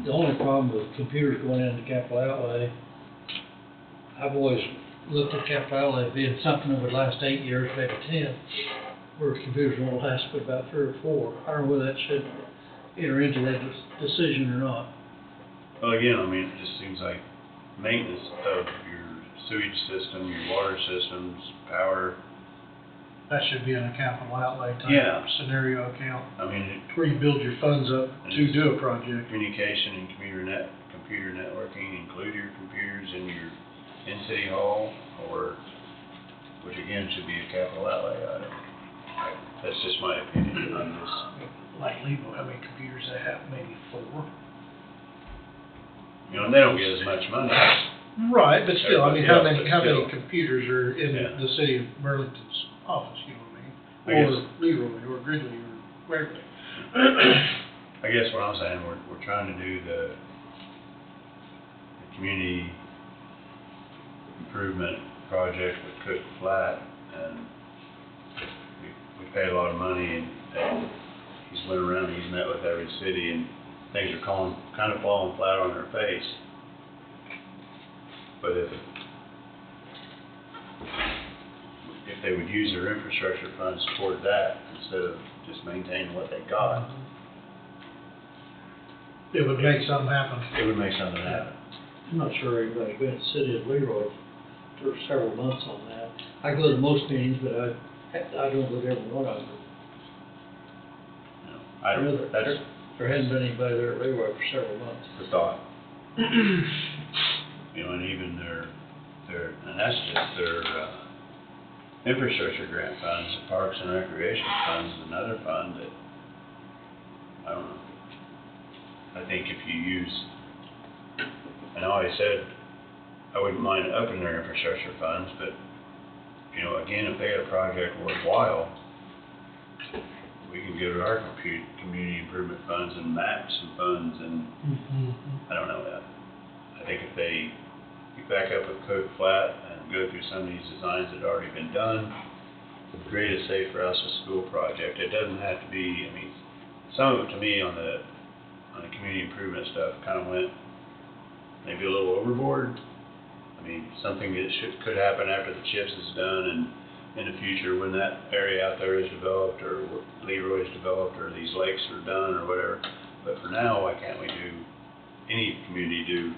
E: The only problem with computers going into capital outlay, I've always looked at capital outlay being something that would last 8 years, maybe 10, whereas computers won't last but about 3 or 4. I don't know whether that should enter into that decision or not.
L: well, again, I mean, it just seems like maintenance of your sewage system, your water systems, power,
A: That should be in a capital outlay
L: Yeah.
A: type scenario account,
L: I mean,
A: where you build your funds up to do a project.
L: communication and computer networking, include your computers in your, in City Hall, or, which again should be a capital outlay item. That's just my opinion on this.
A: Like Levo, how many computers they have, maybe 4?
L: You know, and they don't get as much money.
A: Right, but still, I mean, how
L: Everybody
A: many,
L: else, but
A: how many
L: still.
A: computers are in
L: Yeah.
A: the city of Burlington's office, you know what I
L: I
A: mean? Or
L: guess-
A: Leroy, or Gridley, or wherever.
L: I guess what I'm saying, we're trying to do the community improvement project with Cook Flat, and we paid a lot of money, and he's went around, he's met with every city, and things are kind of falling flat on their face. But if they would use their infrastructure funds toward that, instead of just maintaining what they got,
A: It would make something happen.
L: it would make something happen.
E: I'm not sure everybody's been in the city of Leroy for several months on that. I go to most meetings, but I don't go to every one of them.
L: I don't, that's
E: There hasn't been anybody there at Leroy for several months.
L: the thought. You know, and even their, and that's just their, infrastructure grant funds, the Parks and Recreation Funds, is another fund that, I don't know. I think if you use, and I always said, I wouldn't mind upping their infrastructure funds, but, you know, again, if they got a project worthwhile, we can go to our community improvement funds and match some funds, and I don't know that. I think if they back up with Cook Flat and go through some of these designs that have already been done, create a Safe Routes to School project. It doesn't have to be, I mean, some of it to me on the community improvement stuff kind of went maybe a little overboard. I mean, something that could happen after the CHIPS is done, and in the future when that area out there is developed, or Leroy is developed, or these lakes are done, or whatever. But for now, why can't we any community do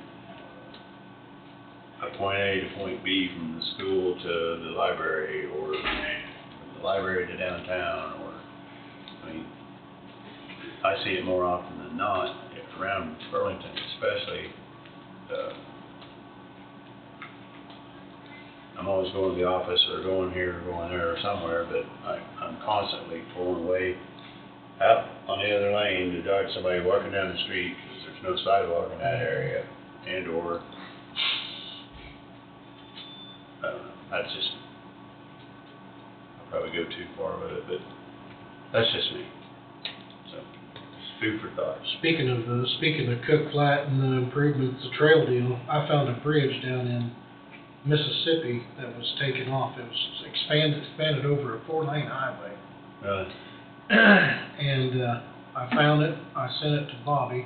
L: a point A to point B from the school to the library, or from the library to downtown, or, I mean, I see it more often than not around Burlington especially. I'm always going to the office, or going here, or going there, or somewhere, but I'm constantly pulling away out on the other lane to dodge somebody walking down the street, because there's no sidewalk in that area, and or, I don't know, that's just, I'll probably go too far with it, but that's just me. So, food for thought.
A: Speaking of Cook Flat and the improvements, the trail deal, I found a bridge down in Mississippi that was taken off. It was expanded over a 4-lane highway.
L: Really?
A: And I found it, I sent it to Bobby.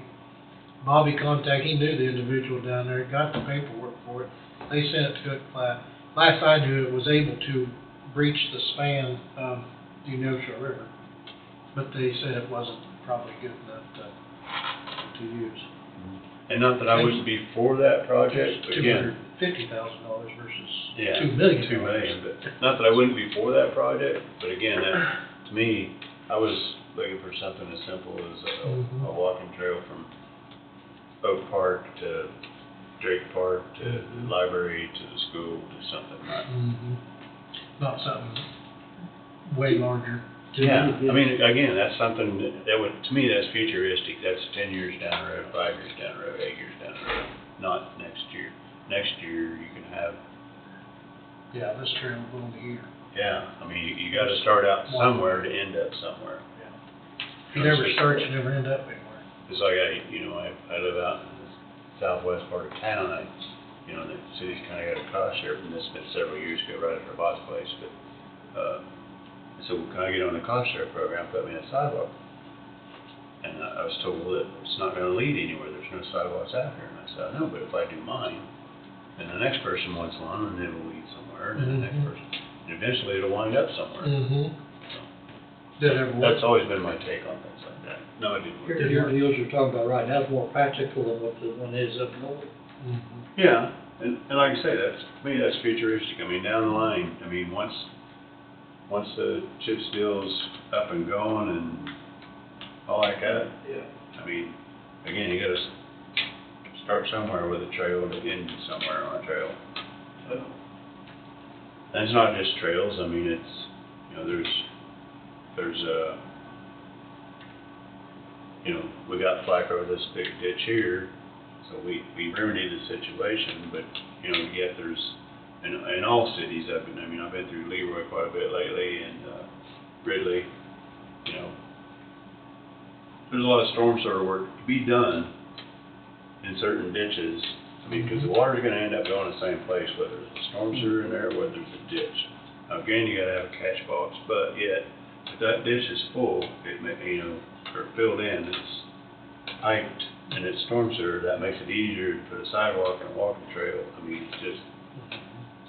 A: Bobby he knew the individual down there, got the paperwork for it. They sent it to Cook Flat. Last I knew, it was able to breach the span of the Neosho River. But they said it wasn't probably good enough to use.
L: And not that I wouldn't be for that project, but again,
A: $250,000 versus
L: yeah,
A: $2 million.
L: $2 million, but not that I wouldn't be for that project, but again, that, to me, I was looking for something as simple as a walking trail from Oak Park to Drake Park to the library to the school to something,
A: Not something way larger.
L: Yeah, I mean, again, that's something that would, to me, that's futuristic. That's 10 years down the road, 5 years down the road, 8 years down the road, not next year. Next year, you can have.
A: Yeah, this trail going to here.
L: Yeah, I mean, you gotta start out somewhere to end up somewhere.
A: If you never start, you never end up anywhere.
L: It's like I live out in the southwest part of town. The city's kinda got a cost share from this, but several years ago, right after I bought the place, but, I said, well, can I get on the cost share program, put me in a sidewalk? And I was told, well, it's not gonna lead anywhere, there's no sidewalks out here. And I said, I know, but if I do mine, then the next person wants one, and it'll lead somewhere, and the next person, and eventually it'll wind up somewhere.
N: Did it ever work?
L: That's always been my take on things like that. No, it didn't work.
E: Your deals you're talking about right now is more practical than what the one is up north.
L: Yeah, and like I say, to me, that's futuristic. I mean, down the line, I mean, once the chip seal's up and going and all like that, I mean, again, you gotta start somewhere with a trail to end somewhere on a trail. And it's not just trails, I mean, it's, you know, there's you know, we got flack over this big ditch here, so we remedied the situation, but, you know, yet there's, in all cities, I've been through Leroy quite a bit lately, and, Ridley, you know, there's a lot of storm sewer work to be done in certain ditches, I mean, because the water's gonna end up going the same place, whether there's a storm sewer in there, whether there's a ditch. Now, again, you gotta have a catch box, but yet, if that ditch is full, you know, or filled in, it's piped, and it's storm sewer, that makes it easier to put a sidewalk and a walking trail. I mean, it's just,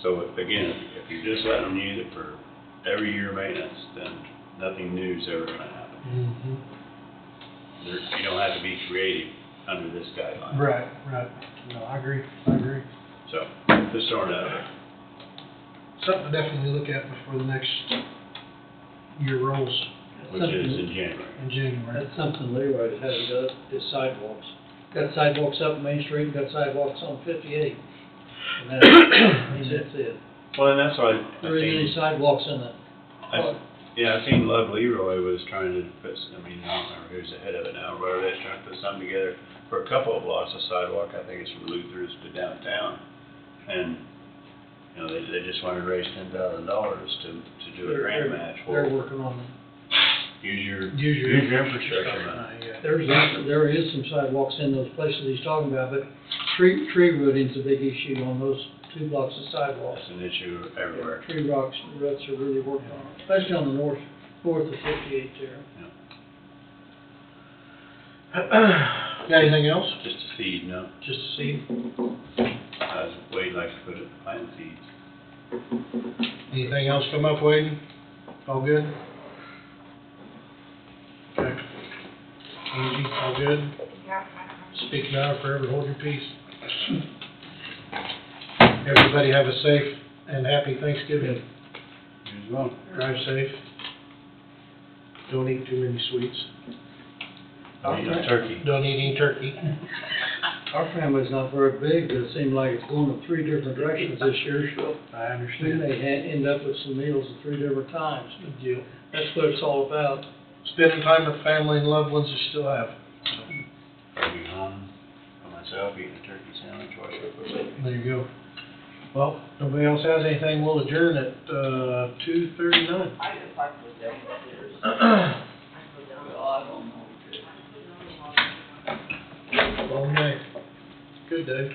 L: so again, if you're just letting them use it for every year maintenance, then nothing new's ever gonna happen. You don't have to be creative under this guideline.
N: Right. No, I agree.
L: So, just throwing that out there.
N: Something to definitely look at before the next year rolls.
L: Which is in January.
N: In January.
E: That's something Leroy has done, is sidewalks. Got sidewalks up Main Street, and got sidewalks on 58. And that's it.
L: Well, and that's why
E: There isn't any sidewalks in it.
L: I seen Love Leroy was trying to put, I mean, I don't remember who's the head of it now, whatever, they're trying to put something together for a couple of blocks of sidewalk, I think it's from Luther's to downtown. And, you know, they just wanted to raise $10,000 to do a grant match.
E: They're working on it.
L: Use your infrastructure money.
E: There is some sidewalks in those places he's talking about, but tree rooting's a big issue on those 2 blocks of sidewalks.
L: It's an issue everywhere.
E: Tree roots are really working on it, especially on the north of 58 there.
N: Got anything else?
L: Just a seed, no.
N: Just a seed?
L: Wade likes to put it, plant seeds.
N: Anything else come up, Wade? All good? Okay. Angie, all good?
C: Yeah.
N: Speak now, forever hold your peace. Everybody have a safe and happy Thanksgiving.
L: You as well.
N: Drive safe. Don't eat too many sweets.
L: Don't eat no turkey.
N: Don't eat any turkey.
E: Our family's not very big, but it seemed like it's going in 3 different directions this year, so
N: I
E: we
N: understand.
E: may end up with some meals at 3 different times.
N: Good deal.
E: That's what it's all about.
N: Spending time with family and loved ones you still have.
L: I'll be home by myself eating a turkey sandwich while you're up.
N: There you go. Well, nobody else has anything, we'll adjourn at 2:39.
R: I just like the downstairs. I don't know.
N: Long night. Good day.